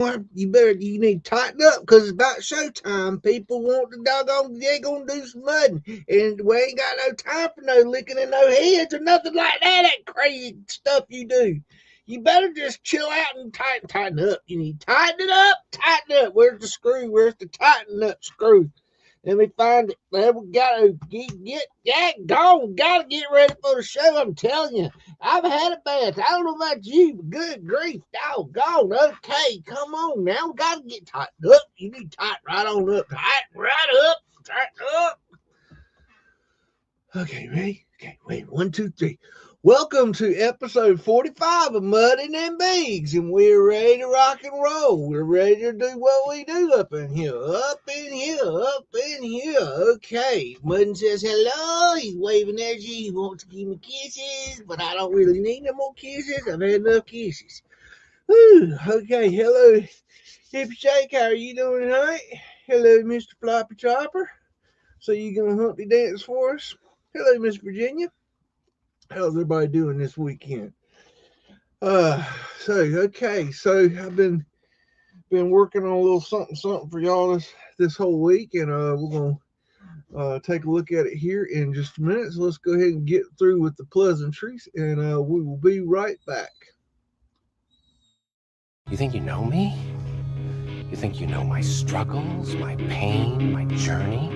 You need to tighten up because it's about showtime. People want the doggone, they gonna do some mudding, and we ain't got no time for no licking and no heads or nothing like that. That crazy stuff you do. You better just chill out and tighten up. You need to tighten it up, tighten up. Where's the screw? Where's the tighten up screw? Let me find it. Well, we gotta get gone. Gotta get ready for the show. I'm telling you, I've had a bath. I don't know about you, but good grief, doggone. Okay, come on now. We gotta get tightened up. You need to tighten right on up. Tighten right up. Tighten up. Okay, ready? Okay, wait. 1, 2, 3. Welcome to episode 45 of MUDDIN and BEAGS, and we're ready to rock and roll. We're ready to do what we do up in here, up in here, up in here. Okay, MUDDIN says hello. He's waving at you. He wants to give me kisses, but I don't really need no more kisses. I've had enough kisses. Whew, okay, hello, Hippie Shake. How are you doing tonight? Hello, Mr. Floppy Chopper. So you gonna humpy dance for us? Hello, Miss Virginia. How's everybody doing this weekend? So I've been working on a little something for y'all this whole week, and we're gonna take a look at it here in just a minute. So let's go ahead and get through with the pleasantries, and we will be right back. You think you know me? You think you know my struggles, my pain, my journey?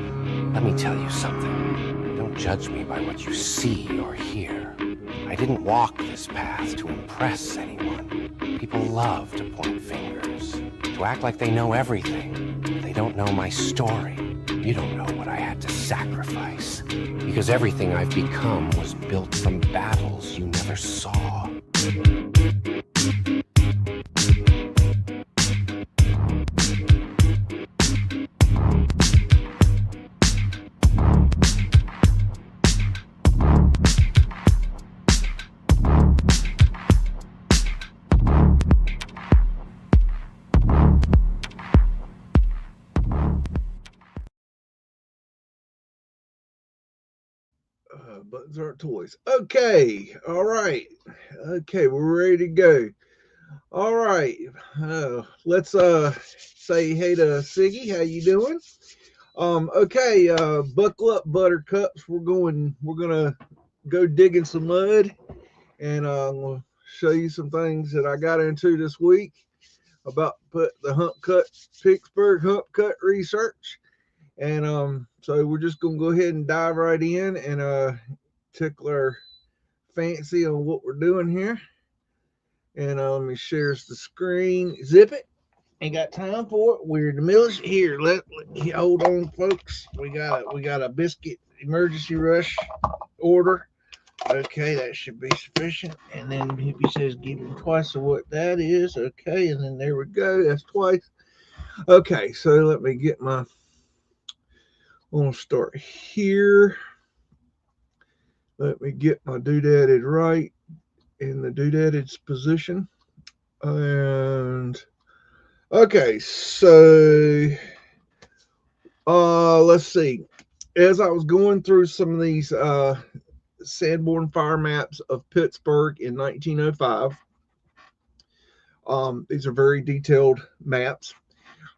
Let me tell you something. Don't judge me by what you see or hear. I didn't walk this path to impress anyone. People love to point fingers, to act like they know everything. They don't know my story. You don't know what I had to sacrifice. Because everything I've become was built from battles you never saw. Buttons aren't toys. Okay, all right. Okay, we're ready to go. All right, let's say hey to Siggy. How you doing? Okay, buckle up, buttercups. We're gonna go digging some mud, and we'll show you some things that I got into this week about the Pittsburgh hump cut research. And so we're just gonna go ahead and dive right in and tickle our fancy on what we're doing here. And let me share the screen. Zip it. Ain't got time for it. We're in the middle of here. Let hold on, folks. We got a biscuit emergency rush order. Okay, that should be sufficient. And then Hippie says give him twice of what that is. Okay, and then there we go. That's twice. Okay, so let me get my. I'm gonna start here. Let me get my doodadded right in the doodadded's position. And okay, so let's see. As I was going through some of these Sanborn fire maps of Pittsburgh in 1905, these are very detailed maps.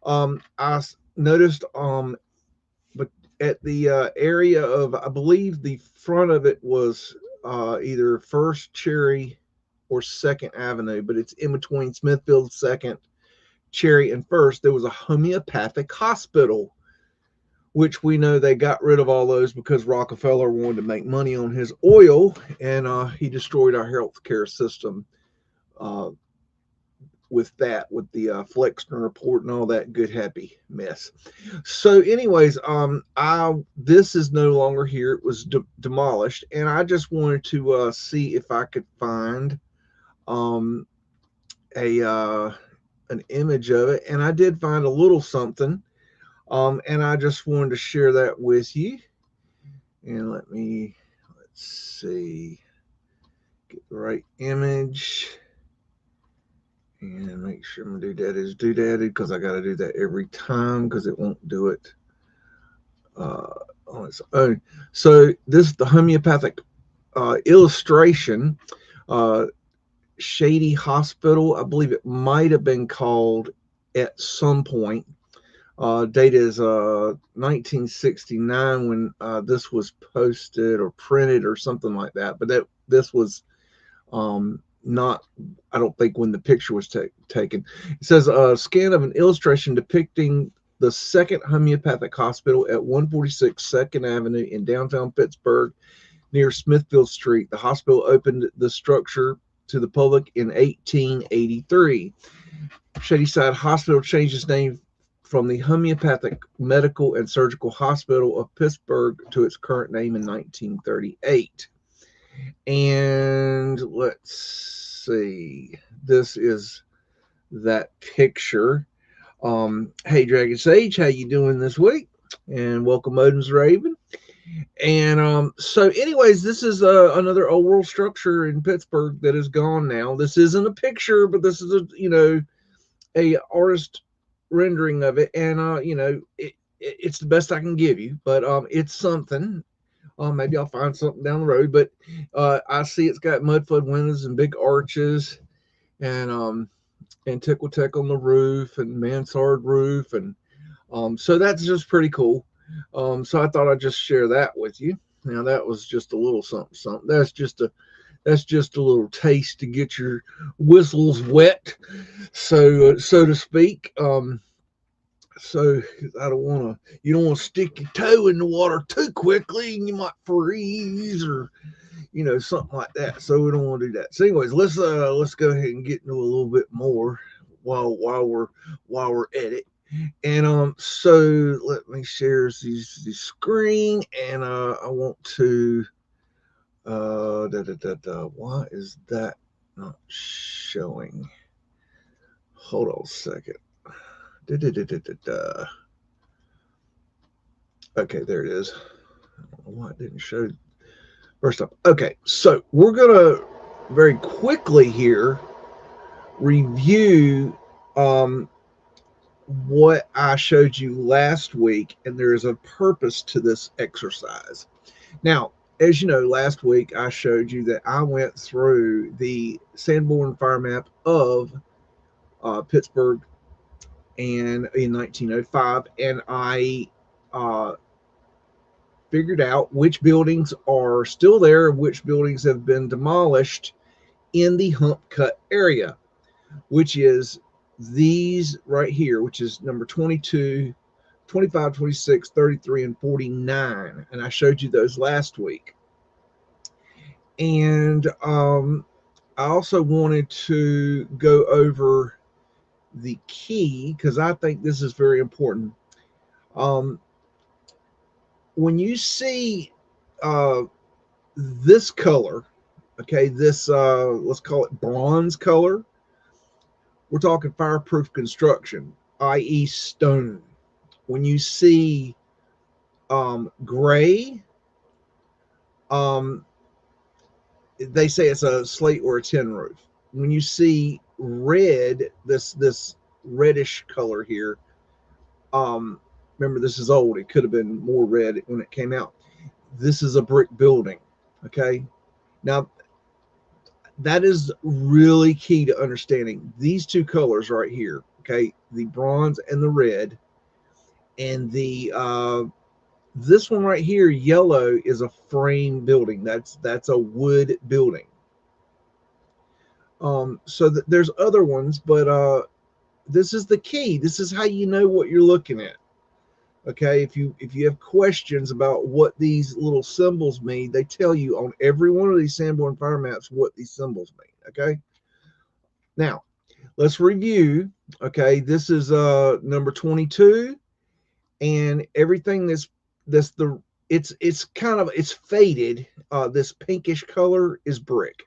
I noticed but at the area of, I believe the front of it was either First Cherry or Second Avenue, but it's in between Smithfield, Second, Cherry, and First. There was a homeopathic hospital, which we know they got rid of all those because Rockefeller wanted to make money on his oil, and he destroyed our healthcare system with the Flexner report and all that good happy mess. So anyways, this is no longer here. It was demolished, and I just wanted to see if I could find an image of it, and I did find a little something, and I just wanted to share that with you. And let's see, get the right image. And make sure my doodad is doodadded, because I got to do that every time because it won't do it on its own. So this is the homeopathic illustration. Shady Hospital, I believe it might have been called at some point. Date is 1969 when this was posted or printed or something like that. But this was not, I don't think, when the picture was taken. It says a scan of an illustration depicting the second homeopathic hospital at 146 2nd Avenue in downtown Pittsburgh near Smithfield Street. The hospital opened the structure to the public in 1883. Shadyside Hospital changed its name from the Homeopathic Medical and Surgical Hospital of Pittsburgh to its current name in 1938. And let's see, this is that picture. Hey, Dragon Sage, how you doing this week? And welcome, Odin's Raven. And so anyways, this is another old world structure in Pittsburgh that is gone now. This isn't a picture, but this is a artist rendering of it, and it's the best I can give you, but it's something. Maybe I'll find something down the road, but I see it's got Mudflood windows and big arches, and Tickle Tech on the roof and mansard roof, and so that's just pretty cool. So I thought I'd just share that with you. Now that was just a little something. That's just a little taste to get your whistles wet, so to speak. So you don't want to stick your toe in the water too quickly, and you might freeze or something like that. So we don't want to do that. So anyways, let's go ahead and get into a little bit more while we're at it. And so let me share the screen, and I want to why is that not showing? Hold on a second. Okay, there it is. I don't know why it didn't show first up. Okay, so we're gonna very quickly here review what I showed you last week, and there is a purpose to this exercise. Now, as you know, last week I showed you that I went through the Sanborn fire map of Pittsburgh and in 1905, and I figured out which buildings are still there, which buildings have been demolished in the Hump cut area, which is these right here, which is number 22, 25, 26, 33, and 49. And I showed you those last week. And I also wanted to go over the key, because I think this is very important. When you see this color, okay, this let's call it bronze color, we're talking fireproof construction, i.e. stone. When you see gray, they say it's a slate or a tin roof. When you see red, this reddish color here, remember, this is old. It could have been more red when it came out. This is a brick building, okay? Now, that is really key to understanding these two colors right here, okay? The bronze and the red. And the this one right here, yellow, is a frame building. That's a wood building. So there's other ones, but this is the key. This is how you know what you're looking at. Okay, if you have questions about what these little symbols mean, they tell you on every one of these Sanborn fire maps what these symbols mean. Okay, now let's review. Okay, this is number 22, and everything it's faded. This pinkish color is brick.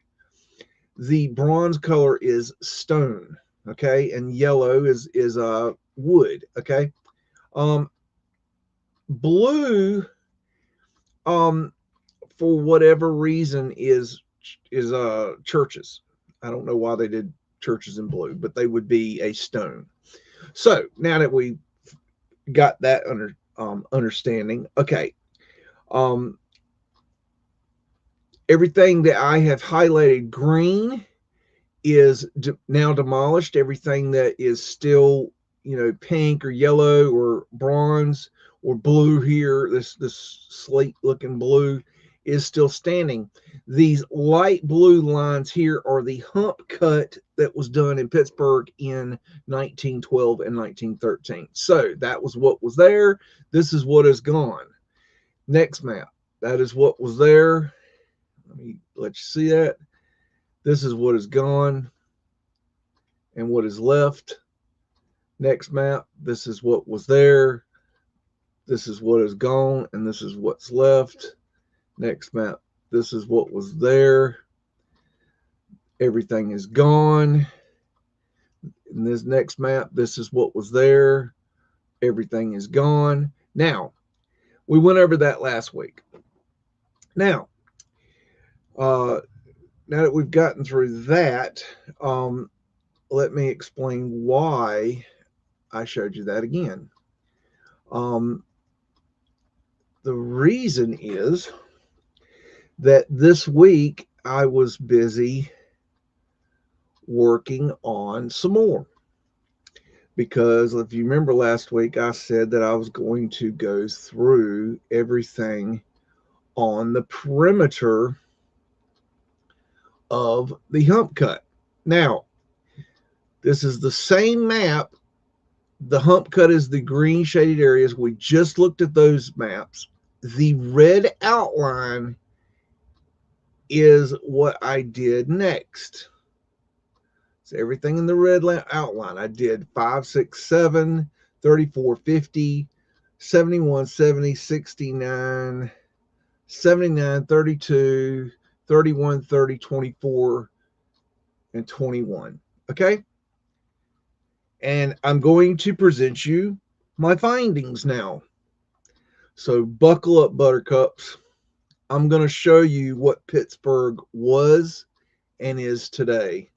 The bronze color is stone. Okay, and yellow is wood. Okay, blue, for whatever reason, is churches. I don't know why they did churches in blue, but they would be a stone. So now that we got that understanding, okay, everything that I have highlighted green is now demolished. Everything that is still you know, pink or yellow or bronze or blue here, this slate looking blue is still standing. These light blue lines here are the hump cut that was done in Pittsburgh in 1912 and 1913. So that was what was there. This is what is gone. Next map. That is what was there. Let me let you see that. This is what is gone and what is left. Next map. This is what was there. This is what is gone and this is what's left. Next map. This is what was there. Everything is gone. In this next map, this is what was there. Everything is gone. Now, we went over that last week. Now, now that we've gotten through that, let me explain why I showed you that again. The reason is that this week I was busy working on some more. Because if you remember last week, I said that I was going to go through everything on the perimeter of the hump cut. Now, this is the same map. The hump cut is the green shaded areas. We just looked at those maps. The red outline is what I did next. So everything in the red outline, I did 5, 6, 7, 34, 50, 71, 70, 69, 79, 32, 31, 30, 24, and 21. Okay? And I'm going to present you my findings now. So buckle up, buttercups. I'm going to show you what Pittsburgh was and is today.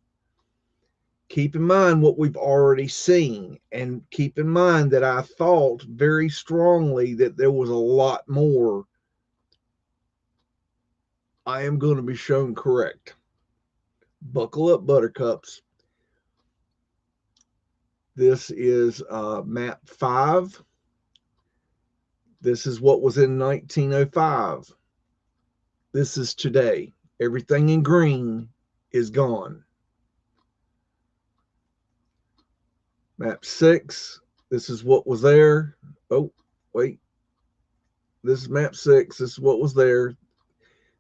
Keep in mind what we've already seen, and keep in mind that I thought very strongly that there was a lot more. I am going to be shown correct. Buckle up, buttercups. This is map 5. This is what was in 1905. This is today. Everything in green is gone. Map 6. This is what was there. Oh, wait. This is map 6. This is what was there.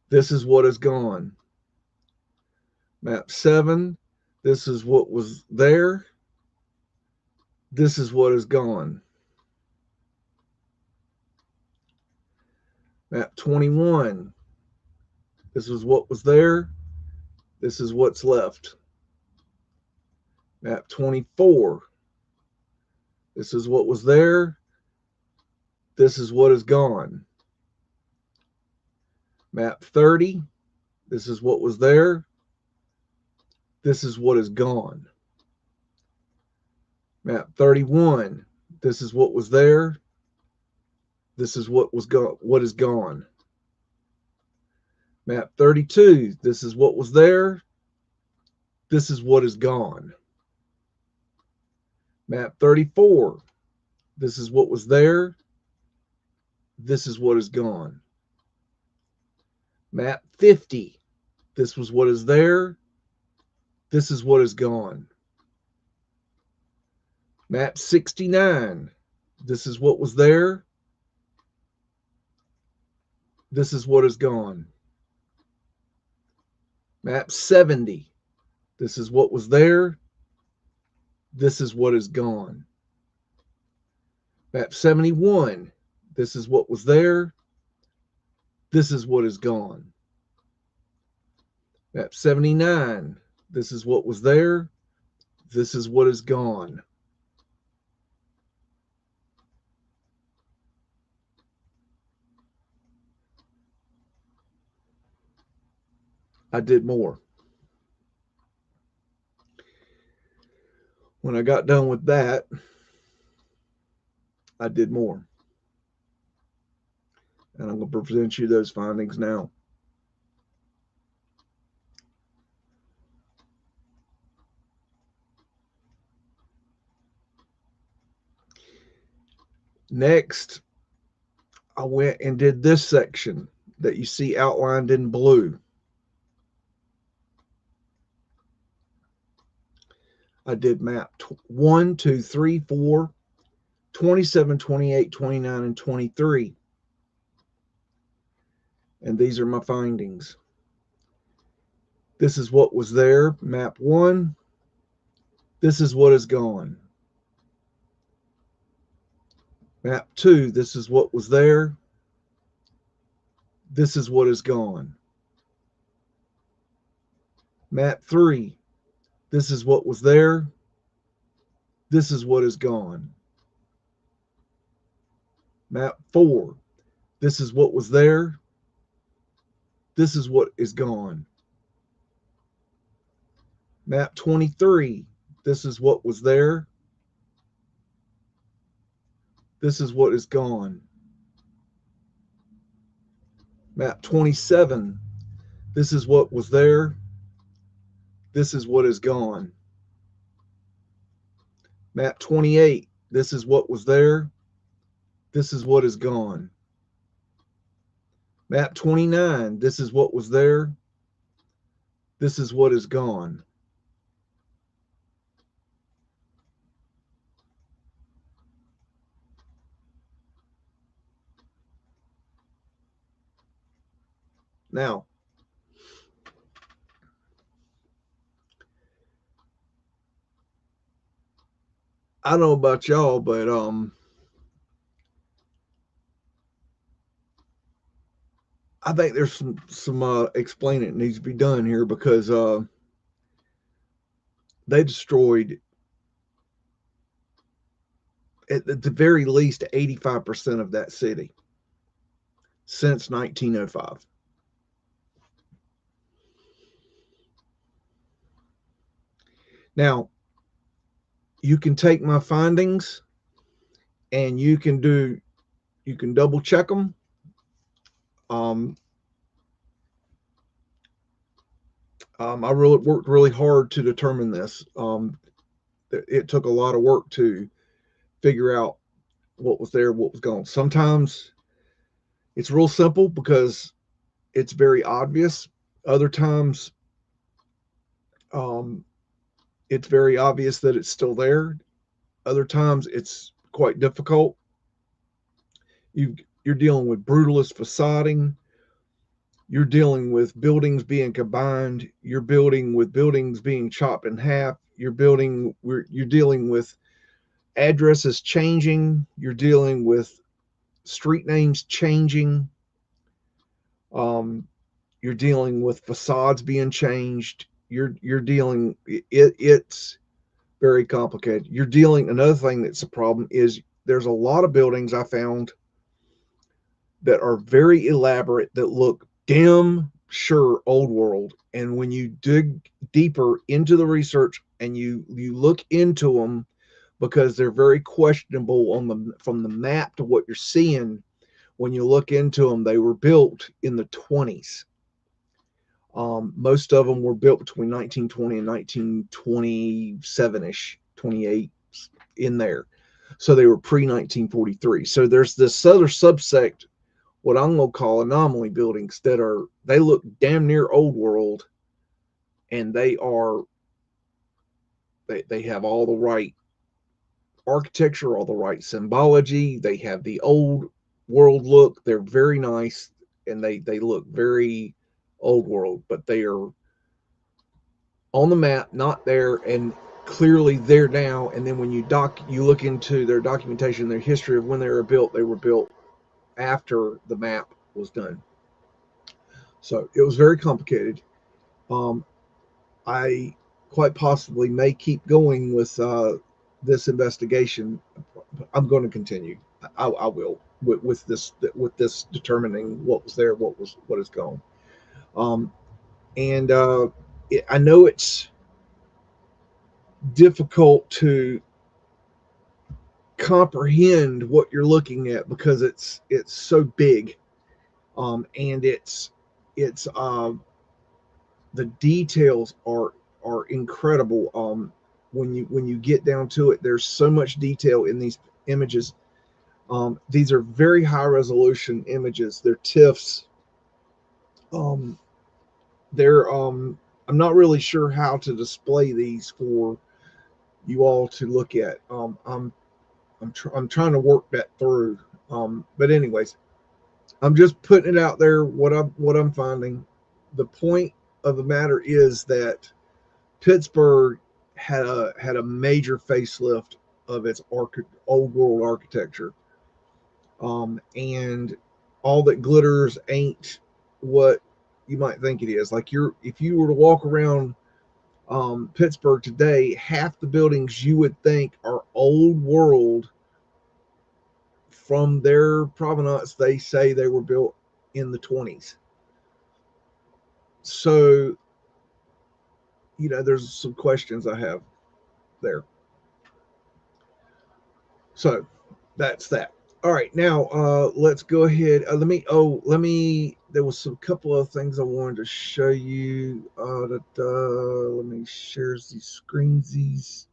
This is what is gone. Map 7. This is what was there. This is what is gone. Map 21. This is what was there. This is what's left. Map 24. This is what was there. This is what is gone. Map 30. This is what was there. This is what is gone. Map 31. This is what was there. This is what was gone. What is gone. Map 32. This is what was there. This is what is gone. Map 34. This is what was there. This is what is gone. Map 50. This was what is there. This is what is gone. Map 69. This is what was there. This is what is gone. Map 70. This is what was there. This is what is gone. Map 71. This is what was there. This is what is gone. Map 79. This is what was there. This is what is gone. I did more. When I got done with that, I did more. And I'm going to present you those findings now. Next, I went and did this section that you see outlined in blue. I did map 1, 2, 3, 4, 27, 28, 29, and 23. And these are my findings. This is what was there, map 1. This is what is gone. Map 2, this is what was there. This is what is gone. Map 3, this is what was there. This is what is gone. Map 4, this is what was there. This is what is gone. Map 23, this is what was there. This is what is gone. Map 27, this is what was there. This is what is gone. Map 28, this is what was there. This is what is gone. Map 29, this is what was there. This is what is gone. Now, I don't know about y'all, but I think there's some explaining that needs to be done here, because they destroyed at the very least 85% of that city since 1905. Now, you can take my findings and you can double check them. I really worked really hard to determine this. It took a lot of work to figure out what was there, what was gone. Sometimes it's real simple because it's very obvious. Other times, it's very obvious that it's still there. Other times, it's quite difficult. You're dealing with brutalist facading. You're dealing with buildings being combined. You're dealing with buildings being chopped in half. You're dealing with addresses changing. You're dealing with street names changing. You're dealing with facades being changed. It's very complicated. Another thing that's a problem is there's a lot of buildings I found that are very elaborate, that look damn sure old world. And when you dig deeper into the research and you look into them, because they're very questionable from the map to what you're seeing, when you look into them, they were built in the 20s. Most of them were built between 1920 and 1927-ish, 28, in there. So they were pre-1943. So there's this other subsect, what I'm going to call anomaly buildings, they look damn near old world, and they have all the right architecture, all the right symbology. They have the old world look. They're very nice, and they look very old world, but they are on the map, not there, and clearly there now. And then when you look into their documentation, their history of when they were built after the map was done. So it was very complicated. I quite possibly may keep going with this investigation. I'm going to continue. I will with this determining what was there, what is gone. I know it's difficult to comprehend what you're looking at because it's so big, and it's the details are incredible. When you get down to it, there's so much detail in these images. These are very high resolution images. They're TIFFs. Um, they're I'm not really sure how to display these for you all to look at. I'm trying to work that through. But anyways, I'm just putting it out there what I'm finding. The point of the matter is that Pittsburgh had a major facelift of its old world architecture, and all that glitters ain't what you might think it is. Like if you were to walk around Pittsburgh today, half the buildings you would think are old world from their provenance. They say they were built in the 20s. So, there's some questions I have there. So that's that. All right, now let's go ahead. There was some couple of things I wanted to show you. Let me share these screens,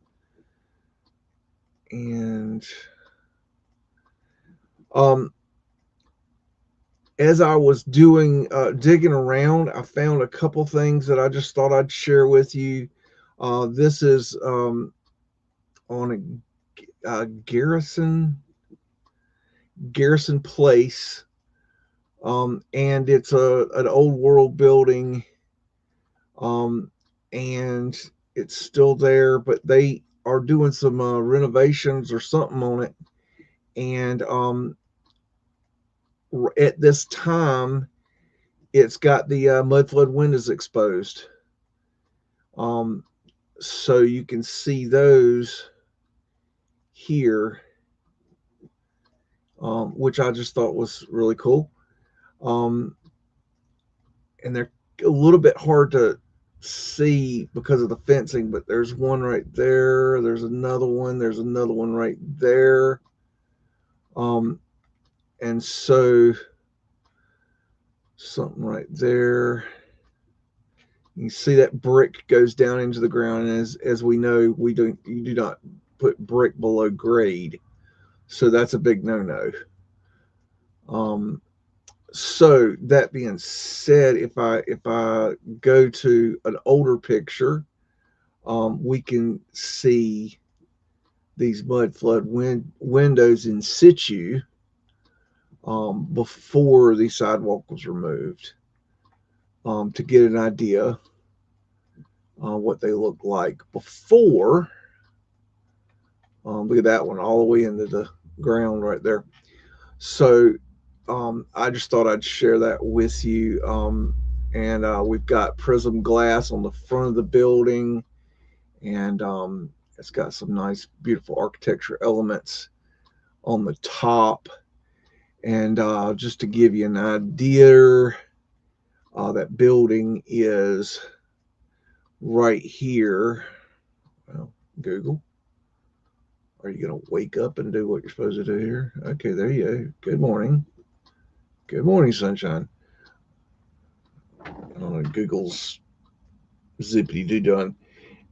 and um, as I was digging around, I found a couple things that I just thought I'd share with you. This is on a Garrison Place, and it's an old world building, um, and it's still there, but they are doing some renovations or something on it, and at this time, it's got the Mudflood windows exposed, um, so you can see those here, which I just thought was really cool. Um, and they're a little bit hard to see because of the fencing, but there's one right there. There's another one. There's another one right there. And so something right there. You see that brick goes down into the ground, and as we know, you do not put brick below grade, so that's a big no-no. Um, so that being said, if I go to an older picture, we can see these Mudflood windows in situ, before the sidewalk was removed, to get an idea what they look like before. Look at that one, all the way into the ground right there. So I just thought I'd share that with you. And we've got prism glass on the front of the building, and it's got some nice, beautiful architecture elements on the top. And just to give you an idea, that building is right here. Well, Google, are you going to wake up and do what you're supposed to do here? Okay, there you go. Good morning. Good morning, sunshine. I don't know, Google's zippity doo done.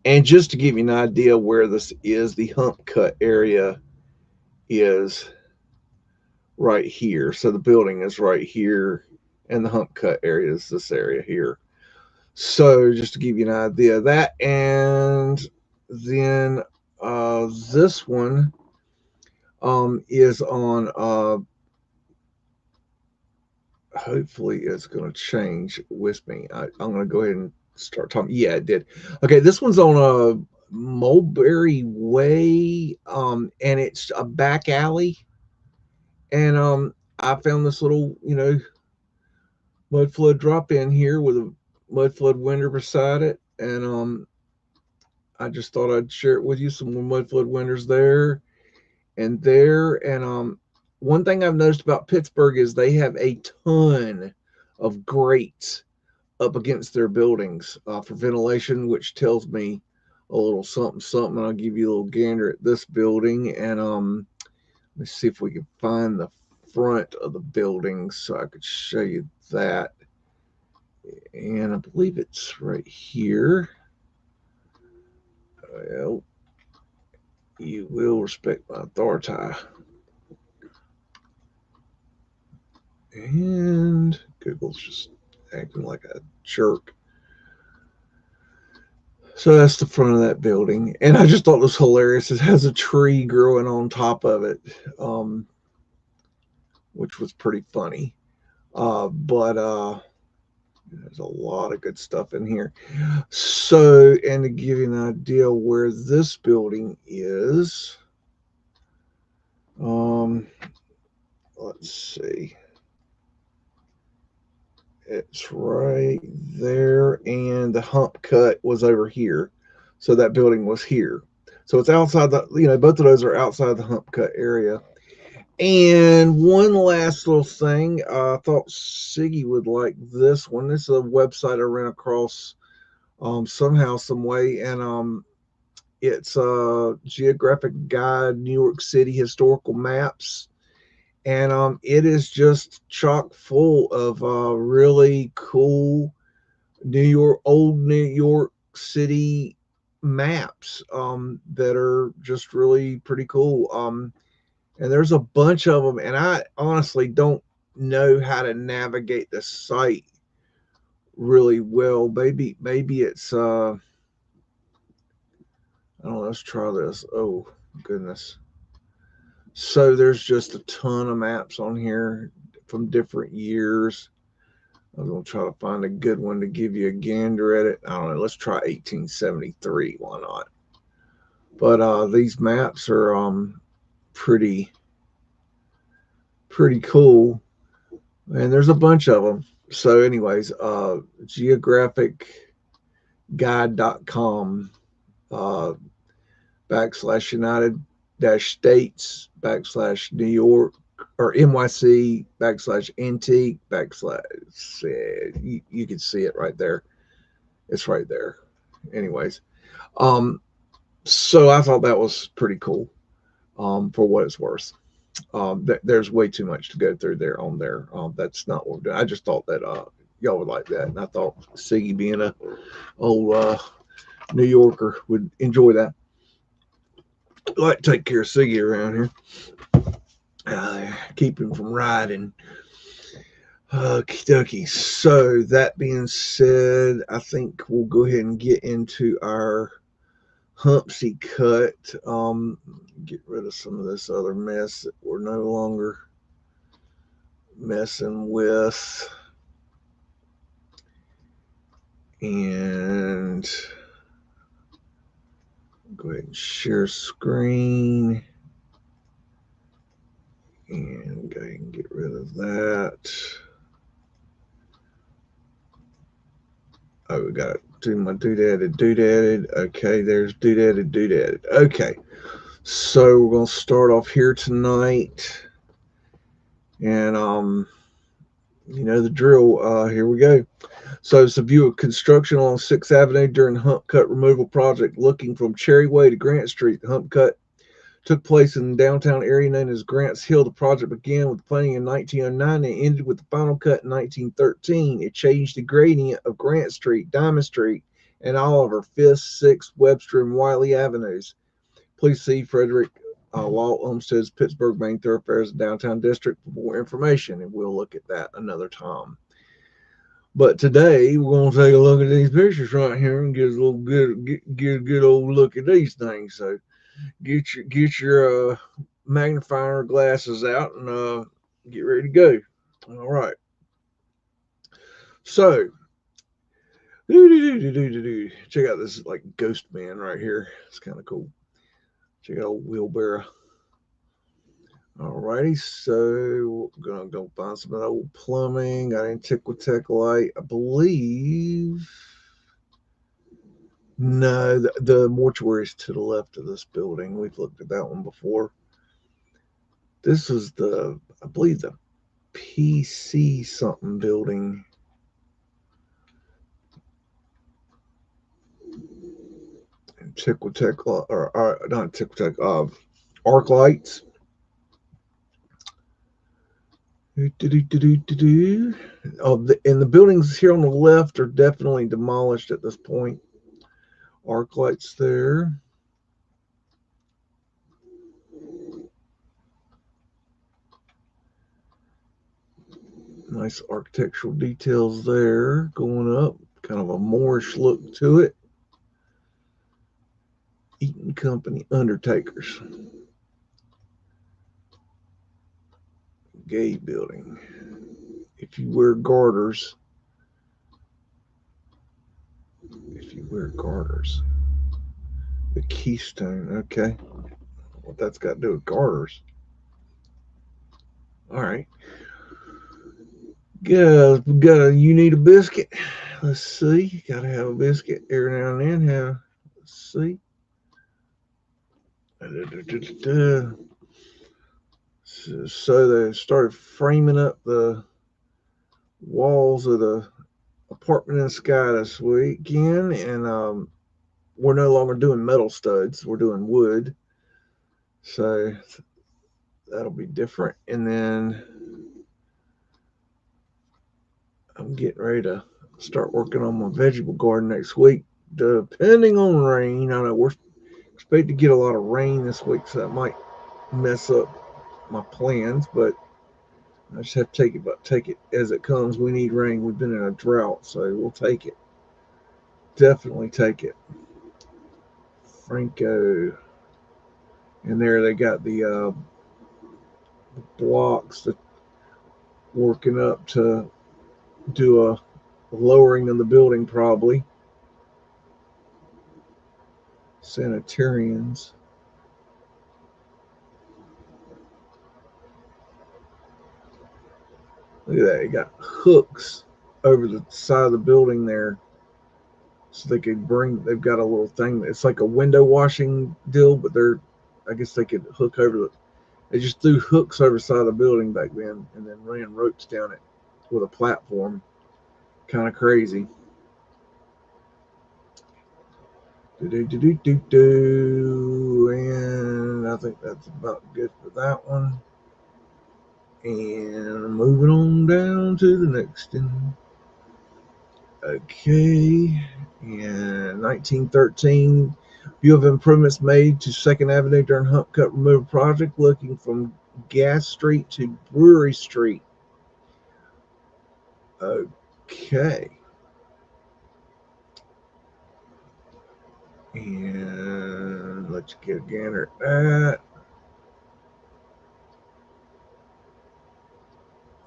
And just to give you an idea where this is, the hump cut area is right here. So the building is right here, and the hump cut area is this area here. So just to give you an idea of that. And then this one is on, hopefully it's going to change with me. I'm going to go ahead and start talking. Yeah, it did. Okay, this one's on a Mulberry Way, and it's a back alley. And I found this little, mud flood drop in here with a mud flood window beside it, and I just thought I'd share it with you. Some more mud flood windows there and there. And one thing I've noticed about Pittsburgh is they have a ton of grates up against their buildings for ventilation, which tells me a little something something. I'll give you a little gander at this building, and let's see if we can find the front of the building so I could show you that. And I believe it's right here. Well, you will respect my authority. And Google's just acting like a jerk. So that's the front of that building. And I just thought it was hilarious. It has a tree growing on top of it, which was pretty funny. But there's a lot of good stuff in here. So, and to give you an idea where this building is, um, let's see. It's right there, and the hump cut was over here. So that building was here. So it's outside both of those are outside the hump cut area. And one last little thing, I thought Siggy would like this one. This is a website I ran across somehow, some way, and it's a geographic guide, New York City historical maps, and it is just chock full of really cool old New York City maps that are just really pretty cool. And there's a bunch of them, and I honestly don't know how to navigate the site really well. Maybe it's I don't know. Let's try this. Oh goodness! So there's just a ton of maps on here from different years. I'm gonna try to find a good one to give you a gander at it. I don't know. Let's try 1873. Why not? But these maps are pretty pretty cool, and there's a bunch of them. So, anyways, geographicguide.com uh, /United States /New York or NYC /antique you can see it right there. It's right there. Anyways, um, so I thought that was pretty cool for what it's worth. There's way too much to go through there on there. That's not what we're doing. I just thought that y'all would like that, and I thought Siggy, being a old New Yorker, would enjoy that. I like to take care of Siggy around here, keep him from riding. Okie dokie. So that being said, I think we'll go ahead and get into our Humpsy cut. Get rid of some of this other mess that we're no longer messing with. And go ahead and share screen. And go ahead and get rid of that. Oh, we got to do my doodadded. Okay, there's doodadded. Okay, so we're going to start off here tonight. And, you know the drill. Here we go. So it's a view of construction along 6th Avenue during the Hump Cut removal project, looking from Cherry Way to Grant Street. The Hump Cut took place in the downtown area known as Grants Hill. The project began with planning in 1909 and ended with the final cut in 1913. It changed the gradient of Grant Street, Diamond Street, and Oliver, 5th, 6th, Webster, and Wiley Avenues. Please see Frederick Law Olmsted's Pittsburgh Main Thoroughfares Downtown District for more information, and we'll look at that another time. But today we're going to take a look at these pictures right here and get a little get a good old look at these things. So get your magnifier glasses out and get ready to go. All right. So check out this like ghost man right here. It's kind of cool. Check out old wheelbarrow. Alrighty, so we're gonna go find some of that old plumbing. Got Antiquitech light, I believe. No, the mortuary is to the left of this building. We've looked at that one before. This is I believe, the PC something building. Antiquitech, or not Antiquitech, arc lights. And the buildings here on the left are definitely demolished at this point. Arc lights there. Nice architectural details there going up. Kind of a Moorish look to it. Eaton Company Undertakers. Gay building. If you wear garters. If you wear garters. The Keystone. Okay. What that's got to do with garters. All right. You need a biscuit. Let's see. Got to have a biscuit every now and then. Let's see. So they started framing up the walls of the apartment in the sky this weekend, and we're no longer doing metal studs. We're doing wood. So that'll be different. And then I'm getting ready to start working on my vegetable garden next week, depending on rain. I know we're expected to get a lot of rain this week, so that might mess up my plans, but I just have to take it as it comes. We need rain. We've been in a drought, so we'll take it. Definitely take it. Franco. And there they got the blocks that working up to do a lowering of the building, probably. Sanitarians. Look at that. You got hooks over the side of the building there. So they could they've got a little thing. It's like a window washing deal, but I guess they could hook over they just threw hooks over the side of the building back then and then ran ropes down it with a platform. Kind of crazy. And I think that's about good for that one. And moving on down to the next one. Okay. And 1913, view of improvements made to 2nd Avenue during Hump Cut Removal Project, looking from Gas Street to Brewery Street. Okay. And let's get a gander at that.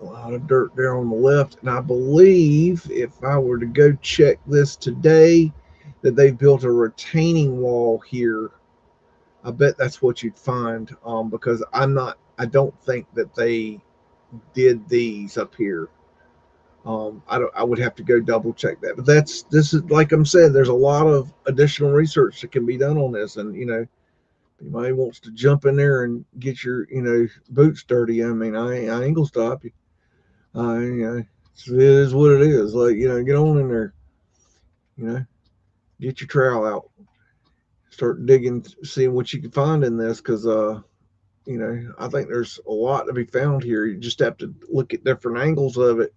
A lot of dirt there on the left. And I believe if I were to go check this today, that they built a retaining wall here. I bet that's what you'd find, because I don't think that they did these up here. I would have to go double check that, but this is, like I'm saying, there's a lot of additional research that can be done on this, and anybody wants to jump in there and get your boots dirty. I mean, I ain't gonna stop you. It is what it is. Like, get on in there, get your trowel out, start digging, seeing what you can find in this, because I think there's a lot to be found here. You just have to look at different angles of it,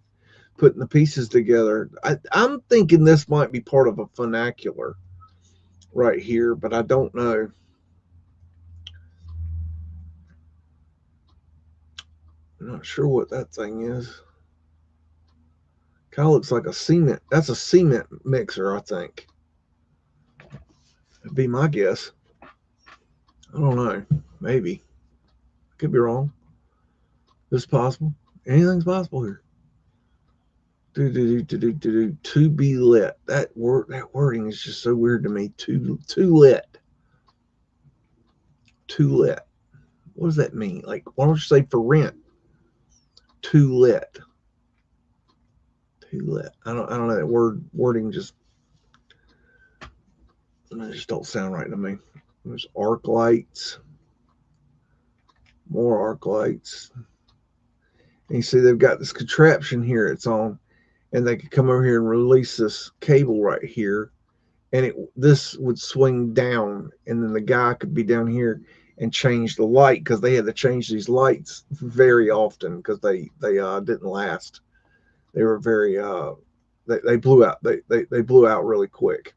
putting the pieces together. I'm thinking this might be part of a funicular right here, but I don't know. I'm not sure what that thing is. Kind of looks like a cement. That's a cement mixer, I think. That'd be my guess. I don't know. Maybe. Could be wrong. It's possible. Anything's possible here. To be lit. That wording is just so weird to me. To lit. To lit. What does that mean? Like, why don't you say for rent? To lit. To lit. I don't know, that wording just don't sound right to me. There's arc lights. More arc lights. And you see they've got this contraption here it's on, and they could come over here and release this cable right here, and this would swing down, and then the guy could be down here and change the light, because they had to change these lights very often because they didn't last. They were very they blew out. They blew out really quick,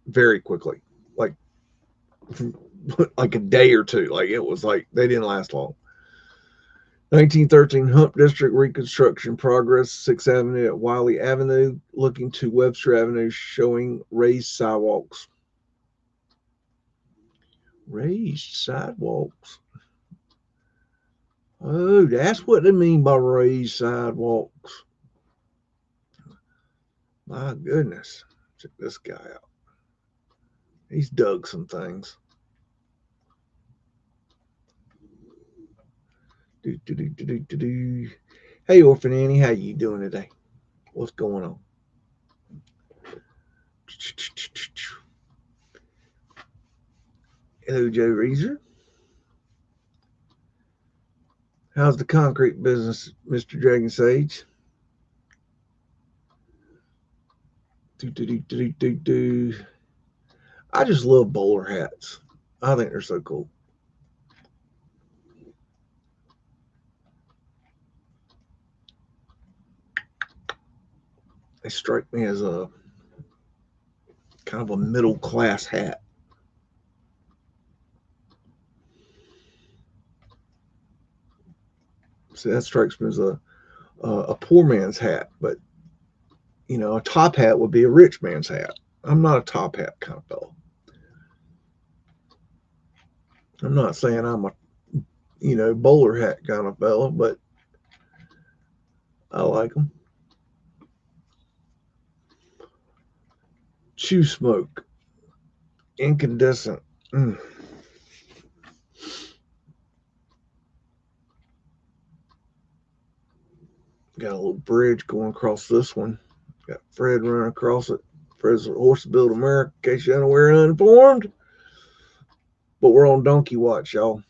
very quickly, like a day or two. Like, it was like they didn't last long. 1913 Hump District reconstruction progress. 6th Avenue at Wiley Avenue, looking to Webster Avenue, showing raised sidewalks. Raised sidewalks. Oh, that's what they mean by raised sidewalks. My goodness. Check this guy out. He's dug some things. Hey, Orphan Annie, how you doing today? What's going on? Hello, Joe Reeser. How's the concrete business, Mr. Dragon Sage? I just love bowler hats. I think they're so cool. They strike me as a kind of a middle class hat. See, that strikes me as a poor man's hat, but you know, a top hat would be a rich man's hat. I'm not a top hat kind of fellow. I'm not saying I'm a, you know, bowler hat kind of fellow, but I like them. Chew smoke, incandescent. Mm. Got a little bridge going across this one. Got Fred running across it. Fred's Horse to Build America, in case you're unaware and uninformed. But we're on donkey watch, y'all.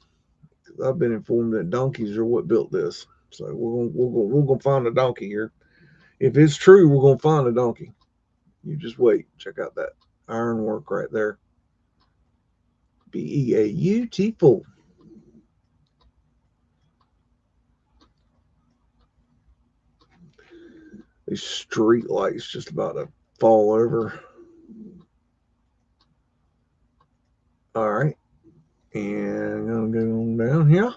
I've been informed that donkeys are what built this. So we're gonna find a donkey here. If it's true, we're gonna find a donkey. You just wait. Check out that ironwork right there. Beautiful. These street lights just about to fall over. All right. And I'm gonna go on down here.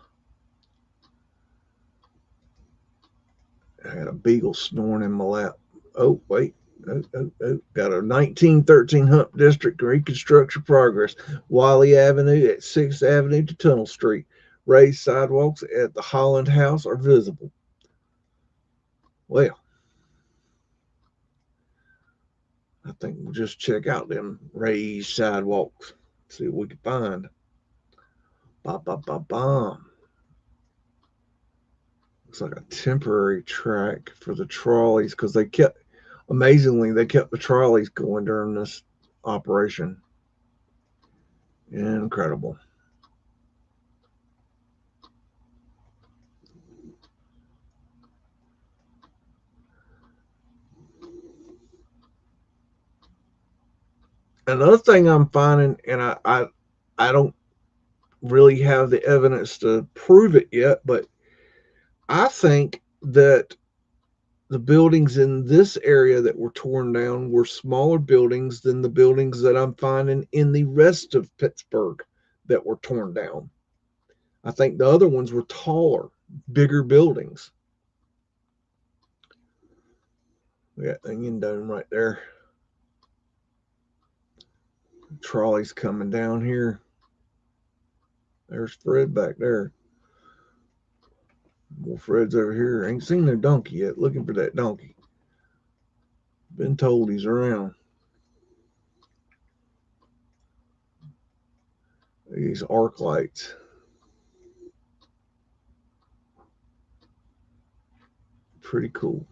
I got a beagle snoring in my lap. Oh, wait. Oh. Got a 1913 Hump District reconstruction progress. Wiley Avenue at 6th Avenue to Tunnel Street. Raised sidewalks at the Holland House are visible. Well, I think we'll just check out them raised sidewalks. See what we can find. Ba. Looks like a temporary track for the trolleys because amazingly, they kept the trolleys going during this operation. Incredible. Another thing I'm finding, and I don't really have the evidence to prove it yet, but I think that the buildings in this area that were torn down were smaller buildings than the buildings that I'm finding in the rest of Pittsburgh that were torn down. I think the other ones were taller, bigger buildings. We got Onion Dome right there. Trolley's coming down here. There's Fred back there. More Fred's over here. Ain't seen no donkey yet. Looking for that donkey. Been told he's around. These arc lights. Pretty cool.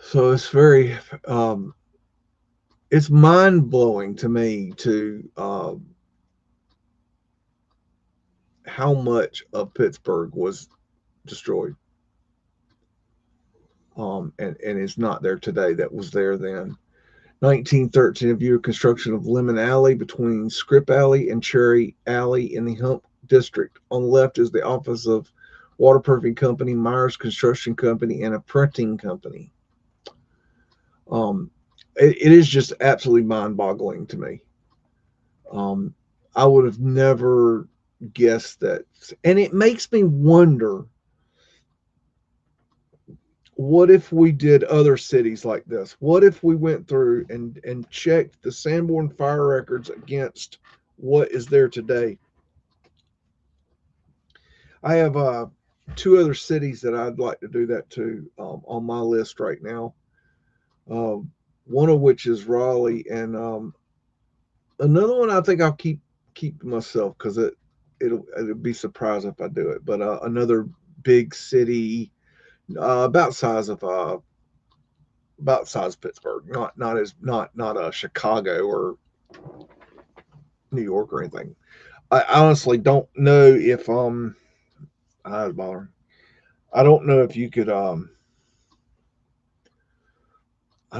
So it's very, it's mind blowing to me to how much of Pittsburgh was destroyed. And it's not there today. That was there then. 1913, a view of construction of Lemon Alley between Scrip Alley and Cherry Alley in the Hump District. On the left is the office of Waterproofing Company, Myers Construction Company, and a printing company. It is just absolutely mind-boggling to me. I would have never guessed that, and it makes me wonder, what if we did other cities like this? What if we went through and checked the Sanborn fire records against what is there today? I have two other cities that I'd like to do that to on my list right now. One of which is Raleigh, and another one I think I'll keep to myself because it'll be surprised if I do it. But another big city, about size of Pittsburgh, not Chicago or New York or anything. I honestly don't know if I bother. I don't know if you could I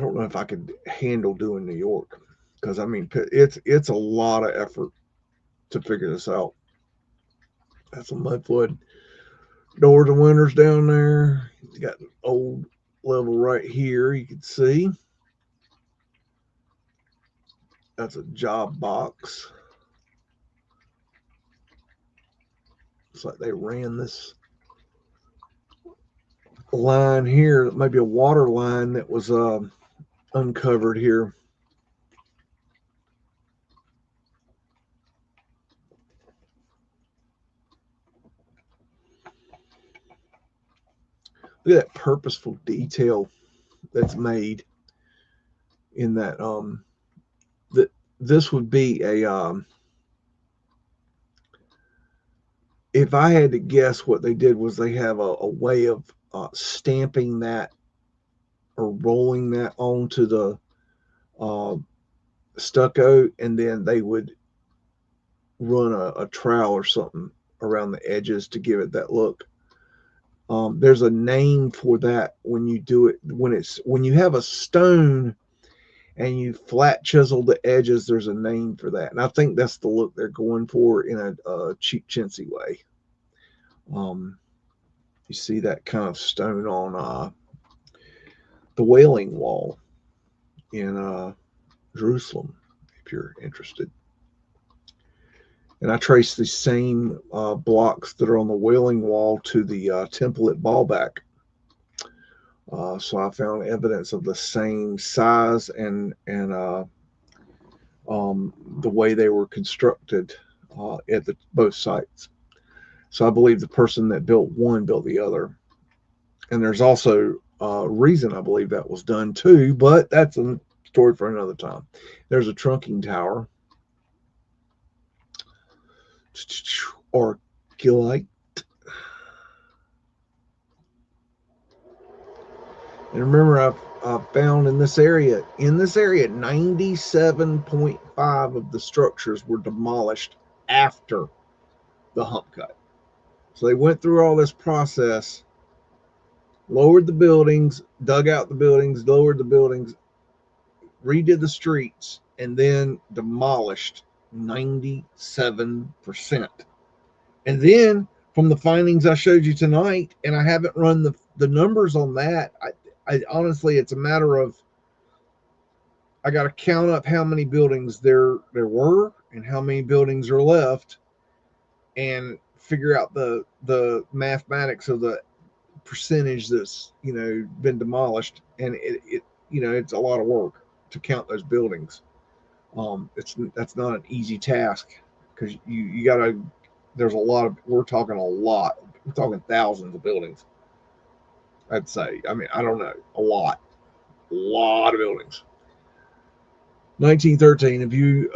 don't know if I could handle doing New York, because I mean it's a lot of effort to figure this out. That's a Mudflood doors and windows down there. You got an old level right here. You can see that's a job box. It's like they ran this line here, maybe a water line that was uncovered here. Look at that purposeful detail that's made in that. That this would be a. If I had to guess, what they did was they have a way of stamping that or rolling that onto the uh, stucco, and then they would run a trowel or something around the edges to give it that look. There's a name for that when you do it, when you have a stone and you flat chisel the edges. There's a name for that, and I think that's the look they're going for in a cheap chintzy way. You see that kind of stone on the Wailing Wall in Jerusalem, if you're interested. And I traced the same blocks that are on the Wailing Wall to the temple at Baalbek. So I found evidence of the same size and the way they were constructed at both sites. So I believe the person that built one built the other. And there's also a reason I believe that was done too, but that's a story for another time. There's a trunking tower, or Gilite. And remember, I found in this area, 97.5 of the structures were demolished after the hump cut. So they went through all this process, lowered the buildings, dug out the buildings, lowered the buildings, redid the streets, and then demolished 97%. And then from the findings I showed you tonight, and I haven't run the numbers on that, I honestly, it's a matter of, I got to count up how many buildings there were and how many buildings are left, and figure out the mathematics of the percentage that's been demolished. And it it's a lot of work to count those buildings. That's not an easy task, because you gotta, there's a lot of, we're talking thousands of buildings, I'd say. I mean, I don't know, a lot of buildings. 1913, if you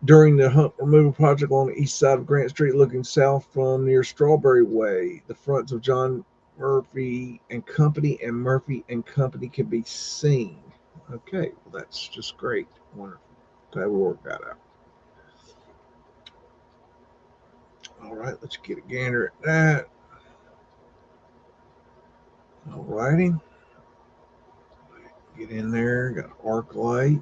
during the Hump removal project on the east side of Grant Street, looking south from near Strawberry Way, the fronts of John Murphy and Company and Murphy and Company can be seen. Okay, well, that's just great. Wonderful. Okay, we'll work that out. All right, let's get a gander at that. All righty. Get in there, got an arc light.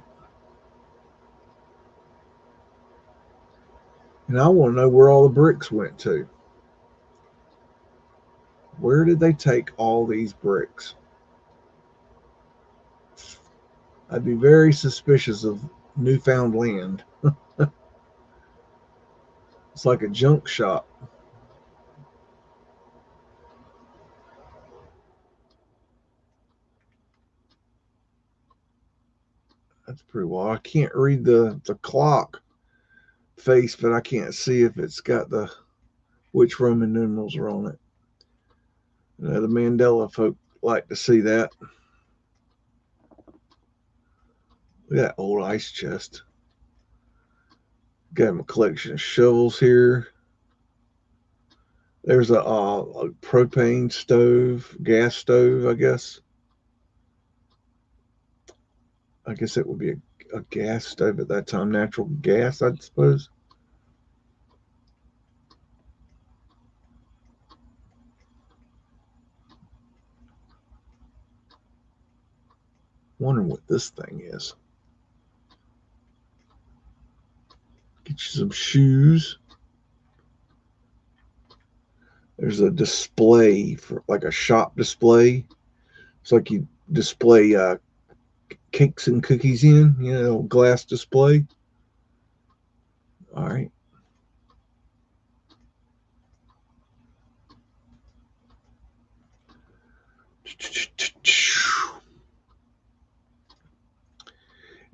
And I want to know where all the bricks went to. Where did they take all these bricks? I'd be very suspicious of newfound land. It's like a junk shop. That's pretty well. I can't read the clock face, but I can't see if it's got the which Roman numerals are on it. The Mandela folk like to see that. Look at that old ice chest. Got him a collection of shovels here. There's a propane stove, gas stove, I guess. I guess it would be a gas stove at that time, natural gas, I suppose. Wondering what this thing is. Get you some shoes. There's a display for like a shop display. It's like you display cakes and cookies in, glass display. All right.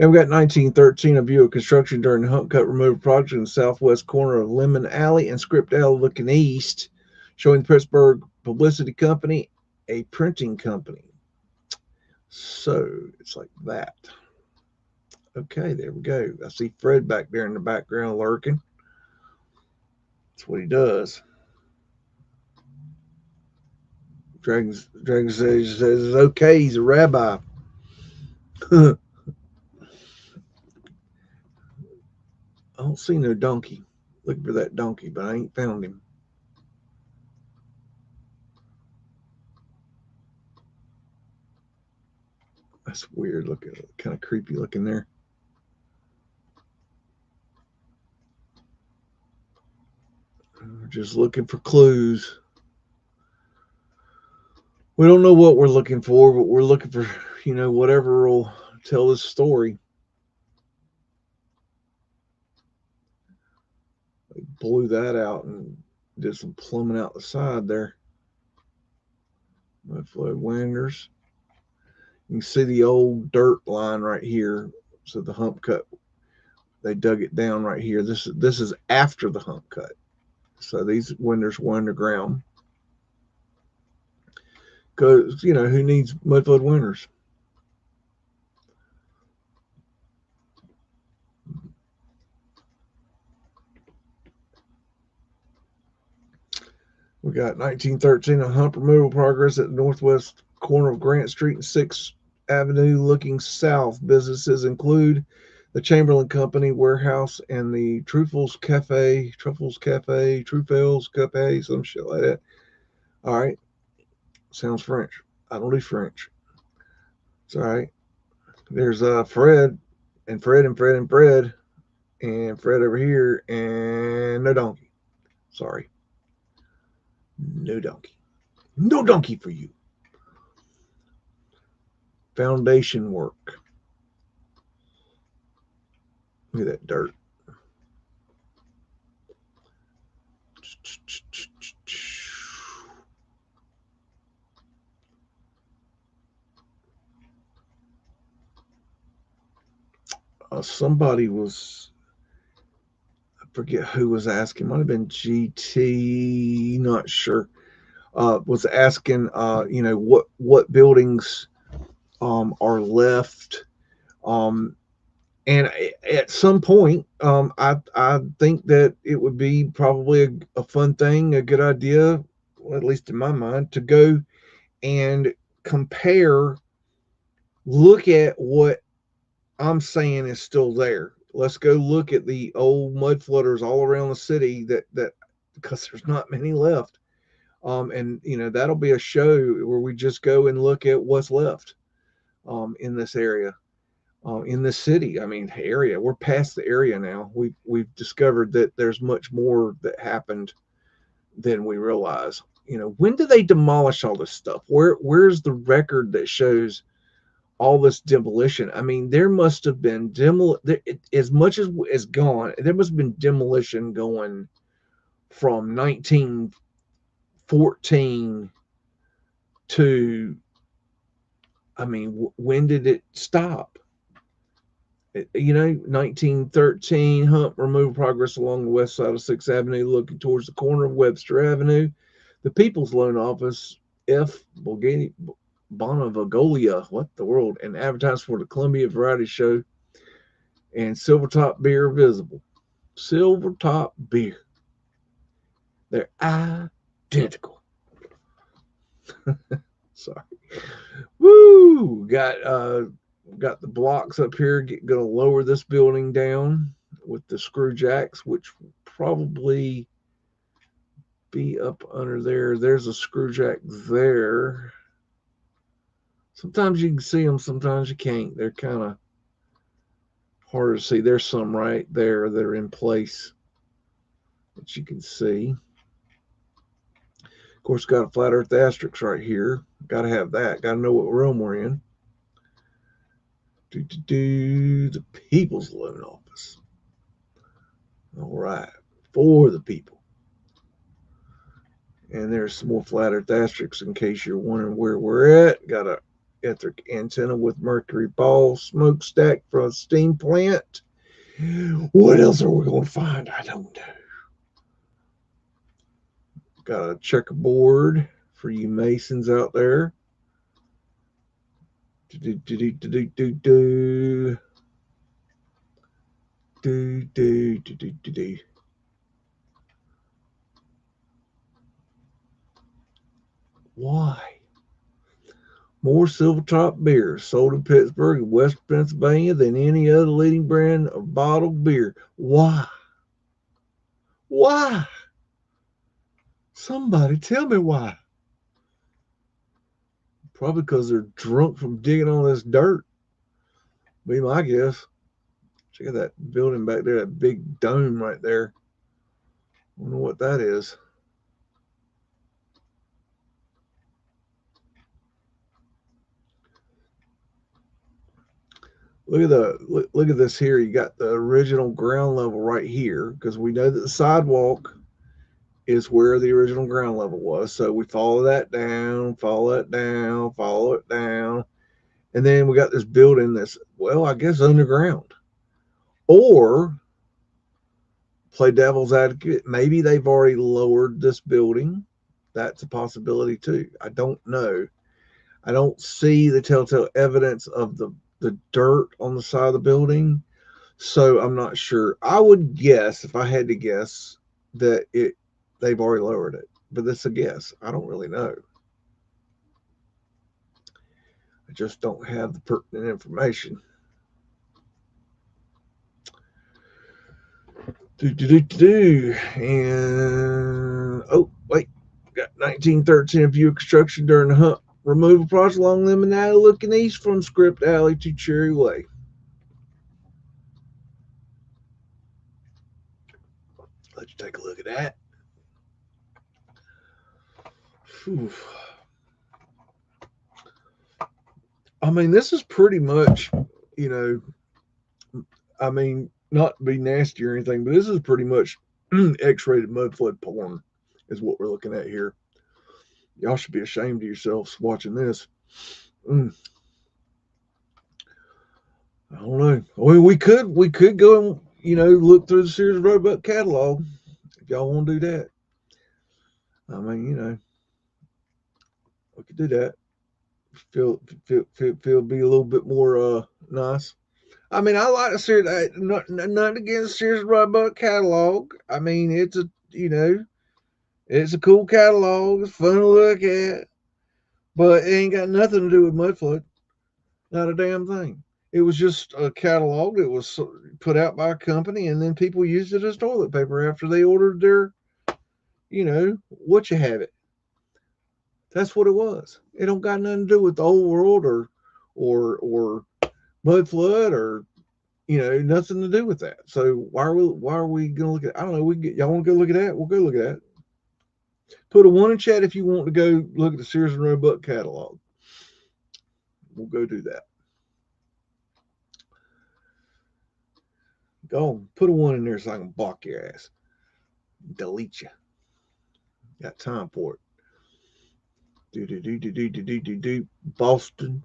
And we got 1913, a view of construction during the Hump Cut Removal Project in the southwest corner of Lemon Alley and Script Alley looking east, showing the Pittsburgh Publicity Company, a printing company. So it's like that. Okay, there we go. I see Fred back there in the background lurking. That's what he does. Dragon says it's okay. He's a rabbi. I don't see no donkey. Looking for that donkey, but I ain't found him. That's weird looking, kind of creepy looking there. We're just looking for clues. We don't know what we're looking for, but we're looking for, whatever will tell this story. They blew that out and did some plumbing out the side there. Mudflood windows. You can see the old dirt line right here. So the hump cut, they dug it down right here. This is after the hump cut. So these windows were underground. Because, who needs mudflood windows? We got 1913, a hump removal progress at the northwest corner of Grant Street and 6th Avenue looking south. Businesses include the Chamberlain Company warehouse and the Truffles Cafe, some shit like that. All right. Sounds French. I don't do French. It's all right. There's Fred and Fred and Fred and Fred and Fred over here and no donkey. Sorry. No donkey. No donkey for you. Foundation work. Look at that dirt. Somebody was, I forget who was asking, might have been GT, not sure, was asking, what buildings are left. And at some point, I think that it would be probably a fun thing, a good idea, well, at least in my mind, to go and compare, look at what I'm saying is still there. Let's go look at the old mud flooders all around the city that because there's not many left. And that'll be a show where we just go and look at what's left in this area. In this city, area. We're past the area now. We've discovered that there's much more that happened than we realize. When do they demolish all this stuff? Where's the record that shows all this demolition. I mean, there must have been as much as is gone. There must have been demolition going from 1914 to, I mean, when did it stop? 1913, Hump removed progress along the west side of 6th Avenue, looking towards the corner of Webster Avenue. The People's Loan Office, F. Bonavogolia, what the world, and advertised for the Columbia Variety Show and Silvertop Beer visible. Silvertop Beer. They're identical. Sorry. Woo! Got the blocks up here. Going to lower this building down with the screw jacks, which will probably be up under there. There's a screw jack there. Sometimes you can see them, sometimes you can't. They're kind of hard to see. There's some right there that are in place that you can see. Of course, got a flat earth asterisk right here. Got to have that. Got to know what room we're in. The People's Loan Office. All right. For the people. And there's some more flat earth asterisks in case you're wondering where we're at. Got a electric antenna with mercury ball smokestack from a steam plant. What else are we going to find? I don't know. Got a checkerboard for you masons out there. Why? More Silvertop beer sold in Pittsburgh and West Pennsylvania than any other leading brand of bottled beer. Why? Why? Somebody tell me why. Probably because they're drunk from digging on this dirt. Be my guess. Check out that building back there, that big dome right there. I wonder what that is. Look at this here. You got the original ground level right here, because we know that the sidewalk is where the original ground level was. So we follow that down, follow it down, follow it down. And then we got this building that's, well, I guess underground. Or play devil's advocate, maybe they've already lowered this building. That's a possibility too. I don't know. I don't see the telltale evidence of the dirt on the side of the building, so I'm not sure. I would guess, if I had to guess, that they've already lowered it, but that's a guess. I don't really know. I just don't have the pertinent information. And oh wait, got 1913 view of construction during the Hump removal project along Lemonade, looking east from Script Alley to Cherry Way. Let you take a look at that. Whew. I mean, this is pretty much, I mean, not to be nasty or anything, but this is pretty much X-rated mudflood porn is what we're looking at here. Y'all should be ashamed of yourselves watching this. I don't know. I mean, we could go and look through the Sears Roebuck catalog if y'all want to do that. I mean, we could do that. Feel be a little bit more nice. I mean, I like the Sears. Not against Sears Roebuck catalog. I mean, it's a cool catalog. It's fun to look at, but it ain't got nothing to do with Mudflood. Not a damn thing. It was just a catalog that was put out by a company, and then people used it as toilet paper after they ordered their, what you have it. That's what it was. It don't got nothing to do with the old world or Mudflood or nothing to do with that. So why are we gonna look at? I don't know. Y'all want to go look at that? We'll go look at that. Put a 1 in chat if you want to go look at the Sears and Roebuck catalog. We'll go do that. Go put a 1 in there so I can block your ass. Delete you. Got time for it. Do. Boston,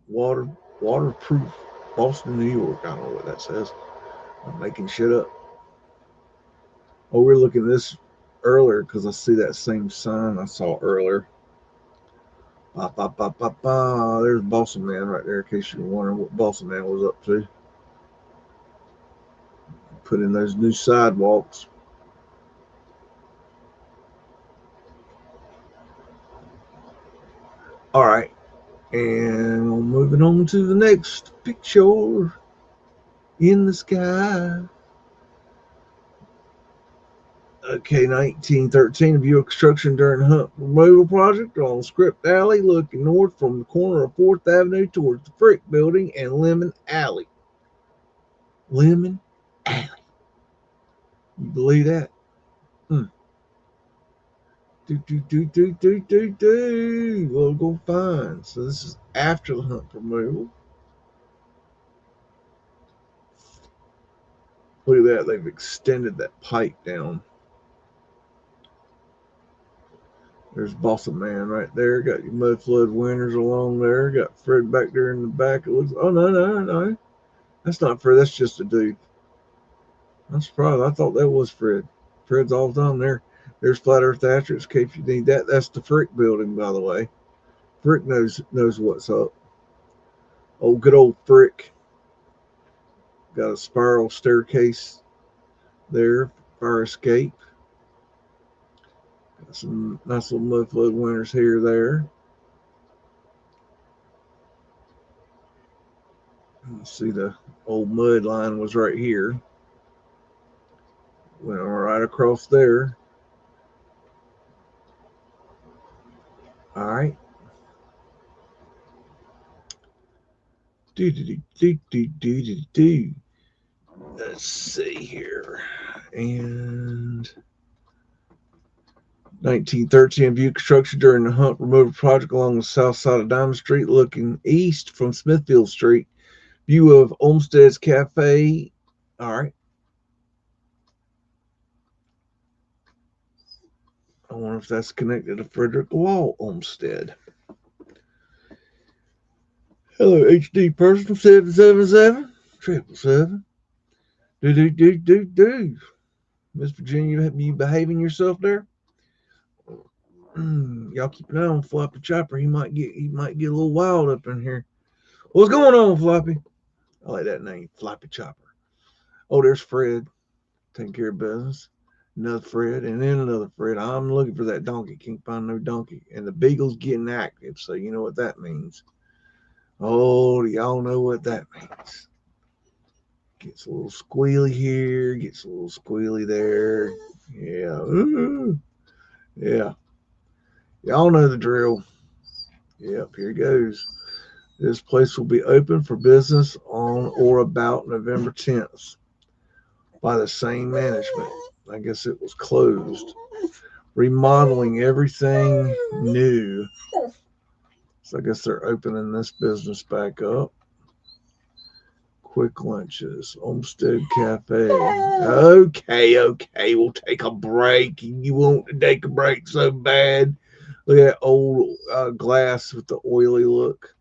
waterproof. Boston, New York. I don't know what that says. I'm making shit up. Oh, we're looking at this earlier because I see that same sign I saw earlier. There's Boston Man right there, in case you're wondering what Boston Man was up to. Put in those new sidewalks. All right, and moving on to the next picture. In the sky. Okay, 1913, a view of construction during the Hump removal project on Script Alley, looking north from the corner of 4th Avenue towards the Frick Building and Lemon Alley. Lemon Alley. You believe that? We'll go find. So this is after the Hump removal. Look at that. They've extended that pipe down. There's Boston Man right there. Got your Mudflood winners along there. Got Fred back there in the back. It looks. Oh no. That's not Fred. That's just a dude. I'm surprised. I thought that was Fred. Fred's all down there. There's Flat Earth Thatcher. In case you need that. That's the Frick Building, by the way. Frick knows what's up. Oh, good old Frick. Got a spiral staircase there. Fire escape. Got some nice little Mudflood winners here, there. You see the old mud line was right here. Went right across there. All right. Let's see here. And 1913 view construction during the Hump removal project along the south side of Diamond Street, looking east from Smithfield Street. View of Olmsted's Cafe. All right. I wonder if that's connected to Frederick Law Olmsted. Hello, HD Personal 777 777. Do. Miss Virginia, you behaving yourself there? Y'all keep an eye on Floppy Chopper. He might get a little wild up in here. What's going on, Floppy? I like that name, Floppy Chopper. Oh, there's Fred taking care of business. Another Fred, and then another Fred. I'm looking for that donkey. Can't find no donkey. And the beagle's getting active, so you know what that means. Oh, do y'all know what that means? Gets a little squealy here, gets a little squealy there. Yeah. Ooh. Yeah. Y'all know the drill. Yep, here goes. This place will be open for business on or about November 10th by the same management. I guess it was closed. Remodeling everything new. So I guess they're opening this business back up. Quick lunches, Olmsted Cafe. Okay, we'll take a break. You want to take a break so bad. Look at that old glass with the oily look.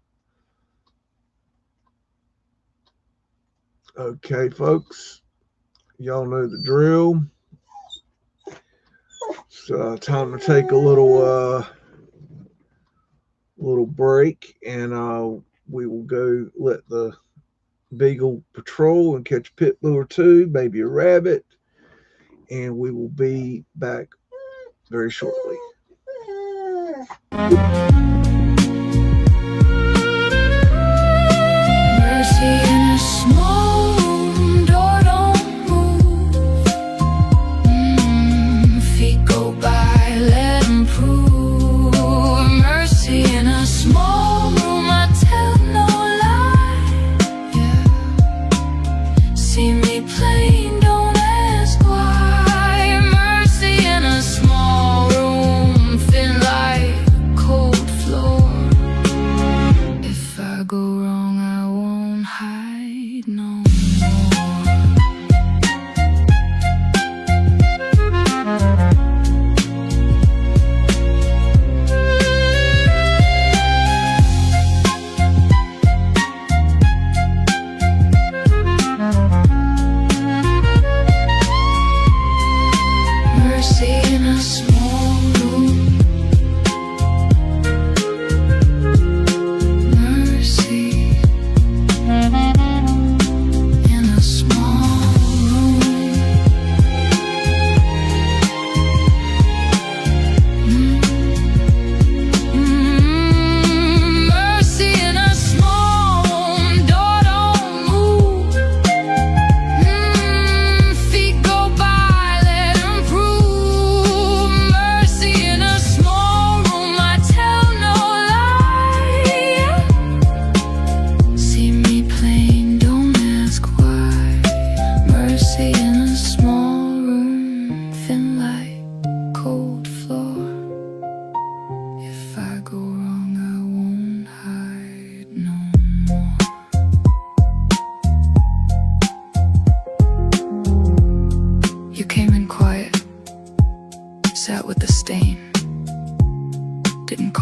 Okay, folks, y'all know the drill. So time to take a little break, and we will go let the beagle patrol and catch a pit bull or two, maybe a rabbit, and we will be back very shortly. Mercy in a small room, door don't move. Feet go by, let them prove. Mercy in a small room, I tell no lie. Yeah. See me plain, don't ask why. Mercy in a small room, thin like cold fly.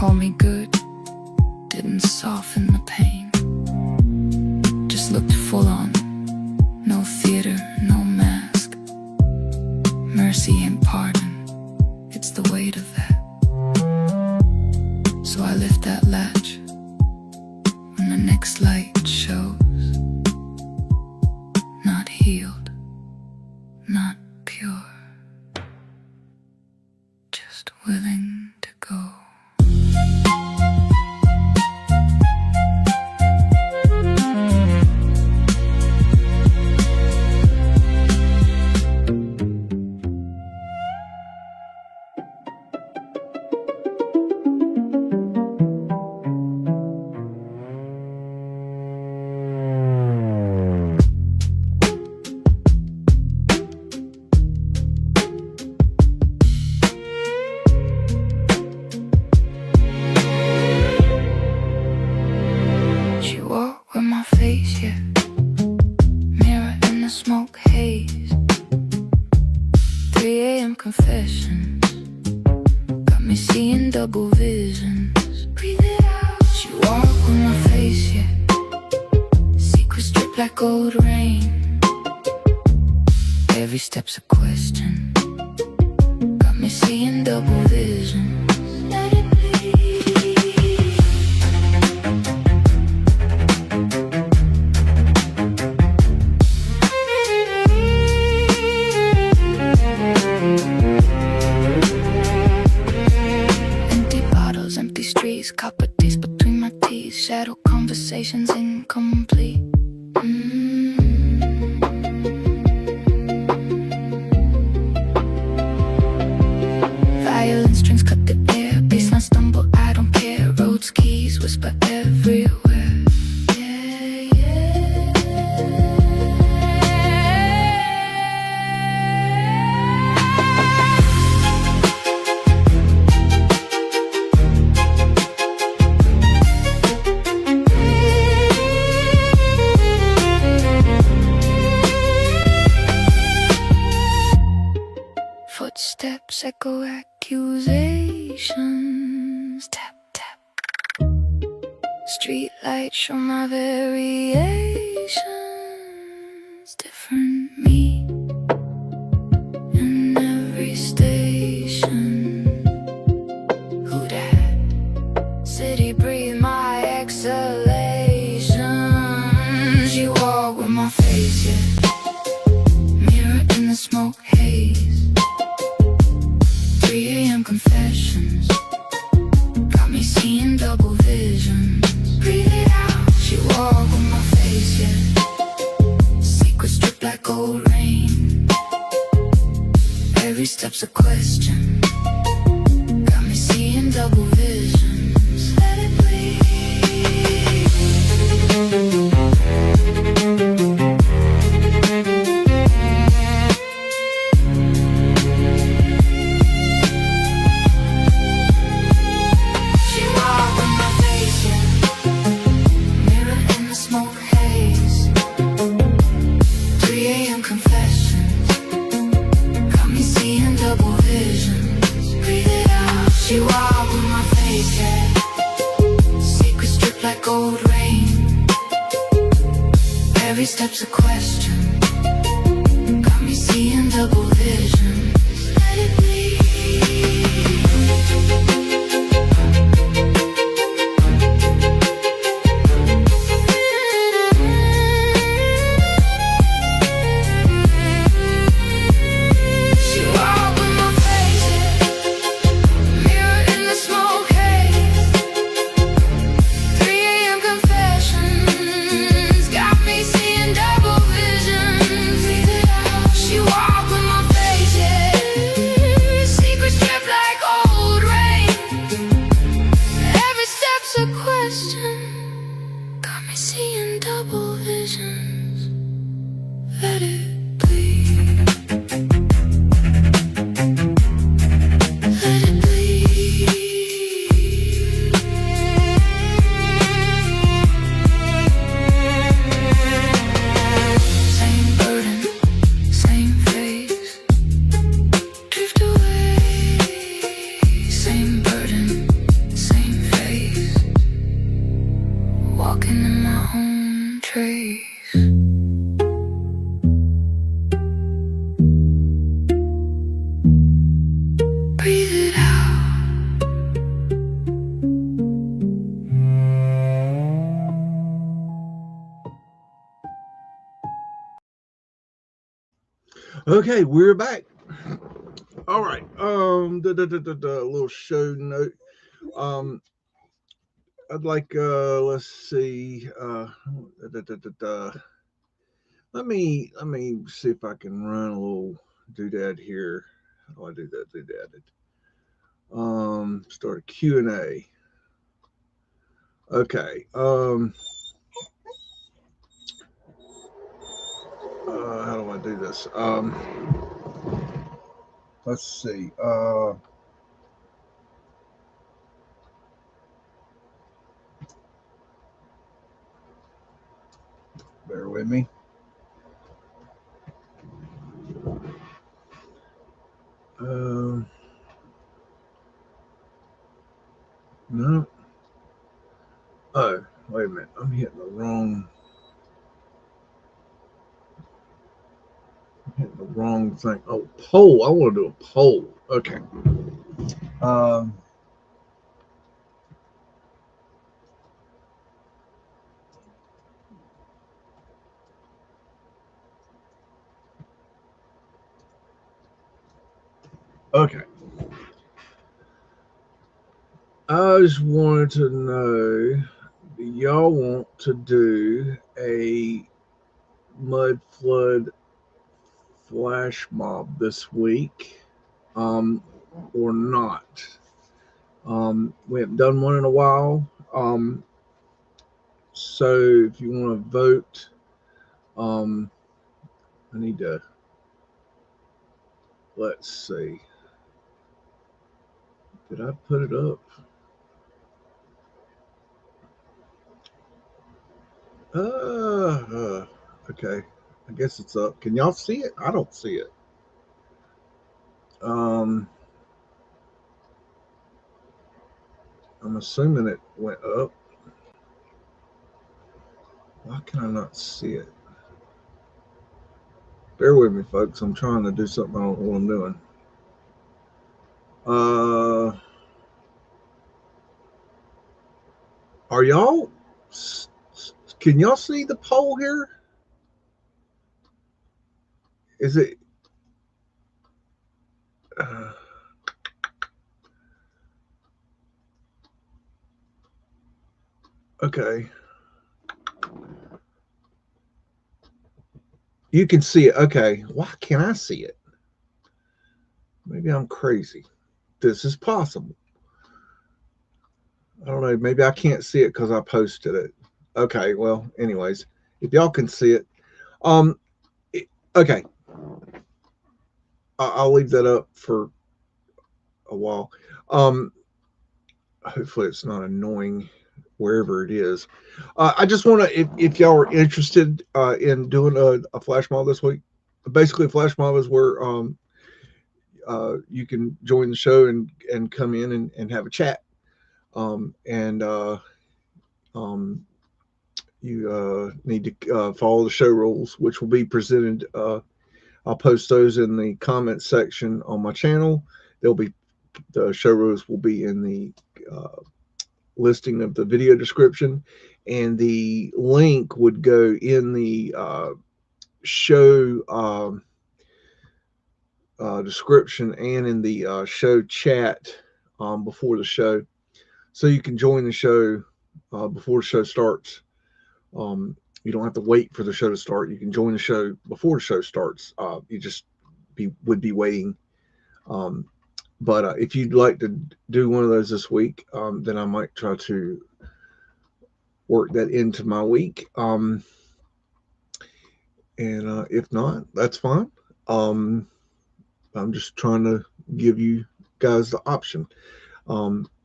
call me good, didn't soften the pain. Just looked full on, no theater, no mask. Mercy and pardon, it's the weight of that. So I lift that latch when the next light shows. Not healed, not pure, just willing to go. She walked with my face, yeah. Mirror in the smoke haze. 3 a.m. confessions got me seeing double visions. Breathe it out. She walked with my face, yeah. Secrets drip like gold rain. Every step's a question. Got me seeing double visions. Let it be. Empty bottles, empty streets, copper taste between my teeth. Shadow conversations incomplete. Violin strings cut the air. Baseline stumble, I don't care. Roads, keys, whisper everywhere. Yeah, Footsteps echo accusations. Tap, tap. Street lights show my variations. Different me in every station. Who dat? City breathe my exhalations. You walk with my face, yeah. Mirror in the smoke haze. 3 a.m. confessions got me seeing double visions. Breathe it out. She walked with my face, yeah. Secrets drip like gold rain. Every step's a question. Got me seeing double visions. Let it bleed. She walked with my face, yeah. Mirror in the smoke haze. 3 a.m. confessions got me seeing double visions. Breathe it out. She walked with my face, yeah. Secrets drip like gold rain. Every step's a question. Got me seeing double visions. Let it bleed. She walked with my face, yeah. Mirror in the smoke haze. 3 a.m. confessions got me seeing double visions. Breathe it out. She walked with my face, yeah. Secrets drip like old rain. Every step's a question. Got me seeing double visions. Let it bleed. Let it bleed. Same burden, same face. Drift away. Same burden, same Okay, we're back. All right. A little show note. Um, I'd like let's see. Let me see if I can run a little doodad here. How do I do that? Doodad. Start a Q&A. Okay. How do I do this? Let's see. Bear with me. No. Oh, wait a minute. I'm hitting the wrong. I'm hitting the wrong thing. Oh, poll. I want to do a poll. Okay. Um. Okay. I just wanted to know, do y'all want to do a Mudflood flash mob this week, or not? We haven't done one in a while. So if you want to vote, I need to, let's see. Did I put it up? Okay. I guess it's up. Can y'all see it? I don't see it. I'm assuming it went up. Why can I not see it? Bear with me, folks. I'm trying to do something I don't know what I'm doing. Are y'all? Can y'all see the poll here? Is it? Okay. You can see it. Okay. Why can't I see it? Maybe I'm crazy. This is possible. I don't know. Maybe I can't see it because I posted it. Okay. Well, anyways, if y'all can see it, um, okay. I'll leave that up for a while. Hopefully it's not annoying wherever it is. I just want to, if y'all are interested in doing a flash mob this week, basically a flash mob is where you can join the show and come in and have a chat. You need to follow the show rules, which will be presented. I'll post those in the comments section on my channel. The show rules will be in the listing of the video description, and the link would go in the show description and in the show chat before the show, so you can join the show before the show starts. You don't have to wait for the show to start. You can join the show before the show starts. You just would be waiting. But if you'd like to do one of those this week, then I might try to work that into my week. And if not, that's fine. I'm just trying to give you guys the option.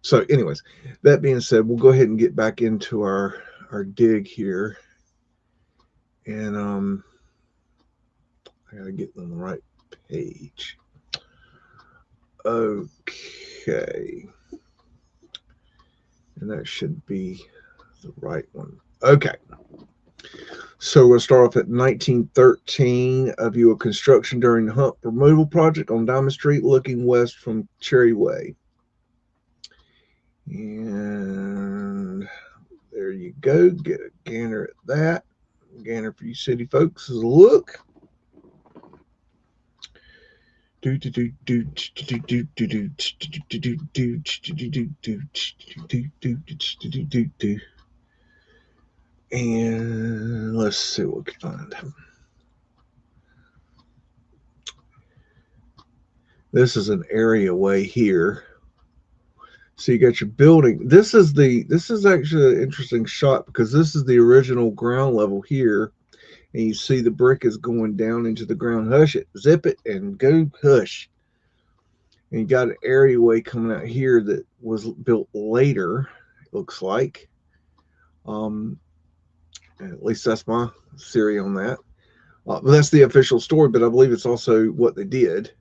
So anyways, that being said, we'll go ahead and get back into our dig here. And I gotta get on the right page. Okay. And that should be the right one. Okay. So we'll start off at 1913, a view of construction during the Hump removal project on Diamond Street, looking west from Cherry Way. And there you go. Get a gander at that. Gander for you city folks is a look. And let's see what we can find. This is an areaway here. So you got your building. This is actually an interesting shot because this is the original ground level here. And you see the brick is going down into the ground. Hush it, zip it, and go hush. And you got an areaway coming out here that was built later, it looks like. At least that's my theory on that. But that's the official story, but I believe it's also what they did.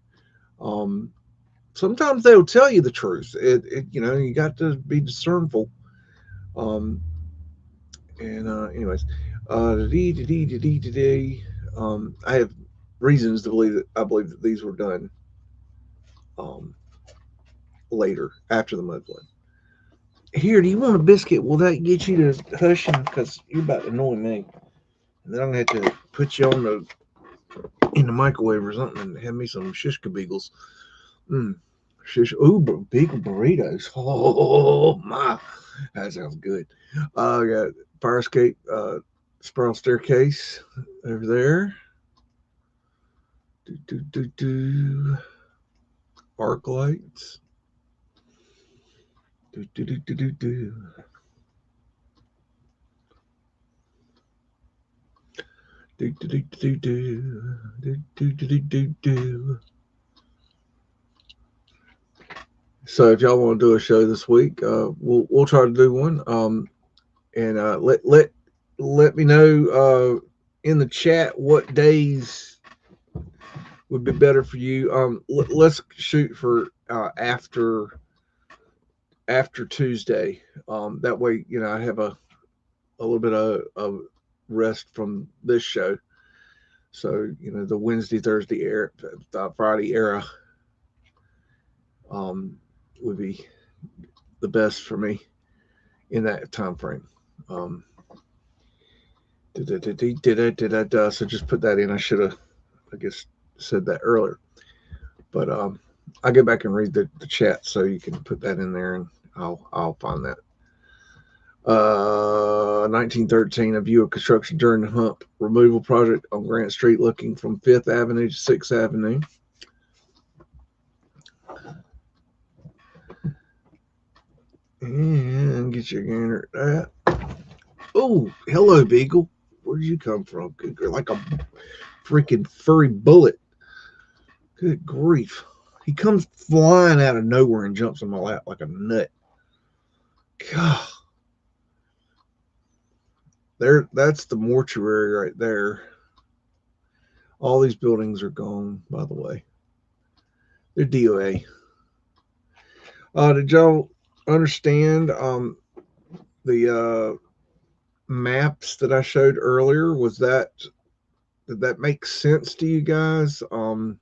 Sometimes they'll tell you the truth. You got to be discernful. Anyways, I have reasons to believe that these were done later after the mudflood. Here, do you want a biscuit? Will that get you to hush? Because you're about to annoy me. And then I'm gonna have to put you in the microwave or something and have me some shish kabeagles. Ooh, beagle burritos. Oh my, that sounds good. I got fire escape, spiral staircase over there. Arc lights. So if y'all want to do a show this week, we'll try to do one. And let me know in the chat what days would be better for you. Let's shoot for after Tuesday. That way, I have a little bit of rest from this show. So the Wednesday, Thursday era, the Friday era would be the best for me in that time frame. So just put that in. I should have, I guess, said that earlier. But I'll go back and read the chat so you can put that in there, and I'll find that. 1913, a view of construction during the Hump removal project on Grant Street, looking from 5th Avenue to 6th Avenue. And get your gander at that. Oh, hello, Beagle. Where did you come from? You're like a freaking furry bullet. Good grief. He comes flying out of nowhere and jumps on my lap like a nut. God. That's the mortuary right there. All these buildings are gone, by the way. They're DOA. Did y'all understand the maps that I showed earlier? Did that make sense to you guys? Or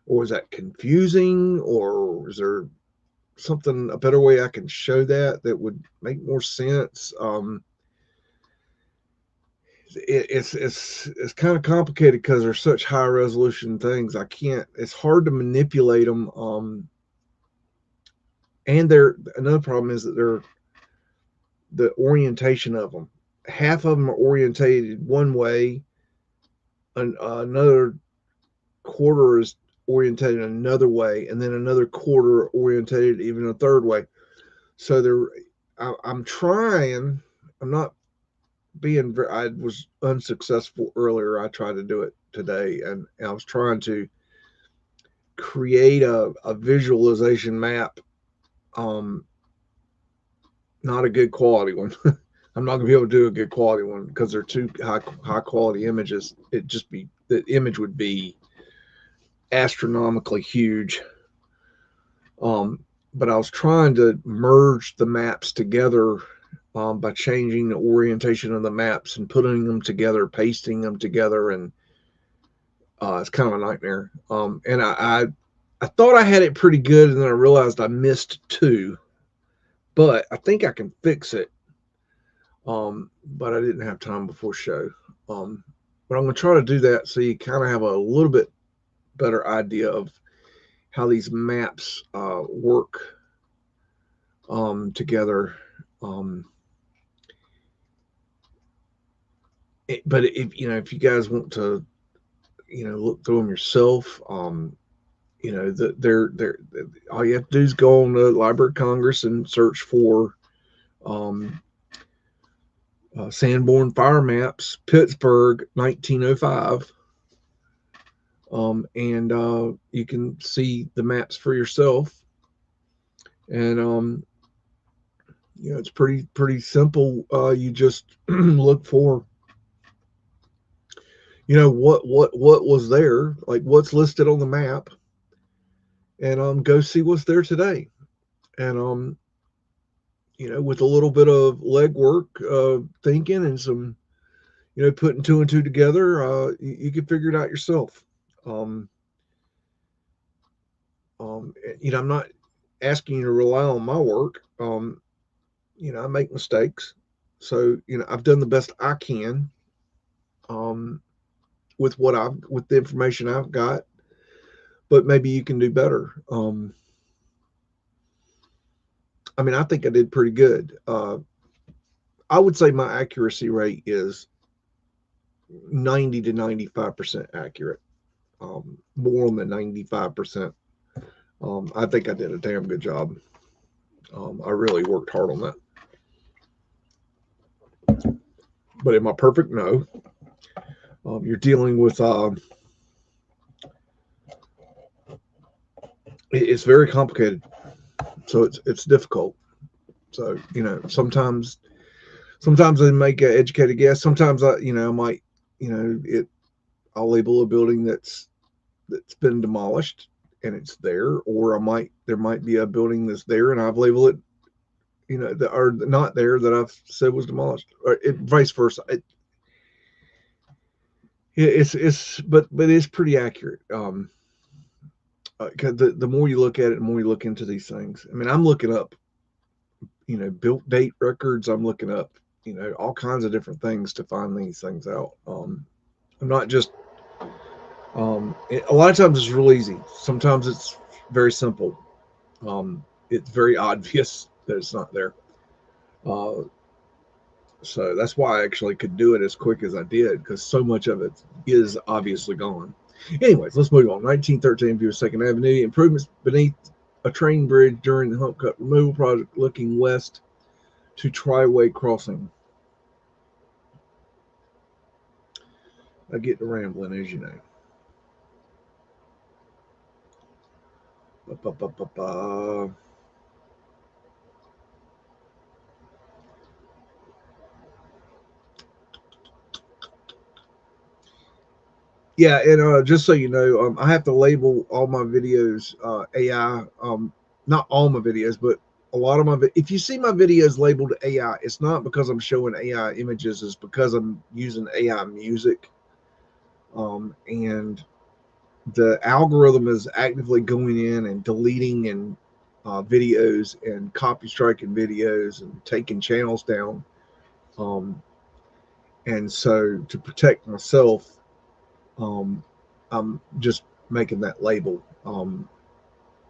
was that confusing? Or is there a better way I can show that would make more sense? It's kind of complicated because they're such high resolution things. It's hard to manipulate them. And another problem is that the orientation of them. Half of them are orientated one way, and another quarter is orientated another way, and then another quarter orientated even a third way. So I'm trying. I'm not being. I was unsuccessful earlier. I tried to do it today, and I was trying to create a visualization map. Not a good quality one. I'm not gonna be able to do a good quality one because they're too high quality images. The image would be astronomically huge. But I was trying to merge the maps together by changing the orientation of the maps and putting them together, pasting them together, and it's kind of a nightmare. And I thought I had it pretty good, and then I realized I missed two. But I think I can fix it. But I didn't have time before show. But I'm going to try to do that so you kind of have a little bit better idea of how these maps work together. But if you guys want to, look through them yourself, they're all you have to do is go on the Library of Congress and search for Sanborn Fire Maps, Pittsburgh, 1905. And you can see the maps for yourself. And it's pretty simple. You just look for what was there, like what's listed on the map, and go see what's there today. And with a little bit of legwork, thinking, and some putting two and two together, you can figure it out yourself. I'm not asking you to rely on my work. I make mistakes, so I've done the best I can with with the information I've got, but maybe you can do better. I think I did pretty good. I would say my accuracy rate is 90 to 95% accurate. More than 95%. I think I did a damn good job. I really worked hard on that. But am I perfect? No. You're dealing with it's very complicated, so it's difficult. So sometimes I make an educated guess. Sometimes I might I'll label a building that's been demolished and it's there, or there might be a building that's there and I've labeled it that are not there that I've said was demolished, or vice versa. But it's pretty accurate. Because the more you look at it, the more you look into these things. I'm looking up, built date records. I'm looking up, all kinds of different things to find these things out. I'm not just. A lot of times it's real easy. Sometimes it's very simple. It's very obvious that it's not there. So that's why I actually could do it as quick as I did, because so much of it is obviously gone. Anyways, let's move on. 1913 view of 2nd Avenue. Improvements beneath a train bridge during the hump cut removal project looking west to Triway Crossing. I get to rambling, as you know. Yeah, and just so you know, I have to label all my videos AI. Not all my videos, but a lot of my. If you see my videos labeled AI, it's not because I'm showing AI images. It's because I'm using AI music. And the algorithm is actively going in and deleting and videos and copy striking videos and taking channels down. And so to protect myself, I'm just making that label.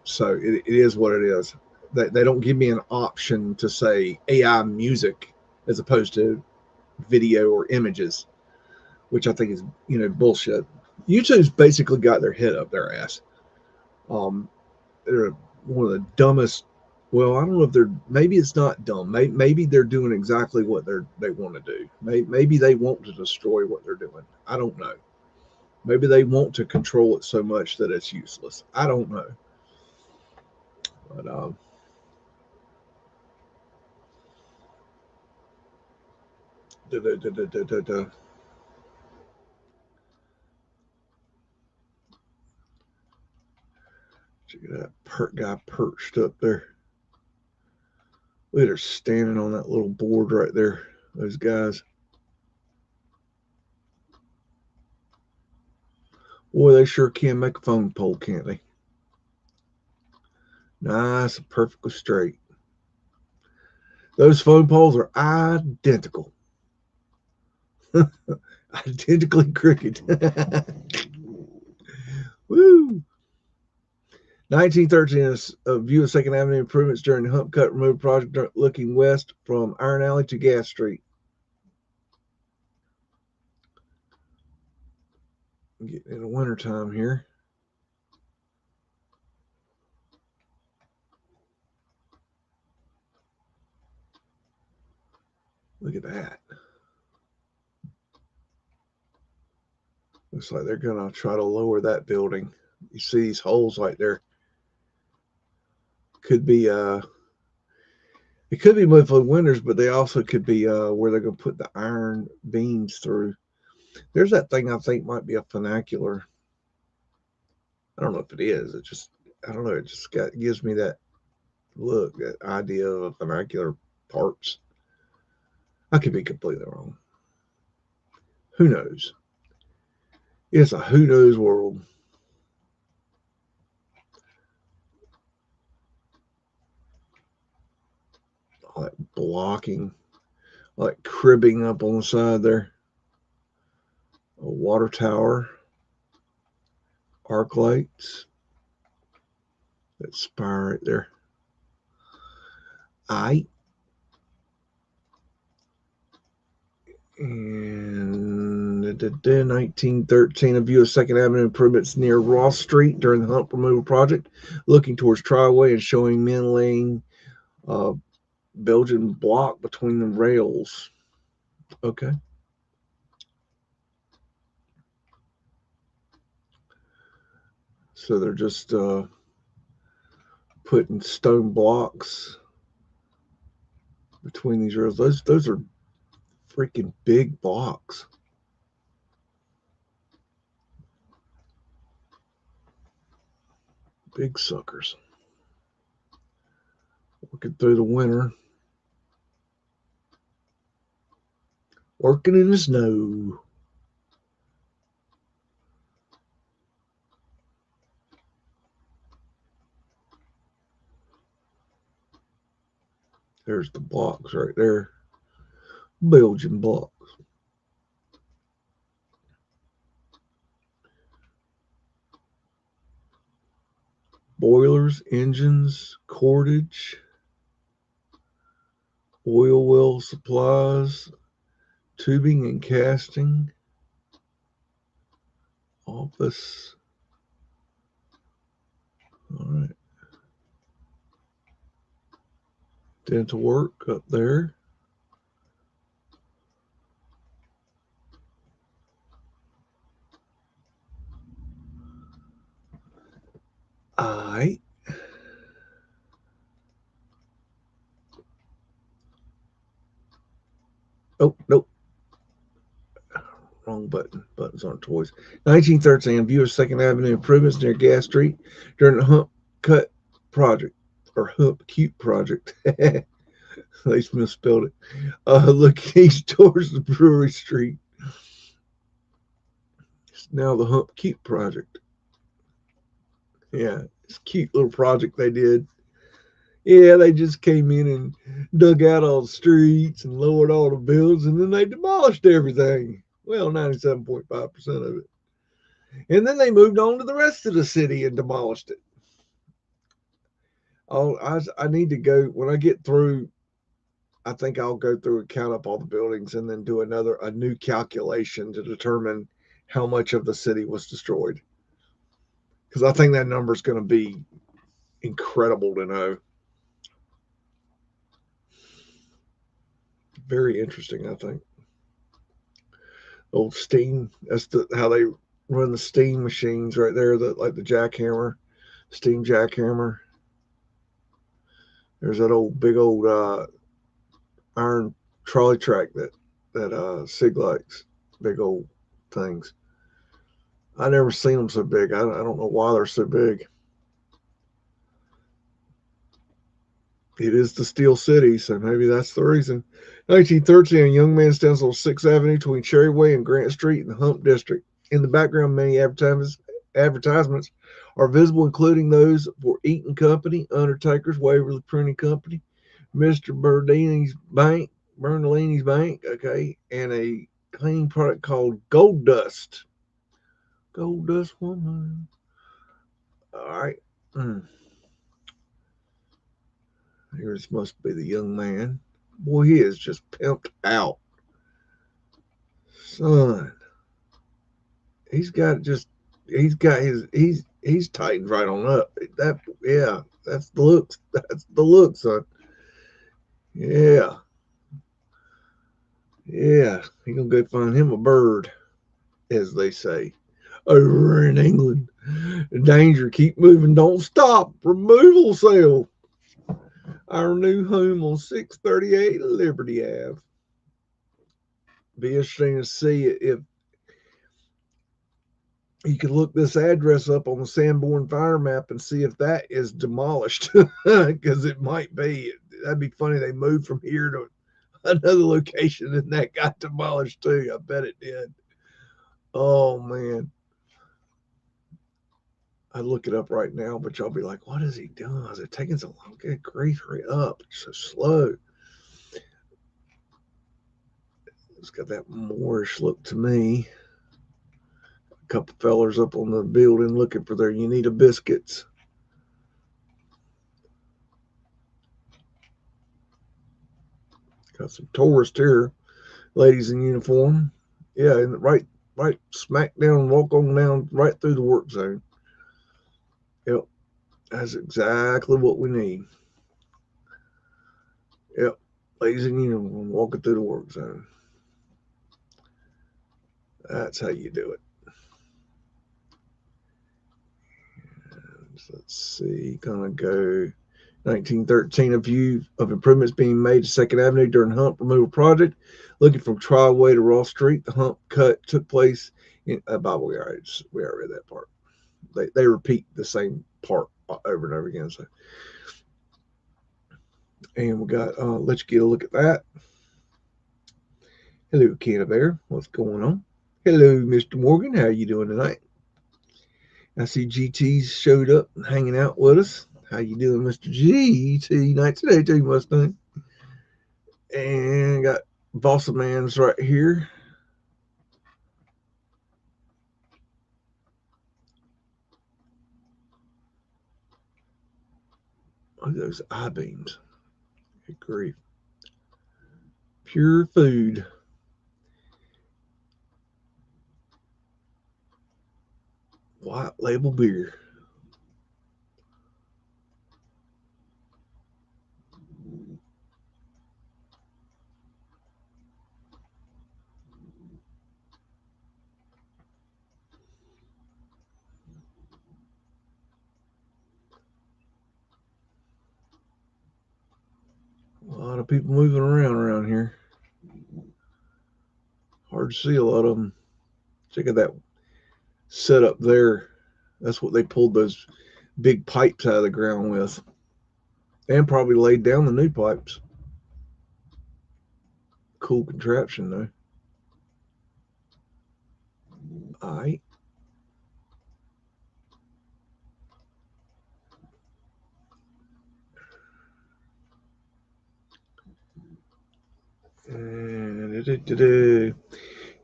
So it is what it is. They don't give me an option to say AI music as opposed to video or images, which I think is bullshit. YouTube's basically got their head up their ass. They're one of the dumbest. Well, I don't know if they're. Maybe it's not dumb. Maybe they're doing exactly what they want to do. Maybe they want to destroy what they're doing. I don't know. Maybe they want to control it so much that it's useless. I don't know. But check that guy perched up there. They're standing on that little board right there. Those guys. Boy, they sure can make a phone pole, can't they? Nice and perfectly straight. Those phone poles are identical. Identically crooked. Woo! 1913 is a view of 2nd Avenue improvements during the Hump Cut Removal project looking west from Iron Alley to Gas Street. Getting in the wintertime here. Look at that. Looks like they're going to try to lower that building. You see these holes right there. Could be it could be Mudflood windows, but they also could be where they're going to put the iron beams through. There's that thing I think might be a funicular. I don't know if it is. It just, I don't know. It just gives me that look, that idea of funicular parts. I could be completely wrong. Who knows? It's a who knows world. All that blocking, like cribbing up on the side there. A water tower, arc lights, that spire right there. And 1913, a view of 2nd Avenue improvements near Ross Street during the Hump Removal project, looking towards Triway and showing men laying Belgian block between the rails. Okay. So they're just putting stone blocks between these rails. Those are freaking big blocks. Big suckers. Working through the winter. Working in the snow. There's the blocks right there. Belgian blocks. Boilers, engines, cordage, oil well supplies, tubing and casting, office. All right. Dental work up there. All right. Oh, nope. Wrong button. Buttons aren't toys. 1913, view of 2nd Avenue improvements near Gas Street during the Hump Cut project, or Hump Cute project. They misspelled it. Looking east towards the Brewery Street. It's now the Hump Cute project. Yeah, it's a cute little project they did. Yeah, they just came in and dug out all the streets and lowered all the buildings, and then they demolished everything. Well, 97.5% of it. And then they moved on to the rest of the city and demolished it. I need to go, when I get through, I think I'll go through and count up all the buildings and then do a new calculation to determine how much of the city was destroyed. Because I think that number is going to be incredible to know. Very interesting, I think. Old steam, that's how they run the steam machines right there, like the jackhammer, steam jackhammer. There's that big old iron trolley track that Sig likes, big old things. I never seen them so big. I don't know why they're so big. It is the Steel City, so maybe that's the reason. 1913, a young man stands on 6th Avenue between Cherry Way and Grant Street in the Hump District. In the background, many advertisements are visible, including those for Eaton Company, Undertaker's, Waverly Printing Company, Mr. Bernardini's Bank, okay, and a cleaning product called Gold Dust. Gold Dust Woman. All right. Here's must be the young man. Boy, he is just pimped out. Son. He's got he's tightened right on up. That yeah, that's the looks. That's the look, son. Yeah. Yeah. He gonna go find him a bird, as they say. Over in England. Danger, keep moving, don't stop. Removal sale. Our new home on 638 Liberty Ave. Be interesting to see if you can look this address up on the Sanborn Fire map and see if that is demolished, because it might be. That'd be funny. They moved from here to another location and that got demolished too. I bet it did. Oh man. I'd look it up right now, but y'all be like, what is he doing? Is it taking so long? Good grief, hurry up. It's so slow. It's got that Moorish look to me. A couple fellers up on the building looking for their Unita biscuits. Got some tourists here, ladies in uniform. Yeah, and right smack down, walk on down right through the work zone. Yep, that's exactly what we need. Yep, ladies in uniform walking through the work zone. That's how you do it. And let's see, gonna go 1913, a view of improvements being made to 2nd Avenue during Hump removal project. Looking from Triway to Ross Street, the Hump cut took place in Bible. We already read that part. They repeat the same part over and over again. So, and we got let's get a look at that. Hello, Canna Bear. What's going on? Hello, Mr. Morgan. How you doing tonight? I see GT's showed up and hanging out with us. How you doing, Mr. GT? Night today, too, Mustang. And got Bossamans right here. Look at those I-beams. Good grief. Pure food. White label beer. A lot of people moving around here. Hard to see a lot of them. Check out that setup there. That's what they pulled those big pipes out of the ground with. And probably laid down the new pipes. Cool contraption, though. All right.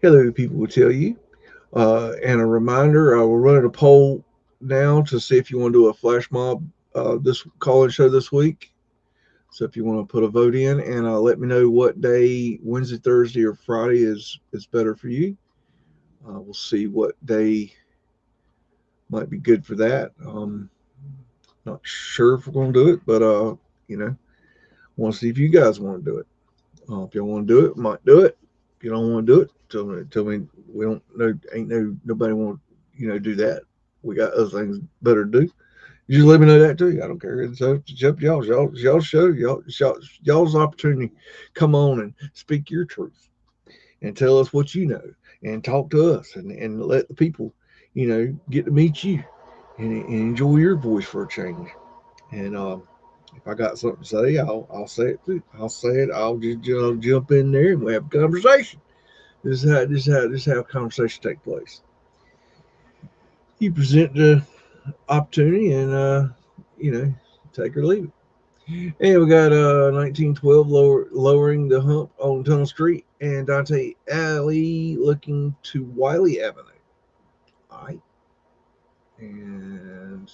Hello, people will tell you. And a reminder, we're running a poll now to see if you want to do a flash mob this call-in show this week. So if you want to put a vote in and let me know what day, Wednesday, Thursday, or Friday is better for you. We'll see what day might be good for that. Not sure if we're going to do it, but want to see if you guys want to do it. If y'all want to do it, we might do it. If you don't want to do it, tell me we don't know. Nobody want to do that. We got other things better to do. You just let me know that too. I don't care. It's up to y'all's show, y'all's opportunity. Come on and speak your truth and tell us what you know and talk to us and let the people, get to meet you and enjoy your voice for a change. And if I got something to say, I'll say it too. I'll say it. I'll just jump in there and we have a conversation. This is how conversations take place. You present the opportunity and take or leave it. And we got 1912 lowering the hump on Tunnel Street and Dante Alley looking to Wiley Avenue. All right. And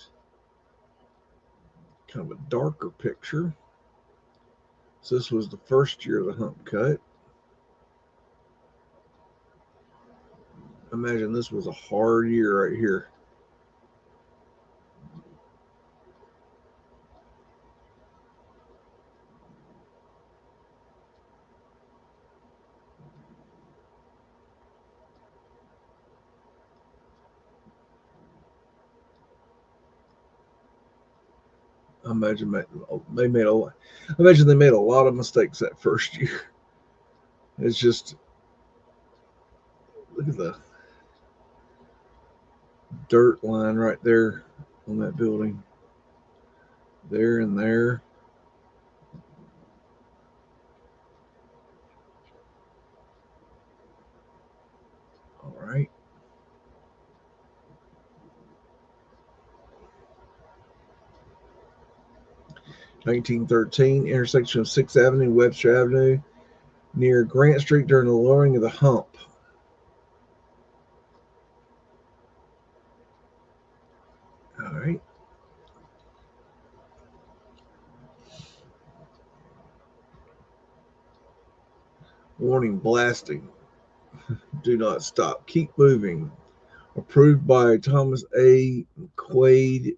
kind of a darker picture. So this was the first year of the hump cut. Imagine this was a hard year right here. I imagine they made a lot. I imagine they made a lot of mistakes that first year. It's just look at the dirt line right there on that building. There and there. All right. (1913) intersection of 6th Avenue, Webster Avenue, near Grant Street during the lowering of the hump. All right. Warning, blasting. Do not stop. Keep moving. Approved by Thomas A. Quaid,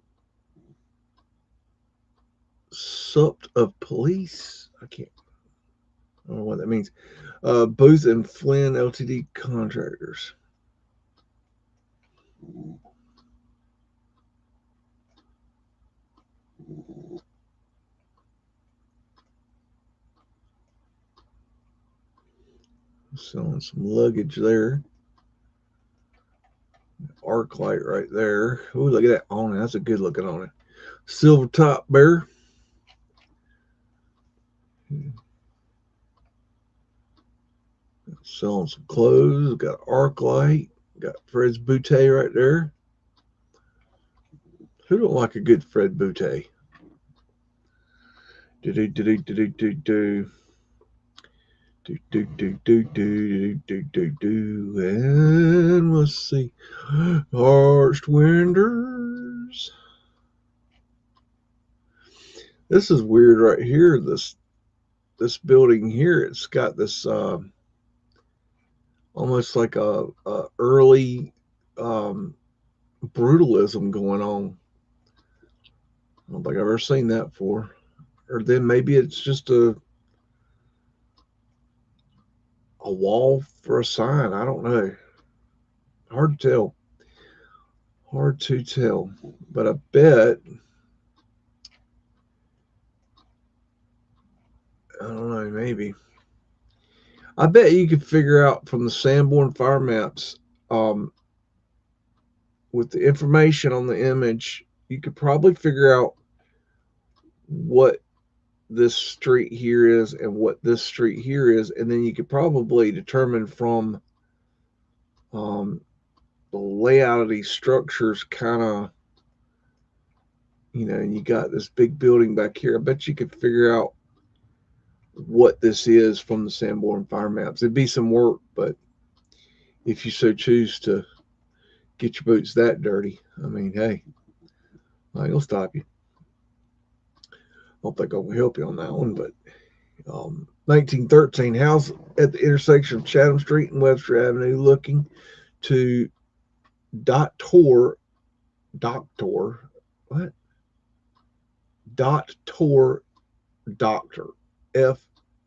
Supt of Police. I don't know what that means. Booth and Flynn Ltd. contractors. Selling some luggage there. Arc light right there. Oh, look at that awning. That's a good looking awning. Silver top bear. Selling some clothes. Got arc light. Got Fred's Boutte right there. Who don't like a good Fred Boutte? And let's see. Arched windows. This is weird right here. This building here, it's got this almost like a early brutalism going on. I don't think I've ever seen that before. Or then maybe it's just a wall for a sign. I don't know. Hard to tell. Hard to tell. But I bet, I don't know, maybe. I bet you could figure out from the Sanborn fire maps, with the information on the image, you could probably figure out what this street here is and what this street here is, and then you could probably determine from the layout of these structures, kind of, and you got this big building back here. I bet you could figure out what this is from the Sanborn fire maps. It'd be some work, but if you so choose to get your boots that dirty, I mean, hey, I ain't gonna stop you. I don't think I can help you on that one, but 1913 house at the intersection of Chatham Street and Webster Avenue, looking to Doctor F.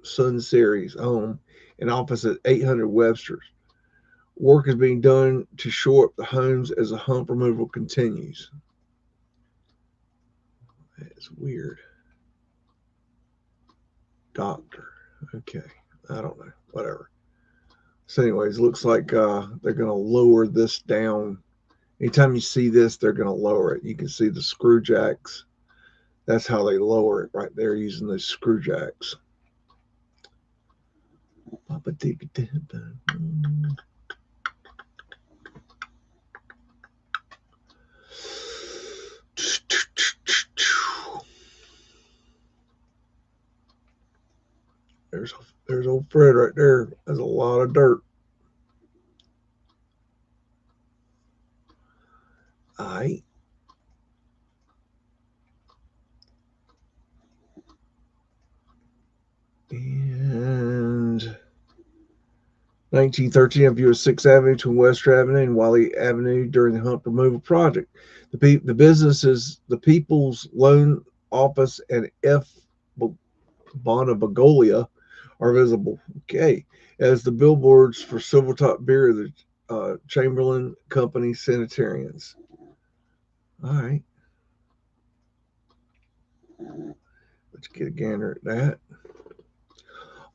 Sun Series home and office at 800 Webster's. Work is being done to shore up the homes as the hump removal continues. That's weird. Doctor. Okay. I don't know. Whatever. So anyways, looks like they're going to lower this down. Anytime you see this, they're going to lower it. You can see the screw jacks. That's how they lower it right there, using those screw jacks. There's old Fred right there. There's a lot of dirt. All right. 1913, a view of 6th Avenue to West Avenue and Wiley Avenue during the Hump removal project. The businesses, the People's Loan Office and F. Bonavigolia are visible. Okay. As the billboards for Silvertop Beer, the Chamberlain Company Sanitarians. All right. Let's get a gander at that.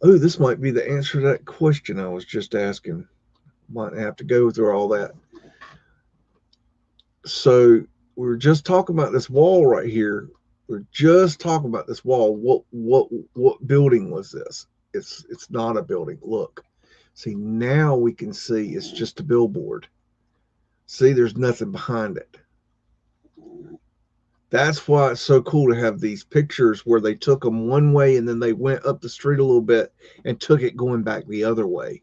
Oh, this might be the answer to that question I was just asking. Might have to go through all that. So we were just talking about this wall right here. We're just talking about this wall. What building was this? It's not a building. Look. See, now we can see it's just a billboard. See, there's nothing behind it. That's why it's so cool to have these pictures where they took them one way and then they went up the street a little bit and took it going back the other way.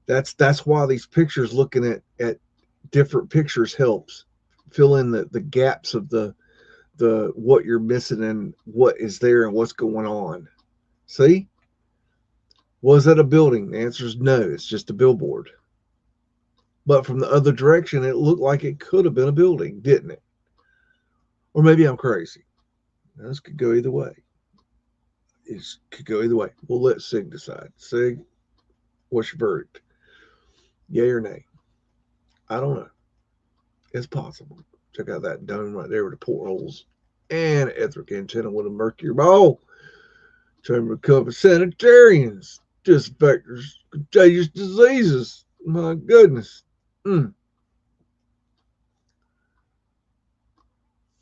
That's why these pictures, looking at different pictures, helps fill in the gaps of the what you're missing and what is there and what's going on. See? Was that a building? The answer is no. It's just a billboard. But from the other direction, it looked like it could have been a building, didn't it? Or maybe I'm crazy. This could go either way. It could go either way. We'll let Sig decide. Sig, what's your verdict? Yay or nay? I don't know. It's possible. Check out that dome right there with the portholes and an etheric antenna with a mercury ball. Chamber of Company Sanitarians, disinfectors, contagious diseases. My goodness.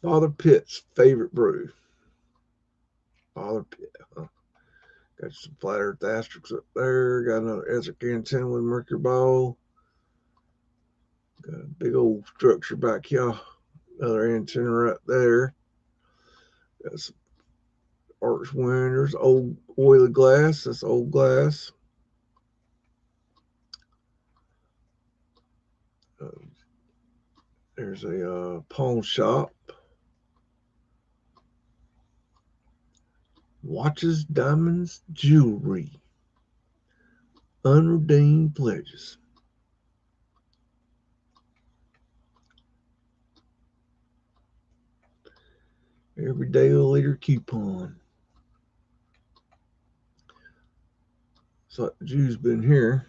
Father Pitt's favorite brew. Father Pitt. Huh? Got some flat earth asterisks up there. Got another etheric antenna with a mercury ball. Got a big old structure back here. Another antenna right there. Got some arch windows. Old oily glass. That's old glass. There's a pawn shop. Watches, diamonds, jewelry. Unredeemed pledges. Everyday leader coupon. So the Jew's been here.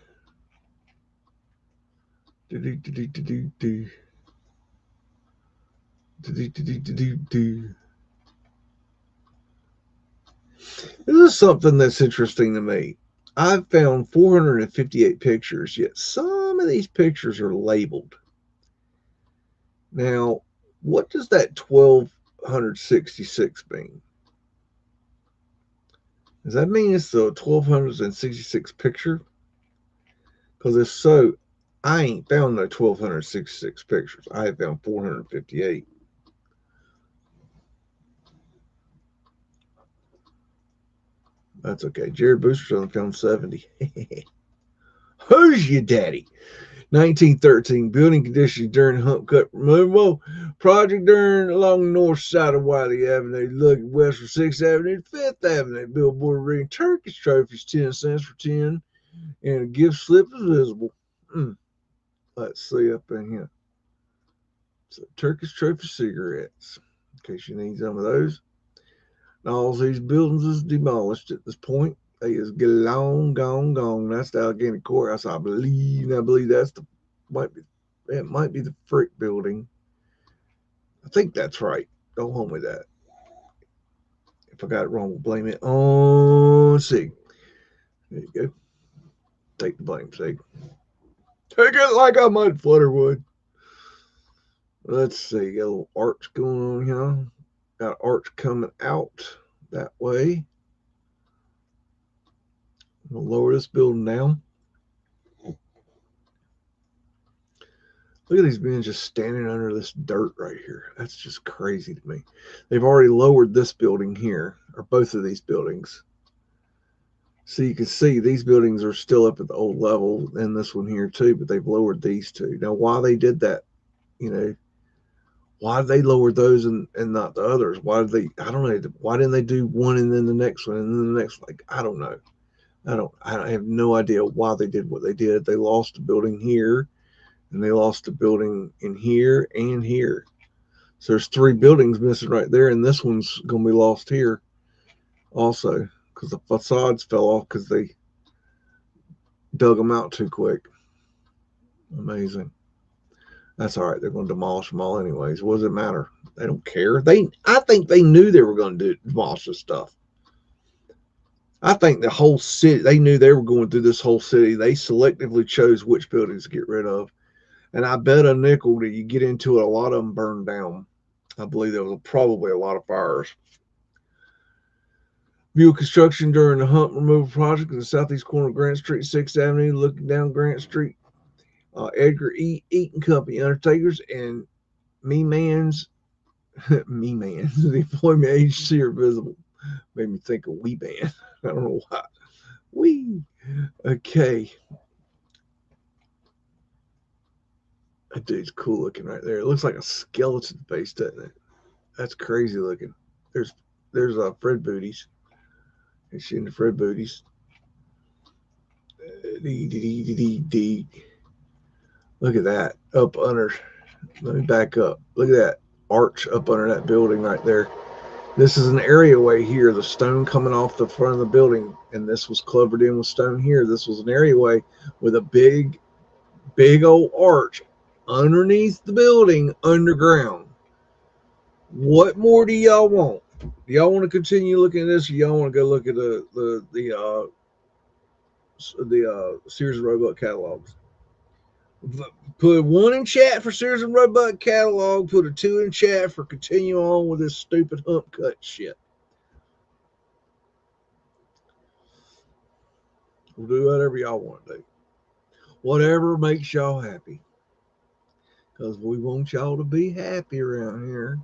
This is something that's interesting to me. I've found 458 pictures, yet some of these pictures are labeled. Now, what does that 1266 mean? Does that mean it's the 1266 picture? Because if so, I ain't found no 1266 pictures. I have found 458. That's okay. Jared Booster's only found 70. Who's your daddy? 1913, building conditions during Hump cut removal project along the north side of Wiley Avenue. Look west from 6th Avenue to 5th Avenue. Billboard reading Turkish trophies, 10 cents for 10, and a gift slip is visible. Let's see up in here. So Turkish trophy cigarettes, in case you need some of those. And all these buildings is demolished at this point. They is gone. That's the Allegheny Courthouse, I believe. I believe that's might be the Frick building. I think that's right. Don't hold me that. If I got it wrong, we'll blame it on Sig. There you go. Take the blame, Sig. Take it like a Mudflooder would. Let's see. Got a little arch going on here. Got an arch coming out that way. I'm going to lower this building down. Look at these men just standing under this dirt right here. That's just crazy to me. They've already lowered this building here, or both of these buildings. So you can see these buildings are still up at the old level, and this one here too, but they've lowered these two. Now, why they did that, why did they lower those and not the others? Why did they, I don't know, why didn't they do one and then the next one and then the next, I don't know. I have no idea why they did what they did. They lost a building here, and they lost a building in here and here. So there's 3 buildings missing right there, and this one's going to be lost here also because the facades fell off because they dug them out too quick. Amazing. That's all right. They're going to demolish them all anyways. What does it matter? They don't care. I think they knew they were going to demolish this stuff. I think the whole city, they knew they were going through this whole city. They selectively chose which buildings to get rid of. And I bet a nickel that you get into it, a lot of them burned down. I believe there was probably a lot of fires. View of construction during the Hump removal project in the southeast corner of Grant Street, 6th Avenue, looking down Grant Street. Edgar E. Eaton Company Undertakers and Me Man's the employment agency are visible. Made me think of Wee Band. I don't know why. Wee. Okay. That dude's cool looking right there. It looks like a skeleton face, doesn't it? That's crazy looking. There's Fred Booties. Is she into Fred Booties? Look at that. Up under. Let me back up. Look at that arch up under that building right there. This is an areaway here. The stone coming off the front of the building, and this was covered in with stone here. This was an areaway with a big old arch underneath the building underground. What more do y'all want? Do y'all want to continue looking at this, or y'all want to go look at the Sears and Roebuck catalogs? Put 1 in chat for Sears and Roebuck catalog. Put a 2 in chat for continue on with this stupid hump cut shit. We'll do whatever y'all want to do. Whatever makes y'all happy. Because we want y'all to be happy around here.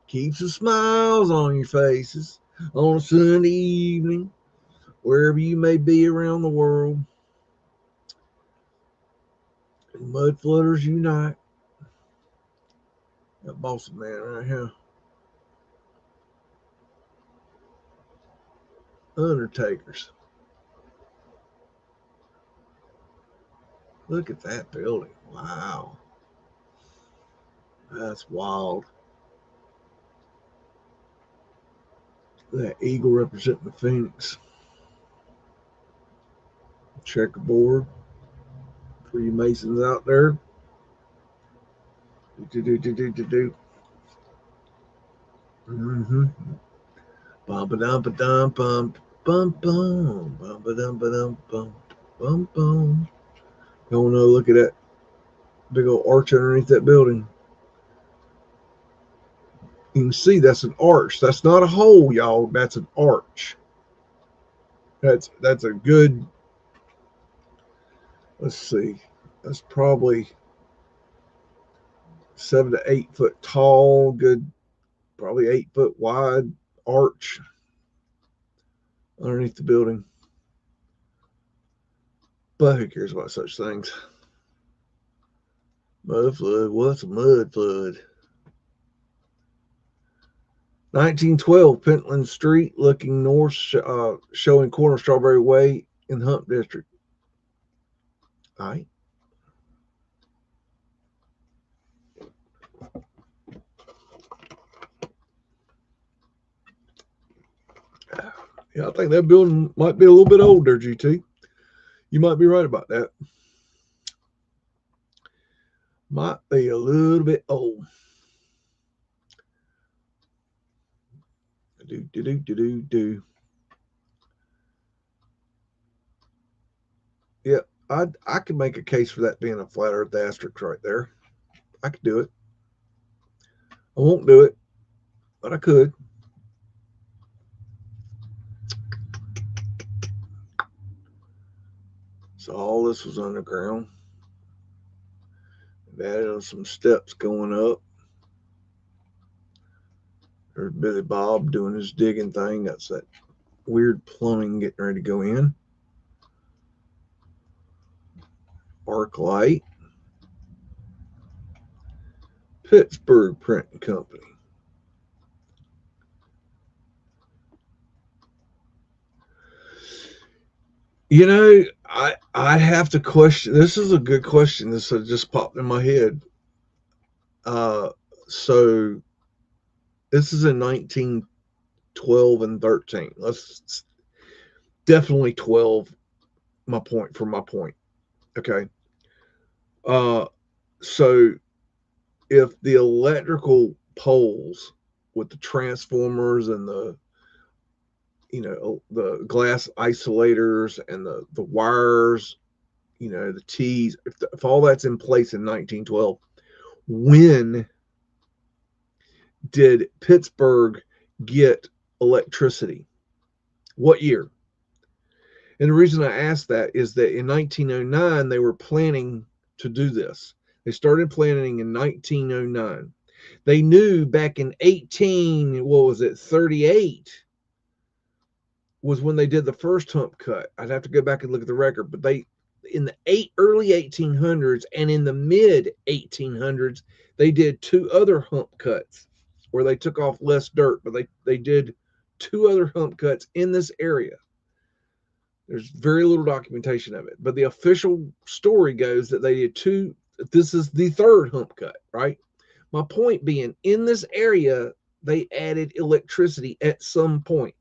Keep some smiles on your faces on a Sunday evening, wherever you may be around the world. Mudflooders unite. That boss man right here. Undertakers. Look at that building. Wow. That's wild. That eagle representing the phoenix. Checkerboard for you Masons out there. Mm-hmm. Bum-ba-dum-ba-dum, bum, bum, bum, bum-ba-dum-ba-dum, bum, bum, bum. You want to look at that big old arch underneath that building? You can see that's an arch. That's not a hole, y'all. That's an arch. That's a good, let's see, that's probably 7 to 8 foot tall, good, probably 8 foot wide arch underneath the building. But who cares about such things? Mudflood, what's a mudflood? 1912 Pentland Street, looking north, showing corner Strawberry Way in the Hump District. All right. Yeah, I think that building might be a little bit old there, GT. You might be right about that. Might be a little bit old. Do. Yeah, I could make a case for that being a flat earth asterisk right there. I could do it. I won't do it, but I could. So all this was underground. They've added some steps going up. There's Billy Bob doing his digging thing. That's that weird plumbing getting ready to go in. Arc light. Pittsburgh Printing Company. You know, I have to question. This is a good question. This just popped in my head. Uh, so this is in 1912 and 13. Let's definitely 12. My point for my point. Okay. Uh, so if the electrical poles with the transformers and the the glass isolators and the wires, the T's, if all that's in place in 1912, when did Pittsburgh get electricity? What year? And the reason I asked that is that in 1909 they were planning to do this. They started planning in 1909. They knew back in 38 was when they did the first hump cut. I'd have to go back and look at the record, but they in the early 1800s and in the mid 1800s they did two other hump cuts where they took off less dirt, but they did two other hump cuts in this area. There's very little documentation of it, but the official story goes that they did two. This is the third hump cut, right? My point being, in this area, they added electricity at some point.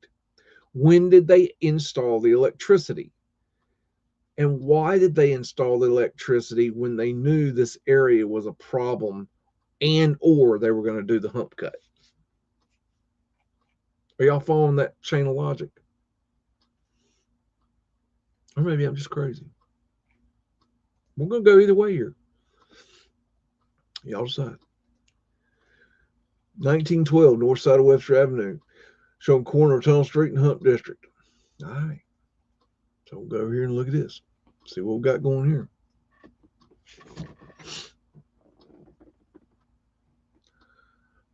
When did they install the electricity? And why did they install the electricity when they knew this area was a problem and or they were going to do the hump cut? Are y'all following that chain of logic? Or maybe I'm just crazy. We're going to go either way here. Y'all decide. 1912, north side of Webster Avenue, showing corner of Tunnel Street and Hump District. All right. So we'll go over here and look at this. See what we got going here.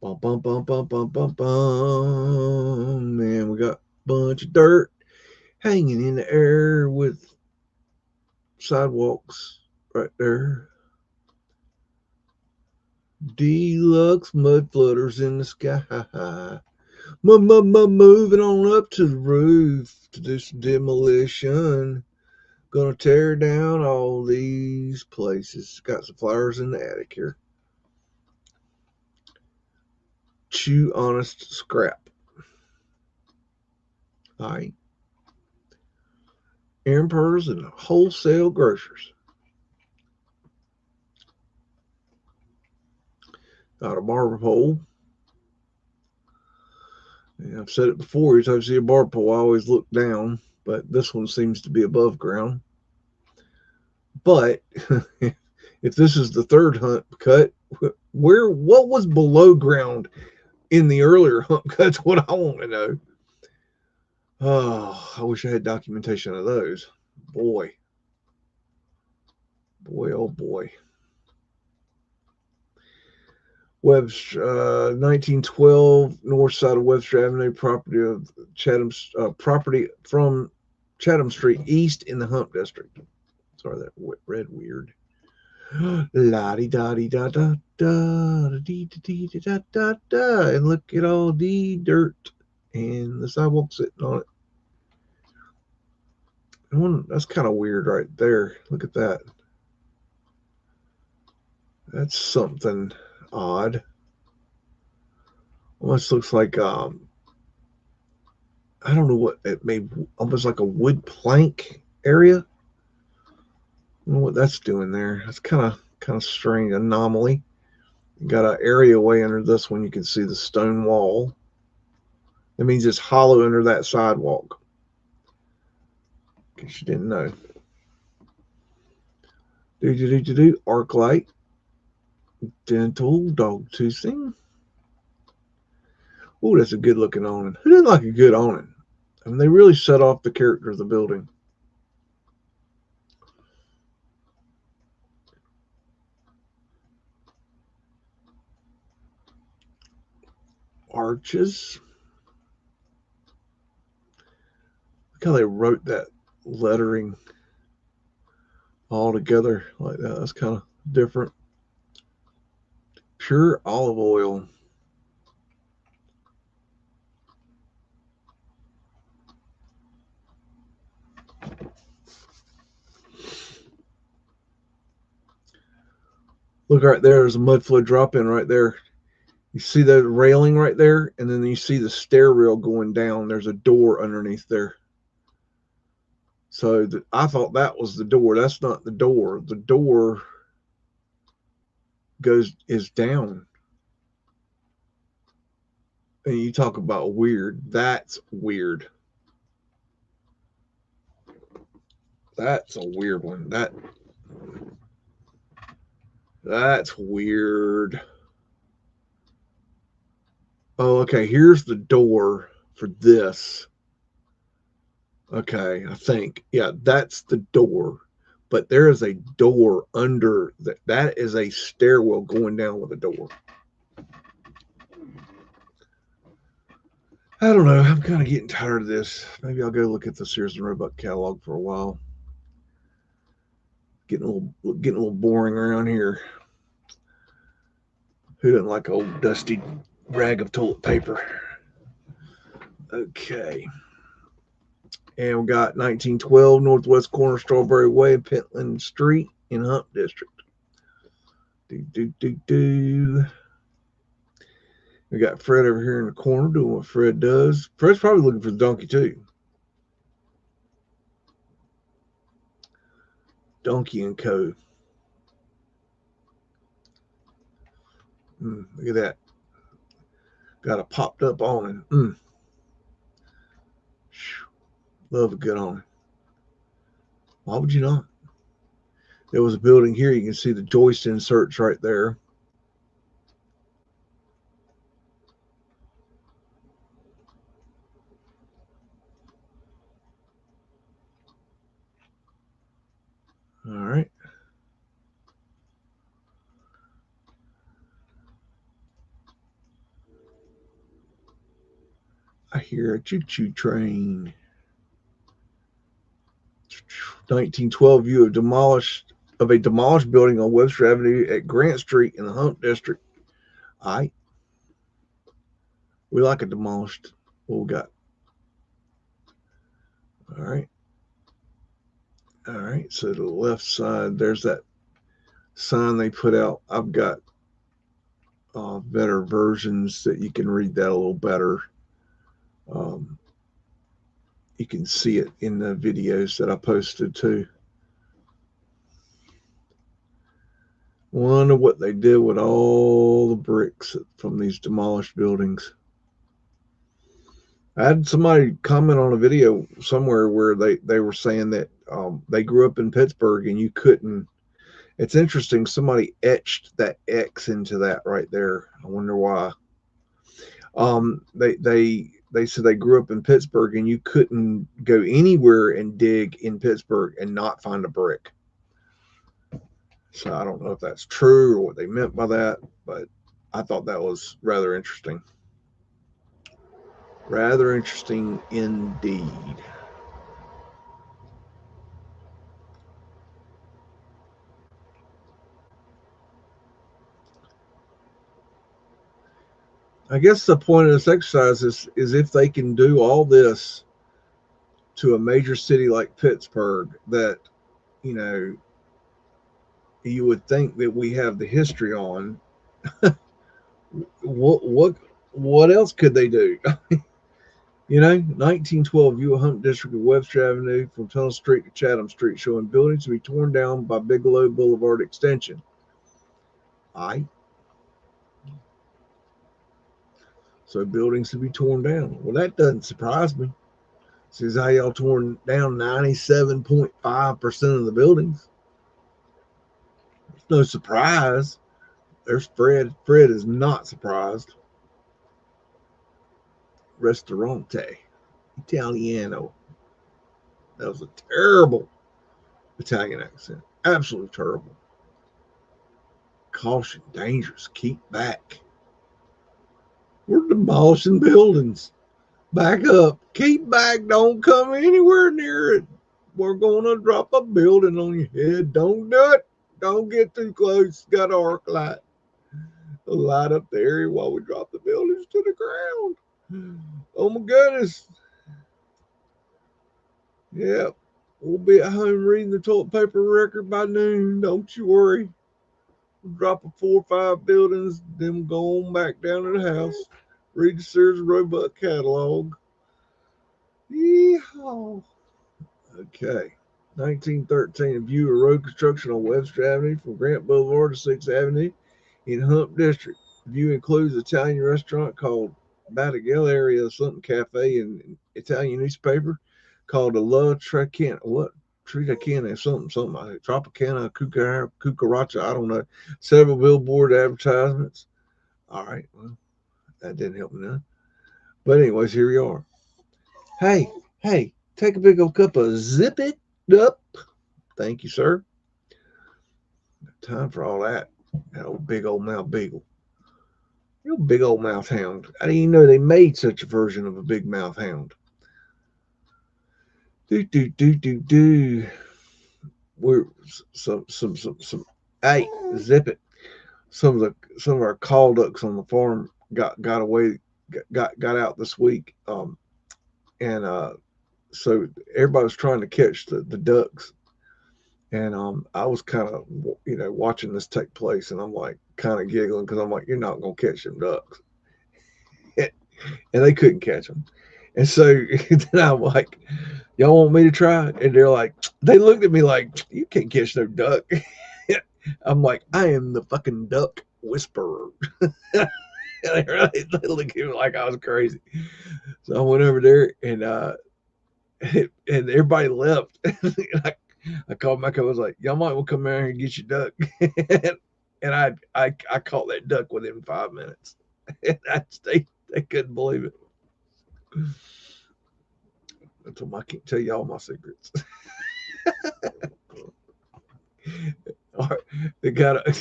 Bum, bum, bum, bum, bum, bum, bum. Man, we got a bunch of dirt hanging in the air with sidewalks right there. Deluxe mud flooders in the sky. Moving on up to the roof to do some demolition. Gonna tear down all these places. Got some flowers in the attic here. Chew honest scrap. All right. Emperors and wholesale grocers. Got a barber pole. Yeah, I've said it before. Every time I see a barber pole, I always look down, but this one seems to be above ground. But if this is the third hump cut, what was below ground in the earlier hump cuts? What I want to know. Oh, I wish I had documentation of those. Boy, oh boy. Webster, 1912, north side of Webster Avenue, property of property from Chatham Street east in the Hump District. Sorry, that read weird. La di da di da da da dee dee da da da, and look at all the dirt and the sidewalk sitting on it. That's kind of weird right there. Look at that. That's something odd. Almost looks like I don't know what it made, almost like a wood plank area. I don't know what that's doing there. That's kind of strange anomaly. You got an area way under this one. You can see the stone wall. That means it's hollow under that sidewalk. In case you didn't know. Arc light. Dental dog toothing. Oh, that's a good looking awning. Who didn't like a good awning? I mean, they really set off the character of the building. Arches. Look how they wrote that lettering all together like that. That's kind of different. Pure olive oil. Look right there. There's a Mudflood drop-in right there. You see the railing right there, and then you see the stair rail going down. There's a door underneath there. So I thought that was the door. That's not the door. The door is down. And you talk about weird. That's weird. That's a weird one. That's weird. Oh, okay. Here's the door for this. Okay, I think. Yeah, that's the door. But there is a door under that. That is a stairwell going down with a door. I don't know. I'm kind of getting tired of this. Maybe I'll go look at the Sears and Roebuck catalog for a while. Getting a little boring around here. Who doesn't like an old dusty rag of toilet paper? Okay. And we got 1912 Northwest Corner Strawberry Way, Pentland Street in Hump District. We got Fred over here in the corner doing what Fred does. Fred's probably looking for the donkey too. Donkey and Co. Look at that. Got a popped up awning. Love a good awning. Why would you not? There was a building here. You can see the joist inserts right there. All right. I hear a choo-choo train. 1912 view of a demolished building on Webster Avenue at Grant Street in the Hump District. We like a demolished. What we got? All right. All right. So to the left side, there's that sign they put out. I've got better versions that you can read that a little better. You can see it in the videos that I posted too. Wonder what they did with all the bricks from these demolished buildings. I had somebody comment on a video somewhere where they were saying that they grew up in Pittsburgh and you couldn't. It's interesting. Somebody etched that X into that right there. I wonder why. They said they grew up in Pittsburgh and you couldn't go anywhere and dig in Pittsburgh and not find a brick. So I don't know if that's true or what they meant by that, but I thought that was rather interesting. Rather interesting indeed. I guess the point of this exercise is if they can do all this to a major city like Pittsburgh, that, you know, you would think that we have the history on. What else could they do? You know, 1912 view of Hump District of Webster Avenue from Tunnel Street to Chatham Street, showing buildings to be torn down by Bigelow Boulevard extension. So buildings to be torn down. Well, that doesn't surprise me. This is how y'all torn down 97.5% of the buildings. It's no surprise. There's Fred. Fred is not surprised. Ristorante Italiano. That was a terrible Italian accent. Absolutely terrible. Caution, dangerous. Keep back. We're demolishing buildings. Back up. Keep back. Don't come anywhere near it. We're going to drop a building on your head. Don't do it. Don't get too close. Got an arc light. Light up the area while we drop the buildings to the ground. Oh my goodness. Yep. We'll be at home reading the toilet paper record by noon. Don't you worry. drop a 4 or 5 buildings, then go on back down to the house, read the Sears Roebuck catalog. Yeehaw. Okay. 1913, a view of road construction on Webster Avenue from Grant Boulevard to 6th Avenue in Hump District. The view includes an Italian restaurant called Battaglia area something cafe and Italian newspaper called the La Trecana. What? Trecana, something, Tropicana, Cucaracha, I don't know. Several billboard advertisements. All right, well, that didn't help me none. But anyways, here we are. Hey, take a big old cup of zip it up. Thank you, sir. Time for all that. That old big old mouth beagle. You big old mouth hound. I didn't even know they made such a version of a big mouth hound. Do. We're some. Hey, zip it. Some of our call ducks on the farm got away, got out this week. And so everybody was trying to catch the ducks. And I was kind of, watching this take place, and I'm like kind of giggling because I'm like, you're not gonna catch them ducks, and they couldn't catch them. And so then I'm like, y'all want me to try? And they're like, they looked at me like, you can't catch no duck. I'm like, I am the fucking duck whisperer. They looked at me like I was crazy. So I went over there and and everybody left. I called back. I was like, y'all might want to come out here and get your duck. And I caught that duck within 5 minutes. And they couldn't believe it. I told them I can't tell you all my secrets. They got an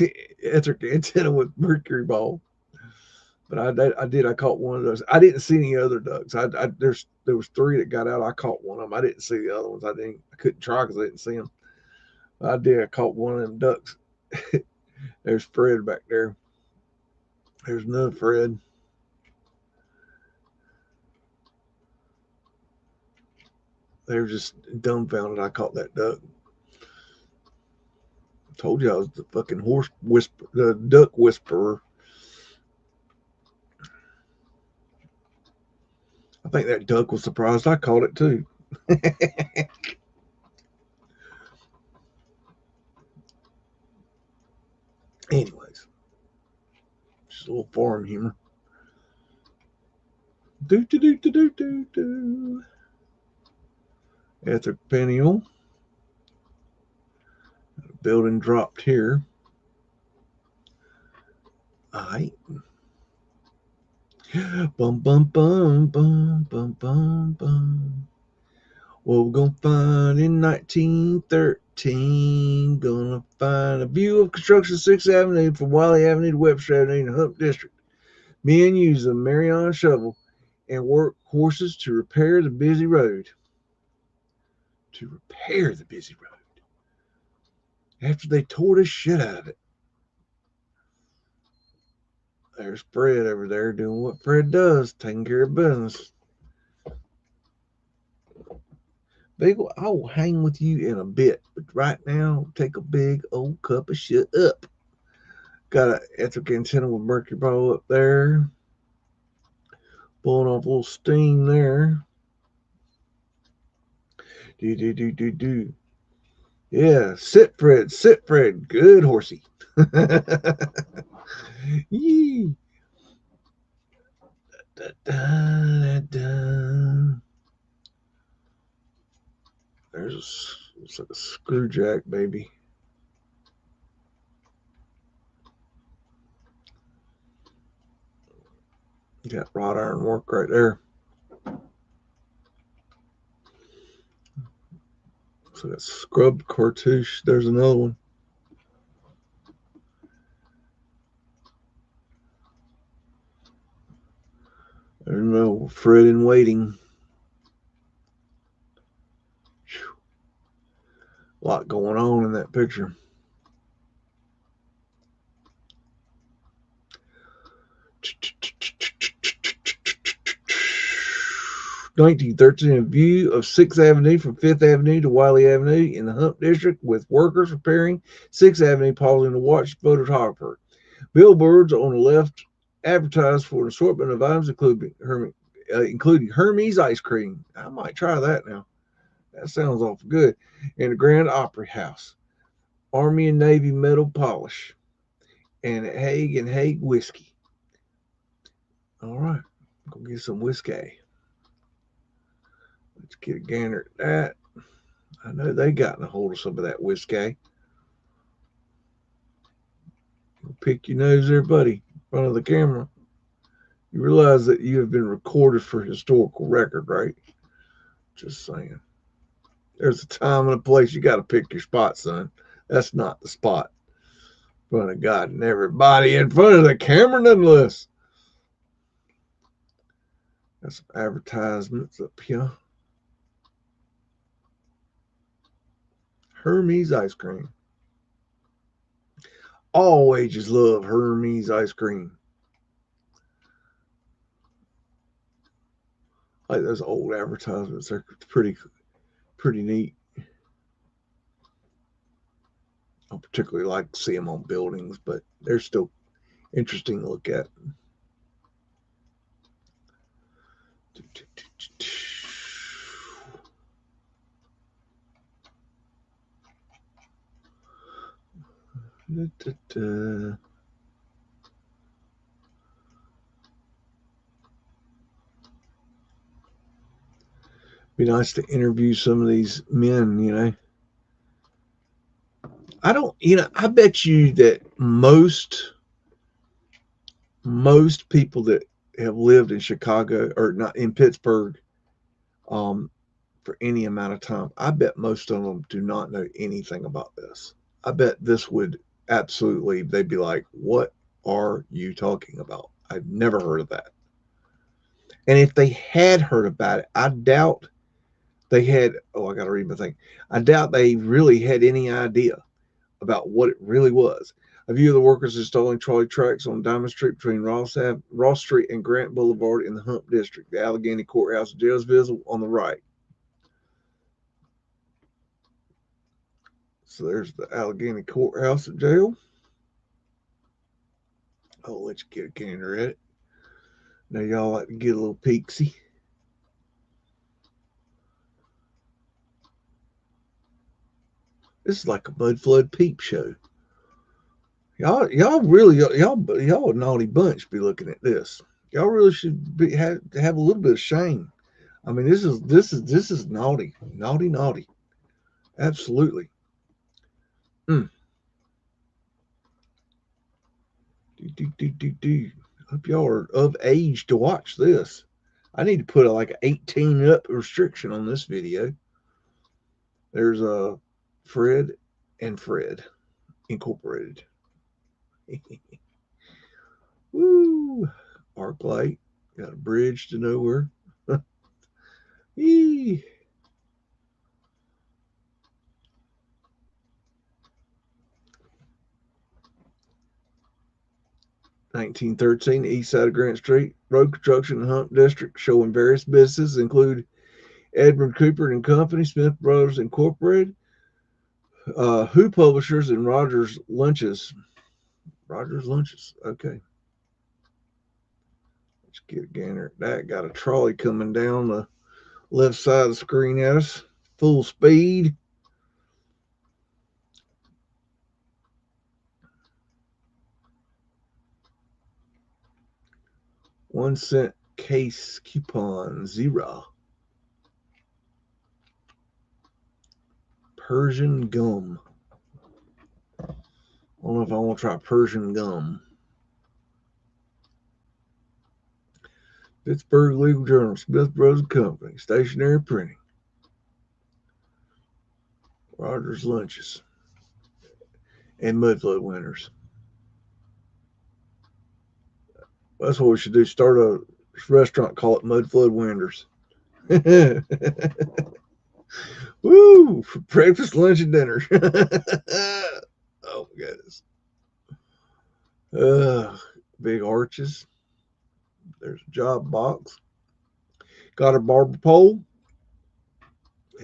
antenna with mercury ball. But I caught one of those. I didn't see any other ducks. There was 3 that got out. I caught one of them. I didn't see the other ones. I couldn't try because I didn't see them. I did. I caught one of them ducks. There's Fred back there. There's another Fred. They were just dumbfounded. I caught that duck. I told you I was the fucking the duck whisperer. I think that duck was surprised I caught it too. Anyways, just a little farm humor. Do. Ether Peniel. Building dropped here. Alright. Bum. What we're gonna find in 1913? Gonna find a view of construction 6th Avenue from Wiley Avenue to Webster Avenue in the Hump District. Men use a Marion shovel and work horses to repair the busy road. After they tore the shit out of it. There's Fred over there doing what Fred does, taking care of business. Beagle, I will hang with you in a bit, but right now, take a big old cup of shit up. Got an electric antenna with mercury ball up there. Blowing off a little steam there. Do. Yeah, sit Fred. Good horsey. Yee. Looks like a screw jack, baby. Got wrought iron work right there. So that scrubbed cartouche. There's another one. There's no Fred in waiting. A lot going on in that picture. 1913, a view of 6th Avenue from 5th Avenue to Wiley Avenue in the Hump District with workers repairing 6th Avenue pausing to watch the photographer. Billboards on the left advertise for an assortment of items including Hermes ice cream. I might try that now. That sounds awful good. And the Grand Opry House. Army and Navy metal polish. And Hague whiskey. All right. Go get some whiskey. Let's get a gander at that. I know they gotten a hold of some of that whiskey. Pick your nose there, buddy, in front of the camera. You realize that you have been recorded for historical record, right? Just saying. There's a time and a place you got to pick your spot, son. That's not the spot. In front of God and everybody in front of the camera, nonetheless. Got some advertisements up here. Hermes ice cream. All ages love Hermes ice cream. Like those old advertisements, they're pretty neat. I don't particularly like to see them on buildings, but they're still interesting to look at. Be nice to interview some of these men, you know. I bet you that most people that have lived in Chicago or not in Pittsburgh for any amount of time, I bet most of them do not know anything about this. I bet this would absolutely, they'd be like, what are you talking about? I've never heard of that. And if they had heard about it, I doubt they had, I got to read my thing. I doubt they really had any idea about what it really was. A view of the workers installing trolley tracks on Diamond Street between Ross Street and Grant Boulevard in the Hump District. The Allegheny Courthouse and jail is visible on the right. So there's the Allegheny Courthouse and jail. I'll let you get a gander at it. Now y'all like to get a little peeksy. This is like a Mudflood peep show. Y'all a naughty bunch be looking at this. Y'all really should have a little bit of shame. I mean, this is naughty. Absolutely. Hope y'all are of age to watch this. I need to put like an 18 up restriction on this video. There's a Fred and Fred Incorporated. Woo! Arc light. Got a bridge to nowhere. Eee. (1913) east side of Grant Street. Road construction in the Hump District showing various businesses include Edmund Cooper and Company, Smith Brothers Incorporated, Who Publishers, and Rogers Lunches. Rogers Lunches. Okay. Let's get a gander at that. Got a trolley coming down the left side of the screen at us. Full speed. $1 case coupon, $0. Persian gum. I don't know if I want to try Persian gum. Pittsburgh Legal Journal, Smith Brothers Company, stationery printing. Rogers Lunches. And Mudflood Winners. That's what we should do. Start a restaurant, call it Mudflood Winners. Woo! For breakfast, lunch, and dinner. Oh, my goodness. Big arches. There's a job box. Got a barber pole.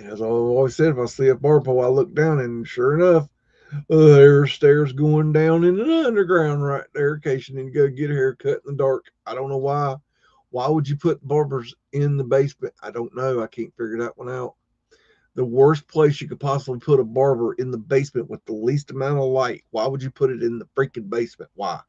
As I always said, if I see a barber pole, I look down, and sure enough, there's stairs going down in the underground right there in case you need to go get a haircut in the dark. I don't know why. Why would you put barbers in the basement? I don't know. I can't figure that one out. The worst place you could possibly put a barber, in the basement with the least amount of light. Why would you put it in the freaking basement? Why?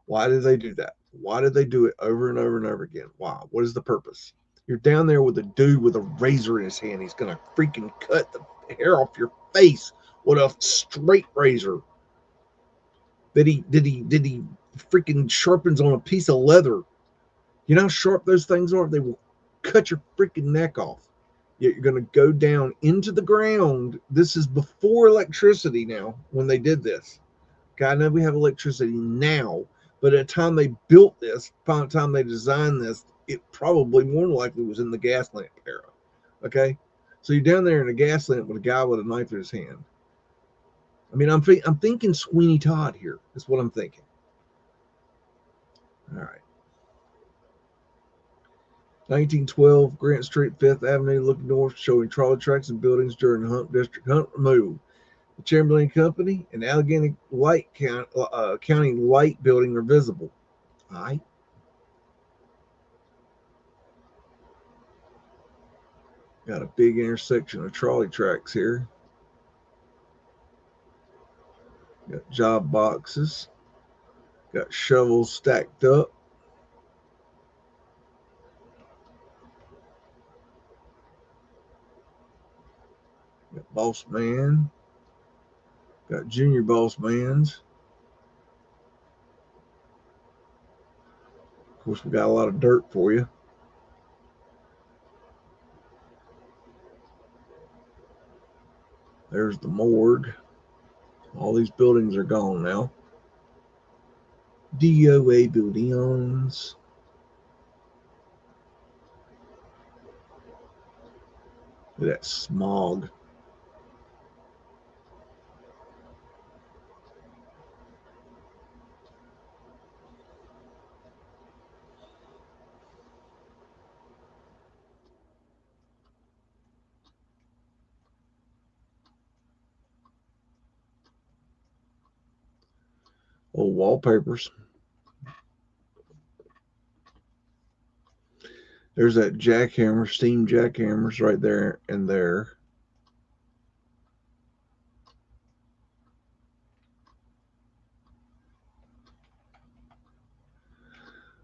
Why did they do that? Why did they do it over and over and over again? Why? What is the purpose? You're down there with a dude with a razor in his hand. He's going to freaking cut the hair off your face with a straight razor that he freaking sharpens on a piece of leather. You know how sharp those things are? They will cut your freaking neck off. Yet you're going to go down into the ground. This is before electricity now when they did this. God, I know we have electricity now, but at the time they built this, by the time they designed this, it probably more than likely was in the gas lamp era. Okay? So you're down there in a gas lamp with a guy with a knife in his hand. I mean, I'm thinking Sweeney Todd here. That's what I'm thinking. All right. 1912, Grant Street, 5th Avenue, looking north, showing trolley tracks and buildings during the Hump District. Hump removed. The Chamberlain Company and Allegheny County Light Building are visible. All right. Got a big intersection of trolley tracks here. Got job boxes. Got shovels stacked up. Got boss man. Got junior boss mans. Of course, we got a lot of dirt for you. There's the morgue. All these buildings are gone now. DOA buildings. Look at that smog. Old wallpapers. There's that jackhammer, steam jackhammers right there and there.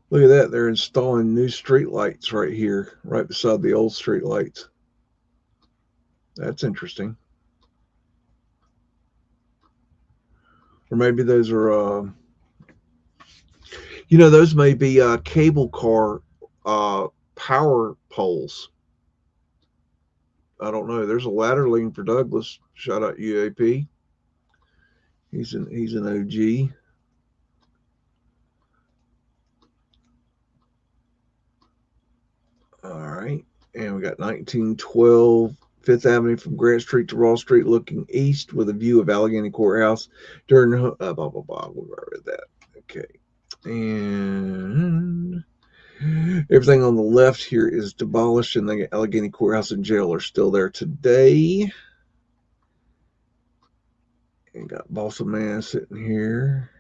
Look at that. They're installing new street lights right here, right beside the old street lights. That's interesting. Or maybe those are, those may be cable car power poles. I don't know. There's a ladder leading for Douglas. Shout out UAP. He's an OG. All right. And we got 1912 5th Avenue from Grant Street to Ross Street, looking east with a view of Allegheny Courthouse during blah, blah, blah. We read that. Okay. And everything on the left here is demolished, and the Allegheny Courthouse and jail are still there today. And got Bossa Man sitting here.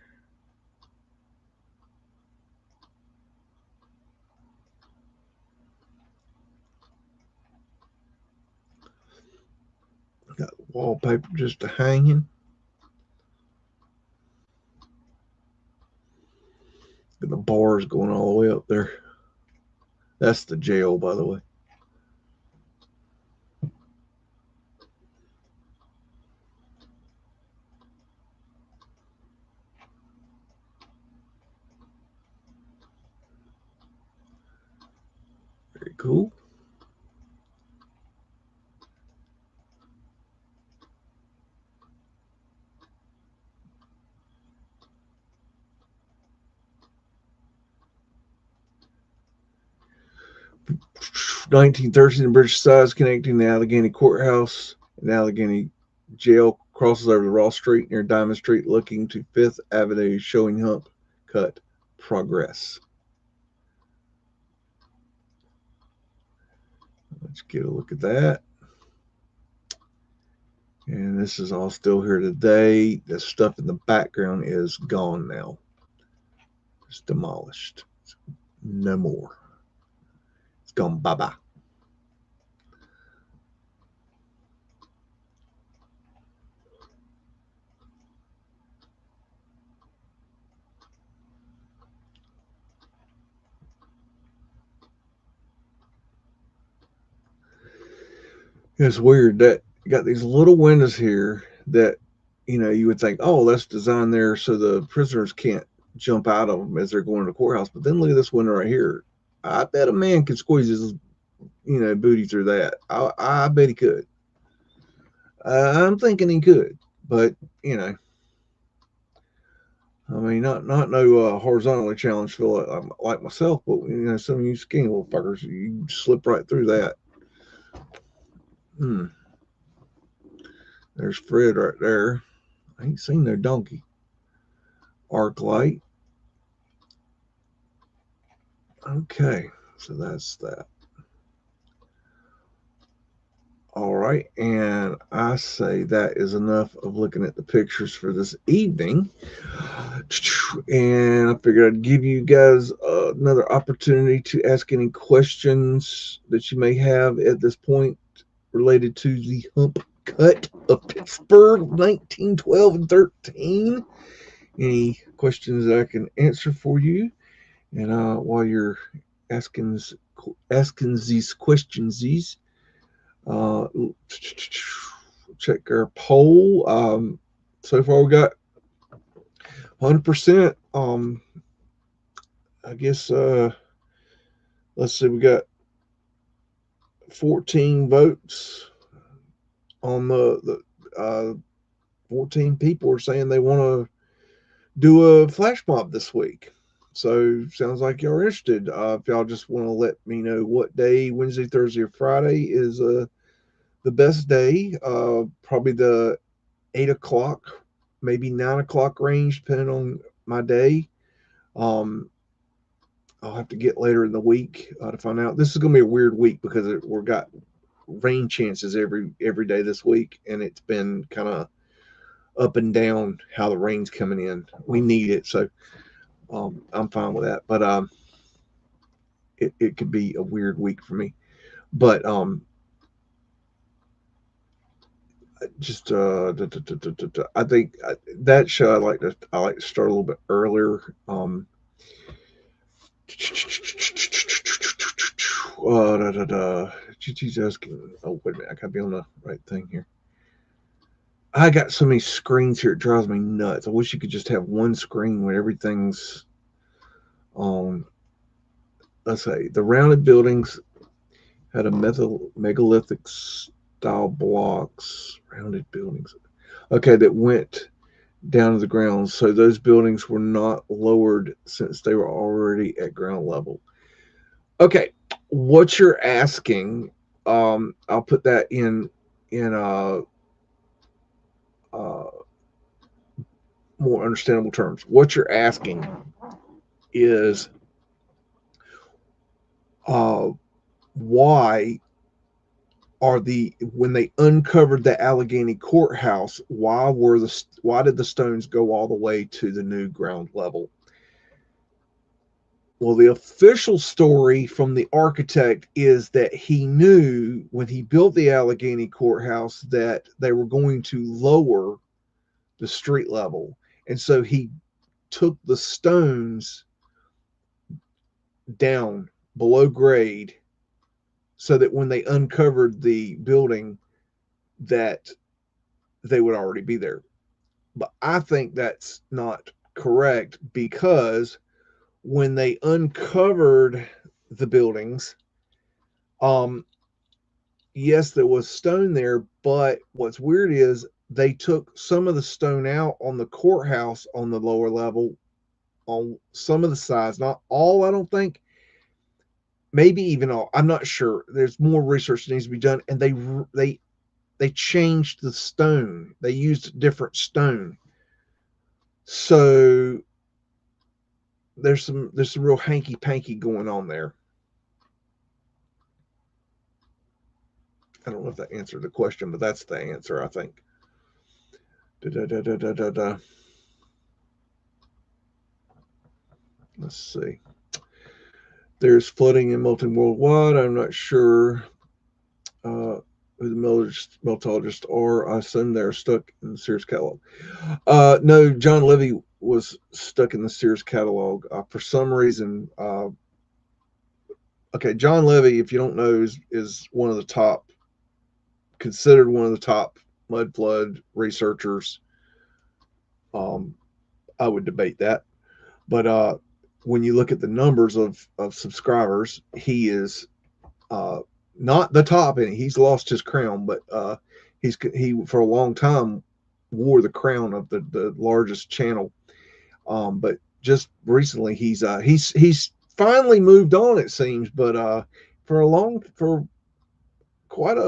Got wallpaper just hanging. Got the bars going all the way up there. That's the jail, by the way. Very cool. (1913) British size connecting the Allegheny Courthouse and Allegheny Jail crosses over to Ross Street near Diamond Street, looking to 5th Avenue, showing Hump cut progress. Let's get a look at that. And this is all still here today. The stuff in the background is gone now. It's demolished. No more. It's gone bye-bye. It's weird that you got these little windows here that, you know, you would think, oh, that's designed there so the prisoners can't jump out of them as they're going to the courthouse. But then look at this window right here. I bet a man could squeeze his, you know, booty through that. I bet he could. I'm thinking he could, but you know, I mean, not no horizontally challenged fella like myself, but you know, some of you skinny little fuckers, you slip right through that. There's Fred right there. I ain't seen no donkey. Arc light. Okay, so that's that. All right, and I say that is enough of looking at the pictures for this evening. And I figured I'd give you guys another opportunity to ask any questions that you may have at this point related to the Hump cut of Pittsburgh, 1912 and 13. Any questions that I can answer for you? And while you're asking these questions, check our poll. So far we got 100%. I guess let's see, we got 14 votes on the 14 people are saying they want to do a flash mob this week. So sounds like y'all are interested. If y'all just want to let me know what day, Wednesday, Thursday, or Friday is the best day, probably the 8 o'clock, maybe 9 o'clock range, depending on my day. I'll have to get later in the week to find out. This is going to be a weird week because we've got rain chances every day this week, and it's been kind of up and down how the rain's coming in. We need it, so I'm fine with that. But it could be a weird week for me. But just I think that show I like to start a little bit earlier. She's asking. Oh wait a minute, I gotta be on the right thing here. I got so many screens here, it drives me nuts. I wish you could just have one screen where everything's on. Let's say the rounded buildings had a megalithic style blocks, rounded buildings. Okay, that went down to the ground. So those buildings were not lowered since they were already at ground level. Okay, what you're asking, I'll put that in more understandable terms. What you're asking is why are when they uncovered the Allegheny courthouse, why did the stones go all the way to the new ground level? Well, the official story from the architect is that he knew when he built the Allegheny courthouse that they were going to lower the street level, and so he took the stones down below grade so that when they uncovered the building that they would already be there. But I think that's not correct, because when they uncovered the buildings, yes, there was stone there, but what's weird is they took some of the stone out on the courthouse on the lower level, on some of the sides, not all, I don't think, maybe even all, I'm not sure. There's more research that needs to be done, and they changed the stone. They used different stone. So there's some real hanky panky going on there. I don't know if that answered the question, but that's the answer, I think. Let's see. There's flooding and melting worldwide. I'm not sure who the Meltologists are. I assume they're stuck in the Sears catalog. No, John Levy was stuck in the Sears catalog for some reason. Okay, John Levy, if you don't know, is one of the top, considered one of the top Mudflood researchers. I would debate that, but when you look at the numbers of subscribers, he is not the top, and he's lost his crown, but he for a long time wore the crown of the largest channel. But just recently, he's finally moved on, it seems. But for quite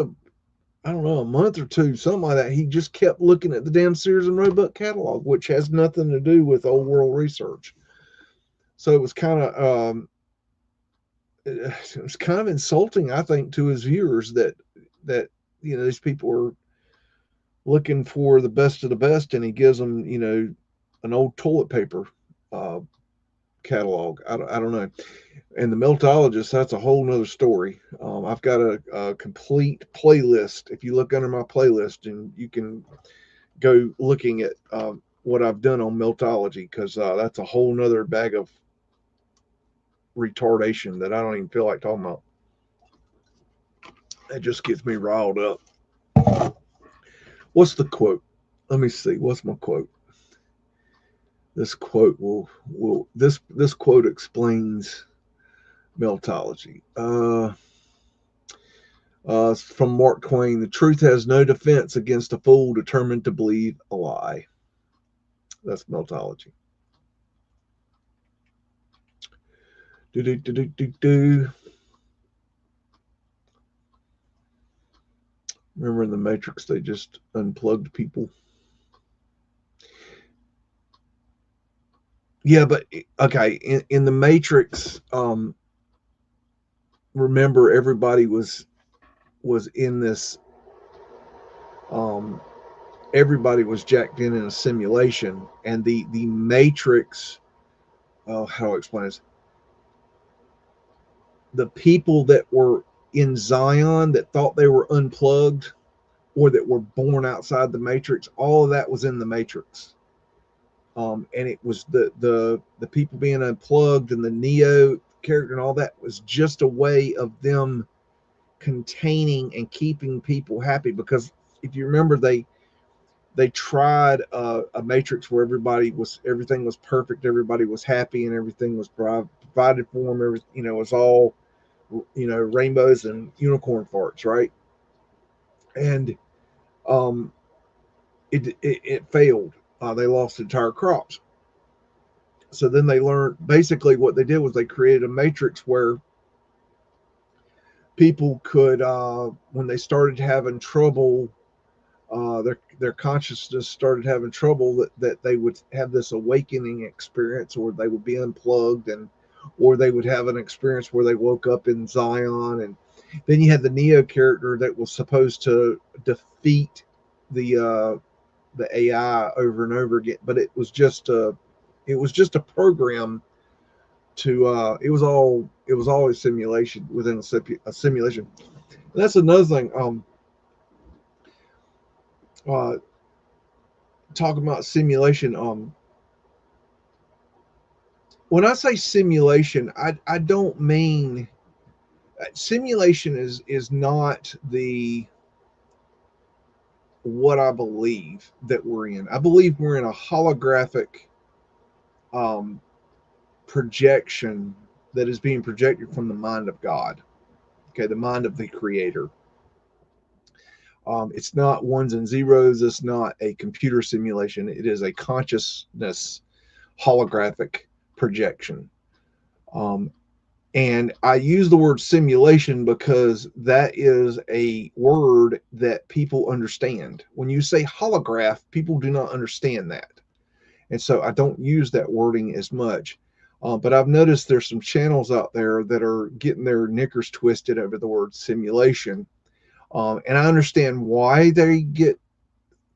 I don't know, a month or two, something like that, he just kept looking at the damn Sears and Roebuck catalog, which has nothing to do with old world research. So it was kind of insulting, I think, to his viewers that these people are looking for the best of the best, and he gives them an old toilet paper catalog. I don't know. And the Meltologist, that's a whole nother story. I've got a complete playlist. If you look under my playlist, and you can go looking at what I've done on Meltology, because that's a whole nother bag of retardation that I don't even feel like talking about. It just gets me riled up. What's the quote? Let me see. What's my quote? This quote this quote explains Meltology. From Mark Twain: "The truth has no defense against a fool determined to believe a lie." That's Meltology. Remember in the Matrix, they just unplugged people. Yeah, but okay, in the Matrix, remember everybody was in this. Everybody was jacked in a simulation, and the Matrix. How do I explain this? The people that were in Zion that thought they were unplugged, or that were born outside the Matrix, all of that was in the Matrix. And it was the people being unplugged, and the Neo character and all that was just a way of them containing and keeping people happy. Because if you remember, they tried a Matrix where everything was perfect, everybody was happy, and everything was provided for them. It was all rainbows and unicorn farts, right? And it failed. They lost entire crops. So then they learned, basically what they did was they created a Matrix where people could, when they started having trouble, their consciousness started having trouble, that they would have this awakening experience, or they would be unplugged, or they would have an experience where they woke up in Zion. And then you had the Neo character that was supposed to defeat the AI over and over again, but it was just a program to it was all a simulation within a simulation. And that's another thing. Talking about simulation, when I say simulation, I don't mean simulation is not what I believe that we're in. I believe we're in a holographic projection that is being projected from the mind of God. Okay, the mind of the Creator. It's not ones and zeros. It's not a computer simulation. It is a consciousness holographic projection. And I use the word simulation because that is a word that people understand. When you say holograph, people do not understand that. And so I don't use that wording as much. But I've noticed there's some channels out there that are getting their knickers twisted over the word simulation. And I understand why they get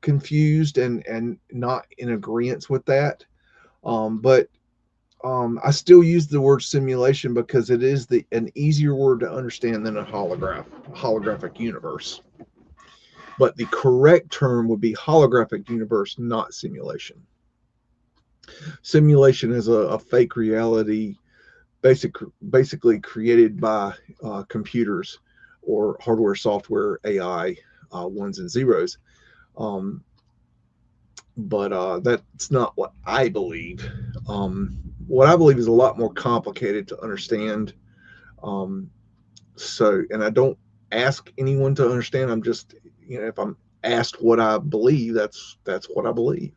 confused and not in agreement with that. But I still use the word simulation because it is an easier word to understand than a holographic universe. But the correct term would be holographic universe, not simulation. Simulation is a fake reality, basically created by computers or hardware, software, AI, ones and zeros. But that's not what I believe. What I believe is a lot more complicated to understand. And I don't ask anyone to understand. I'm just, if I'm asked what I believe, that's what I believe.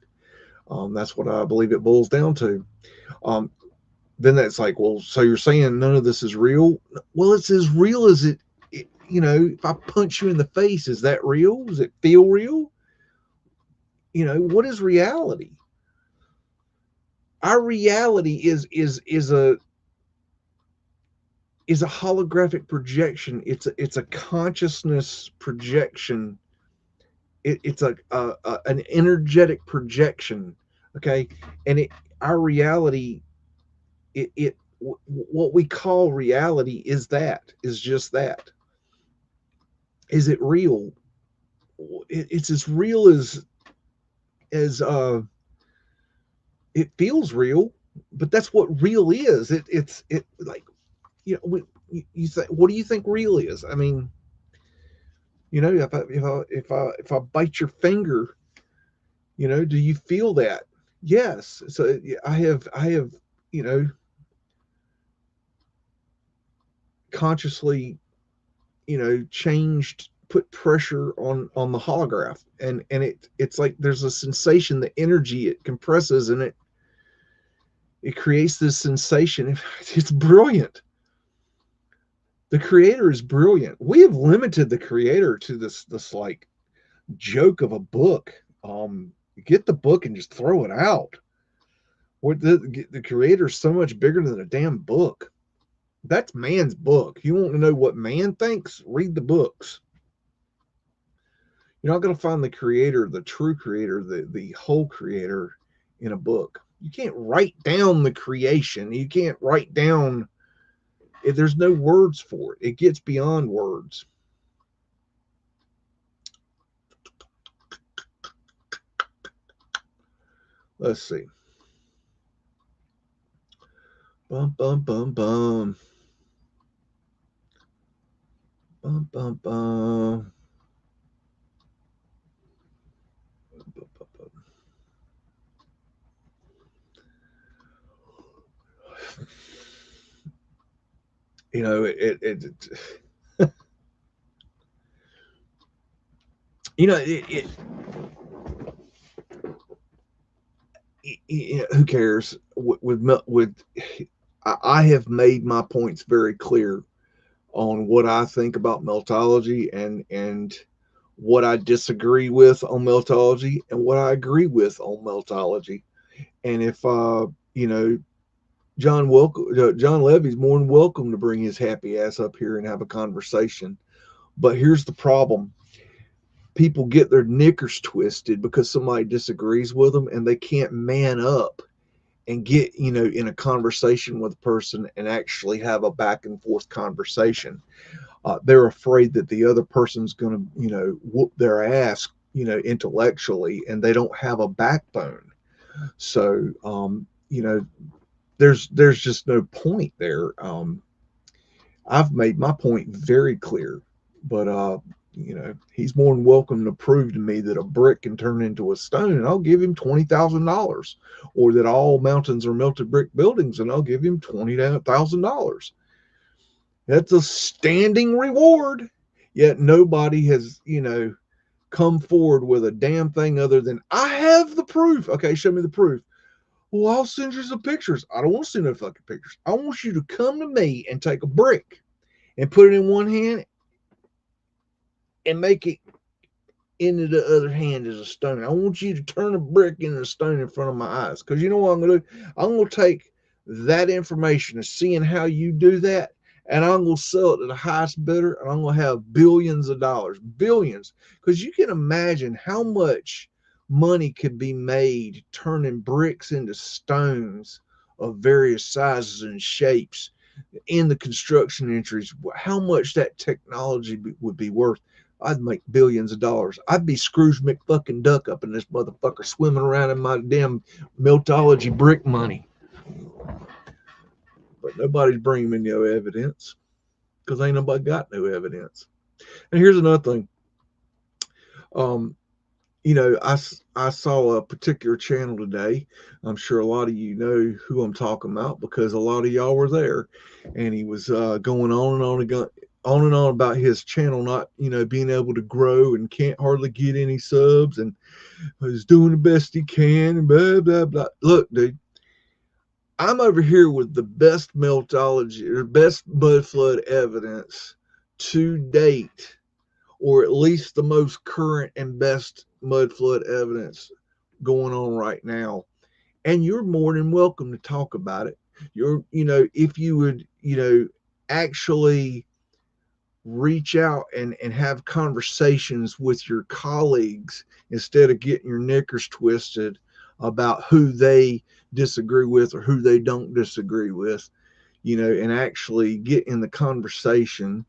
That's what I believe it boils down to. Then that's like, well, so you're saying none of this is real? Well, it's as real as it if I punch you in the face, is that real? Does it feel real? What is reality? Our reality is a holographic projection. It's a consciousness projection. It's an energetic projection. Okay, and our reality, what we call reality is just that. Is it real? It's as real as it feels real, but that's what real is. It's like, you say, what do you think real is? I mean, if I bite your finger, do you feel that? Yes. So I have consciously, changed, put pressure on the holograph, and it's like there's a sensation, the energy, it compresses, and it creates this sensation. It's brilliant. The creator is brilliant. We have limited the creator to this like joke of a book. Get the book and just throw it out. The creator is so much bigger than a damn book. That's man's book. You want to know what man thinks? Read the books. You're not going to find the creator, the true creator, the whole creator in a book. You can't write down the creation. You can't write down. There's no words for it. It gets beyond words. Let's see. Bum, bum, bum, bum. Bum, bum, bum. Who cares? I have made my points very clear on what I think about Meltology and what I disagree with on Meltology and what I agree with on Meltology. And if John Levy's more than welcome to bring his happy ass up here and have a conversation. But here's the problem. People get their knickers twisted because somebody disagrees with them, and they can't man up and get, in a conversation with a person and actually have a back and forth conversation. They're afraid that the other person's going to, whoop their ass, intellectually, and they don't have a backbone. So, there's just no point there. I've made my point very clear, but he's more than welcome to prove to me that a brick can turn into a stone, and I'll give him $20,000, or that all mountains are melted brick buildings, and I'll give him $20,000. That's a standing reward. Yet nobody has, come forward with a damn thing other than, I have the proof. Okay, show me the proof. Well, I'll send you some pictures. I don't want to see no fucking pictures. I want you to come to me and take a brick and put it in one hand and make it into the other hand as a stone. I want you to turn a brick into a stone in front of my eyes. Because you know what I'm going to do? I'm going to take that information of seeing how you do that, and I'm going to sell it to the highest bidder, and I'm going to have billions of dollars. Billions. Because you can imagine how much money could be made turning bricks into stones of various sizes and shapes in the construction industries. How much that technology would be worth. I'd make billions of dollars. I'd be Scrooge McFucking Duck up in this motherfucker, swimming around in my damn Meltology brick money. But nobody's bringing me no evidence, because ain't nobody got no evidence. And here's another thing. You know, I saw a particular channel today. I'm sure a lot of you know who I'm talking about, because a lot of y'all were there. And he was going on and on about his channel not, you know, being able to grow and can't hardly get any subs, and he's doing the best he can and blah, blah, blah. Look, dude, I'm over here with the best Meltology or best Mudflood evidence to date, or at least the most current and best Mudflood evidence going on right now. And you're more than welcome to talk about it. You know, if you would, you know, actually reach out and have conversations with your colleagues instead of getting your knickers twisted about who they disagree with or who they don't disagree with, you know, and actually get in the conversation,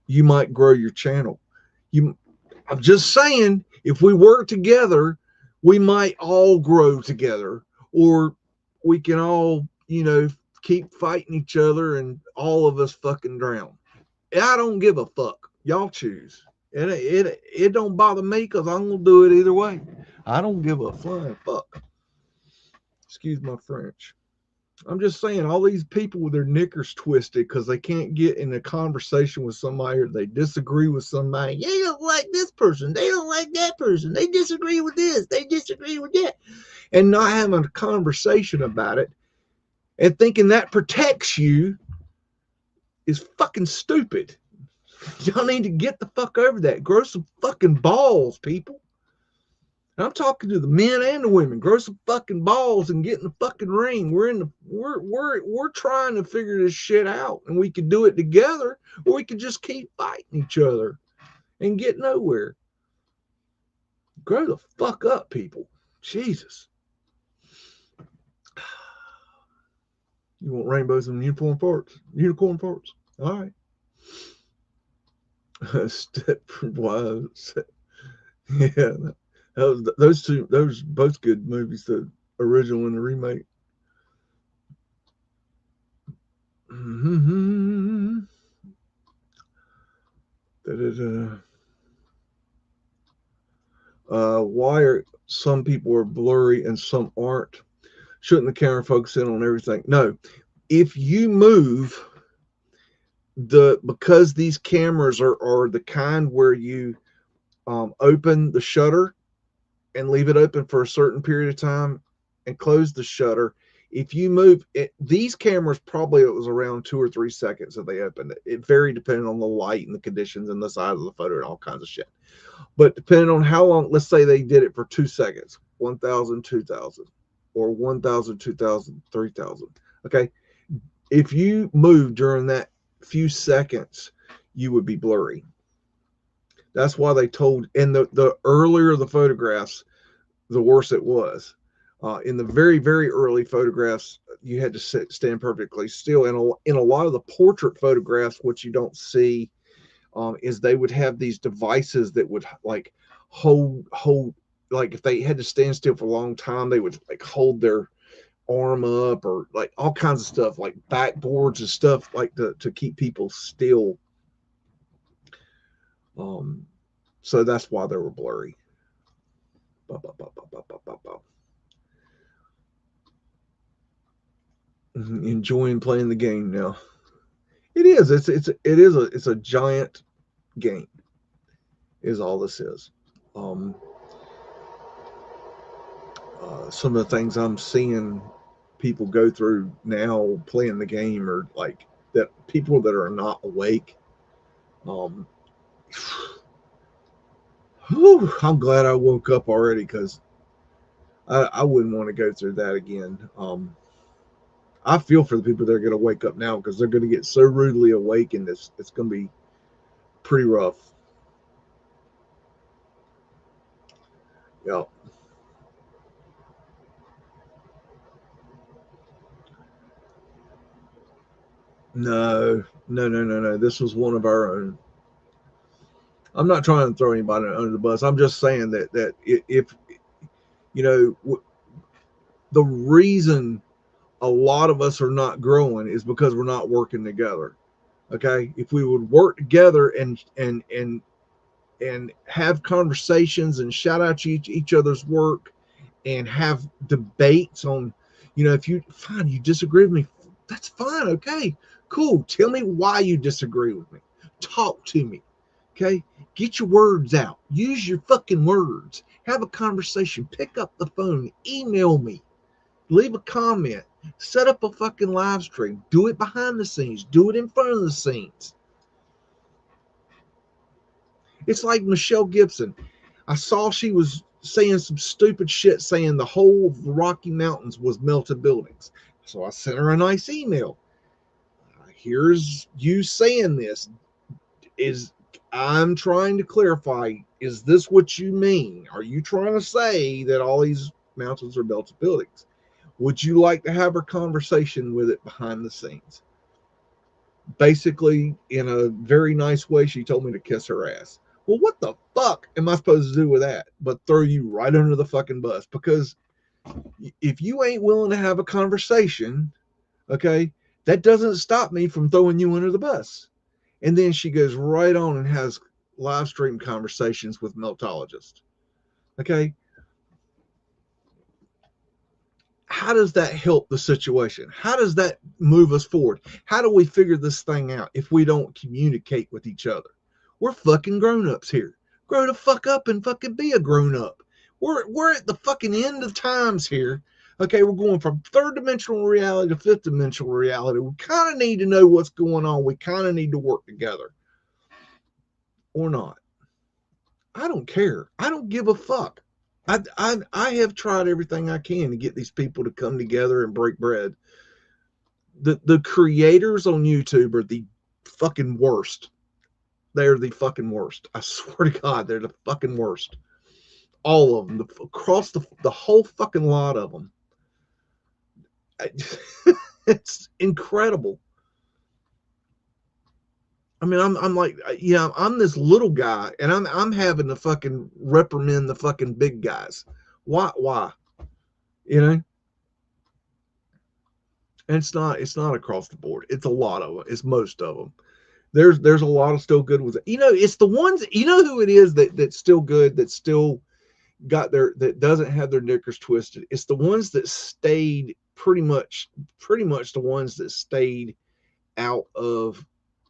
you might grow your channel. I'm just saying, if we work together, we might all grow together, or we can all, you know, keep fighting each other and all of us fucking drown. I don't give a fuck. Y'all choose. It don't bother me, because I'm going to do it either way. I don't give a flying fuck. Excuse my French. I'm just saying, all these people with their knickers twisted because they can't get in a conversation with somebody, or they disagree with somebody. They don't like this person. They don't like that person. They disagree with this. They disagree with that. And not having a conversation about it and thinking that protects you is fucking stupid. Y'all need to get the fuck over that. Grow some fucking balls, people. And I'm talking to the men and the women. Grow some fucking balls and get in the fucking ring. We're trying to figure this shit out, and we could do it together, or we could just keep fighting each other and get nowhere. Grow the fuck up, people. Jesus. You want rainbows and unicorn parts? Unicorn parts. All right. Stepwise. Yeah. Those both good movies, the original and the remake. Why are some people are blurry and some aren't? Shouldn't the camera focus in on everything? No. If you move because these cameras are the kind where you open the shutter and leave it open for a certain period of time and close the shutter. If you move it, these cameras, probably it was around 2 or 3 seconds that they opened it. It varied depending on the light and the conditions and the size of the photo and all kinds of shit. But depending on how long, let's say they did it for 2 seconds, 1,000, 2,000, or 1,000, 2,000, 3,000. Okay. If you move during that few seconds, you would be blurry. That's why they told, and the earlier the photographs, the worse it was. In the very, very early photographs, you had to stand perfectly still. And in a lot of the portrait photographs, what you don't see is they would have these devices that would like hold, like if they had to stand still for a long time, they would like hold their arm up, or like all kinds of stuff, like backboards and stuff like to keep people still. So that's why they were blurry. Enjoying playing the game now. It is. It's a giant game. Is all this is. Some of the things I'm seeing people go through now playing the game are like that. People that are not awake. I'm glad I woke up already, because I wouldn't want to go through that again. I feel for the people that are going to wake up now because they're going to get so rudely awakened. It's going to be pretty rough. Yeah. No. This was one of our own. I'm not trying to throw anybody under the bus. I'm just saying that if you know the reason a lot of us are not growing is because we're not working together. Okay, if we would work together and have conversations and shout out each other's work and have debates on, if you fine, you disagree with me, that's fine. Okay, cool. Tell me why you disagree with me. Talk to me. Okay, get your words out. Use your fucking words. Have a conversation. Pick up the phone. Email me. Leave a comment. Set up a fucking live stream. Do it behind the scenes. Do it in front of the scenes. It's like Michelle Gibson. I saw she was saying some stupid shit, saying the whole of the Rocky Mountains was melted buildings. So I sent her a nice email. Here's you saying this. I'm trying to clarify, is this what you mean? Are you trying to say that all these mountains are melted buildings? Would you like to have a conversation with it behind the scenes? Basically, in a very nice way, she told me to kiss her ass. Well, what the fuck am I supposed to do with that but throw you right under the fucking bus? Because if you ain't willing to have a conversation, okay, that doesn't stop me from throwing you under the bus. And then she goes right on and has live stream conversations with meltologists. Okay. How does that help the situation? How does that move us forward? How do we figure this thing out if we don't communicate with each other? We're fucking grown-ups here. Grow the fuck up and fucking be a grown-up. We're at the fucking end of times here. Okay, we're going from third dimensional reality to fifth dimensional reality. We kind of need to know what's going on. We kind of need to work together. Or not. I don't care. I don't give a fuck. I have tried everything I can to get these people to come together and break bread. The creators on YouTube are the fucking worst. They're the fucking worst. I swear to God, they're the fucking worst. All of them, across the whole fucking lot of them. It's incredible. I mean, I'm like, yeah, I'm this little guy, and I'm having to fucking reprimand the fucking big guys. Why? You know? And it's not across the board. It's a lot of them. It's most of them. There's a lot of still good ones. It's the ones. You know who it is that's still good. That still got that doesn't have their knickers twisted. It's the ones that stayed pretty much the ones that stayed out of.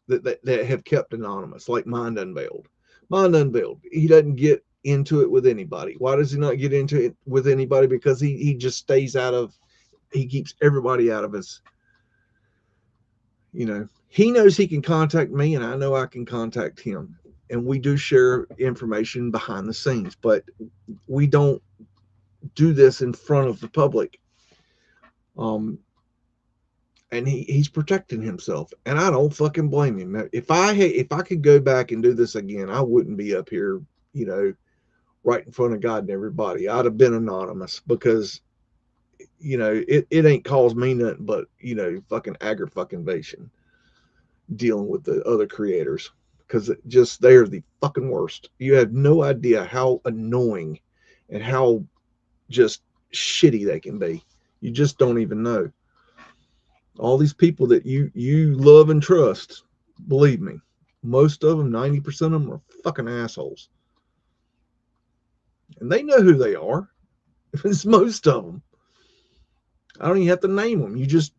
That have kept anonymous, like Mind Unveiled. Mind Unveiled. He doesn't get into it with anybody. Why does he not get into it with anybody? Because he just stays out of. He keeps everybody out of his. He knows he can contact me, and I know I can contact him, and we do share information behind the scenes, but we don't do this in front of the public. And he's protecting himself, and I don't fucking blame him. If I could go back and do this again, I wouldn't be up here, right in front of God and everybody. I'd have been anonymous because, it ain't caused me nothing but, fucking aggravation dealing with the other creators, because they're the fucking worst. You have no idea how annoying and how just shitty they can be. You just don't even know. All these people that you love and trust, believe me, most of them, 90% of them, are fucking assholes. And they know who they are. It's most of them. I don't even have to name them. You just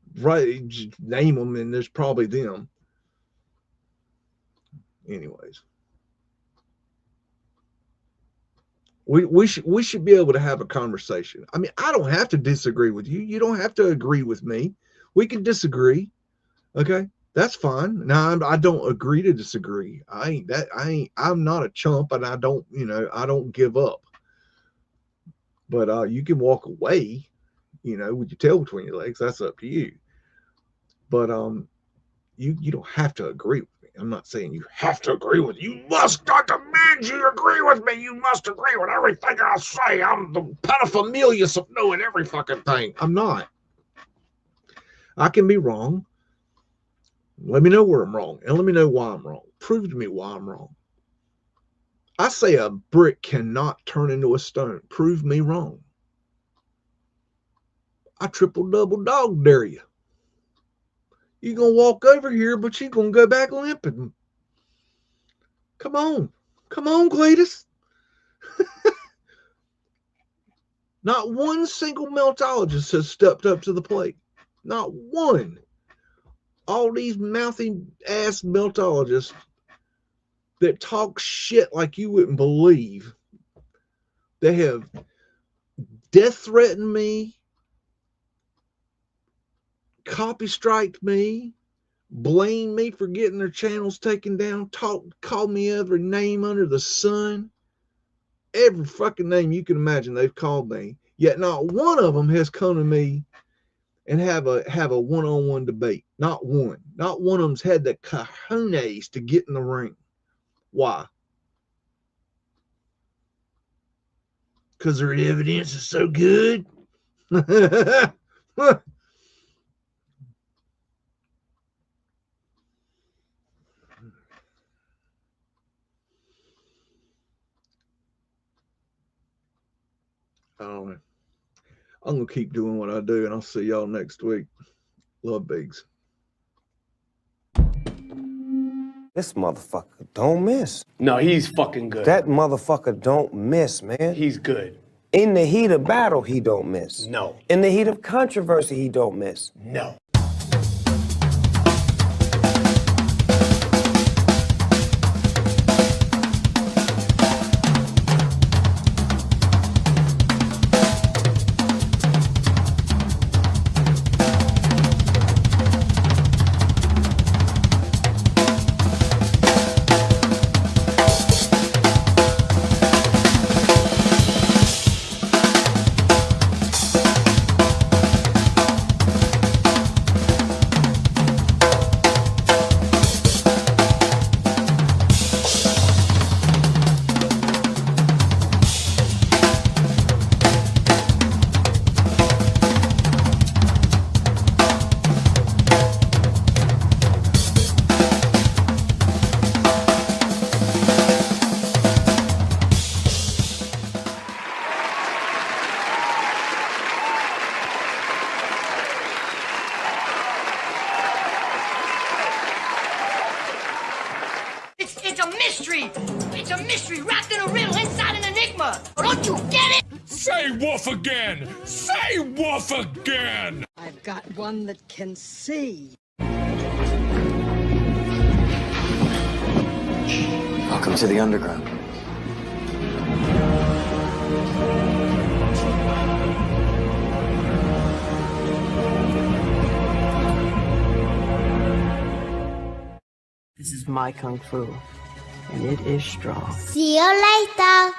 name them, and there's probably them. Anyways. We should be able to have a conversation. I mean, I don't have to disagree with you. You don't have to agree with me. We can disagree. Okay, that's fine. Now I don't agree to disagree. I'm not a chump, and I don't give up. But you can walk away, with your tail between your legs. That's up to you. But you don't have to agree with me. I'm not saying you have to agree with me. You must not demand you agree with me. You must agree with everything I say. I'm the pedophilia of knowing every fucking thing. I'm not. I can be wrong. Let me know where I'm wrong, and let me know why I'm wrong. Prove to me why I'm wrong. I say a brick cannot turn into a stone. Prove me wrong. I triple double dog dare you. You're going to walk over here, but you're going to go back limping. Come on. Come on, Cletus. Not one single meltologist has stepped up to the plate. Not one. All these mouthy ass meltologists that talk shit like you wouldn't believe. They have death threatened me, copy striked me, blamed me for getting their channels taken down, called me every name under the sun. Every fucking name you can imagine they've called me. Yet not one of them has come to me and have a one-on-one debate. Not one. Not one of them's had the cojones to get in the ring. Why? Because their evidence is so good. I'm going to keep doing what I do, and I'll see y'all next week. Love, BEAGS. This motherfucker don't miss. No, he's fucking good. That motherfucker don't miss, man. He's good. In the heat of battle, he don't miss. No. In the heat of controversy, he don't miss. No. It's a mystery. It's a mystery wrapped in a riddle inside an enigma. Don't you get it? Say woof again! Say woof again! I've got one that can see. Welcome to the underground. This is my kung fu, and it is strong. See you later.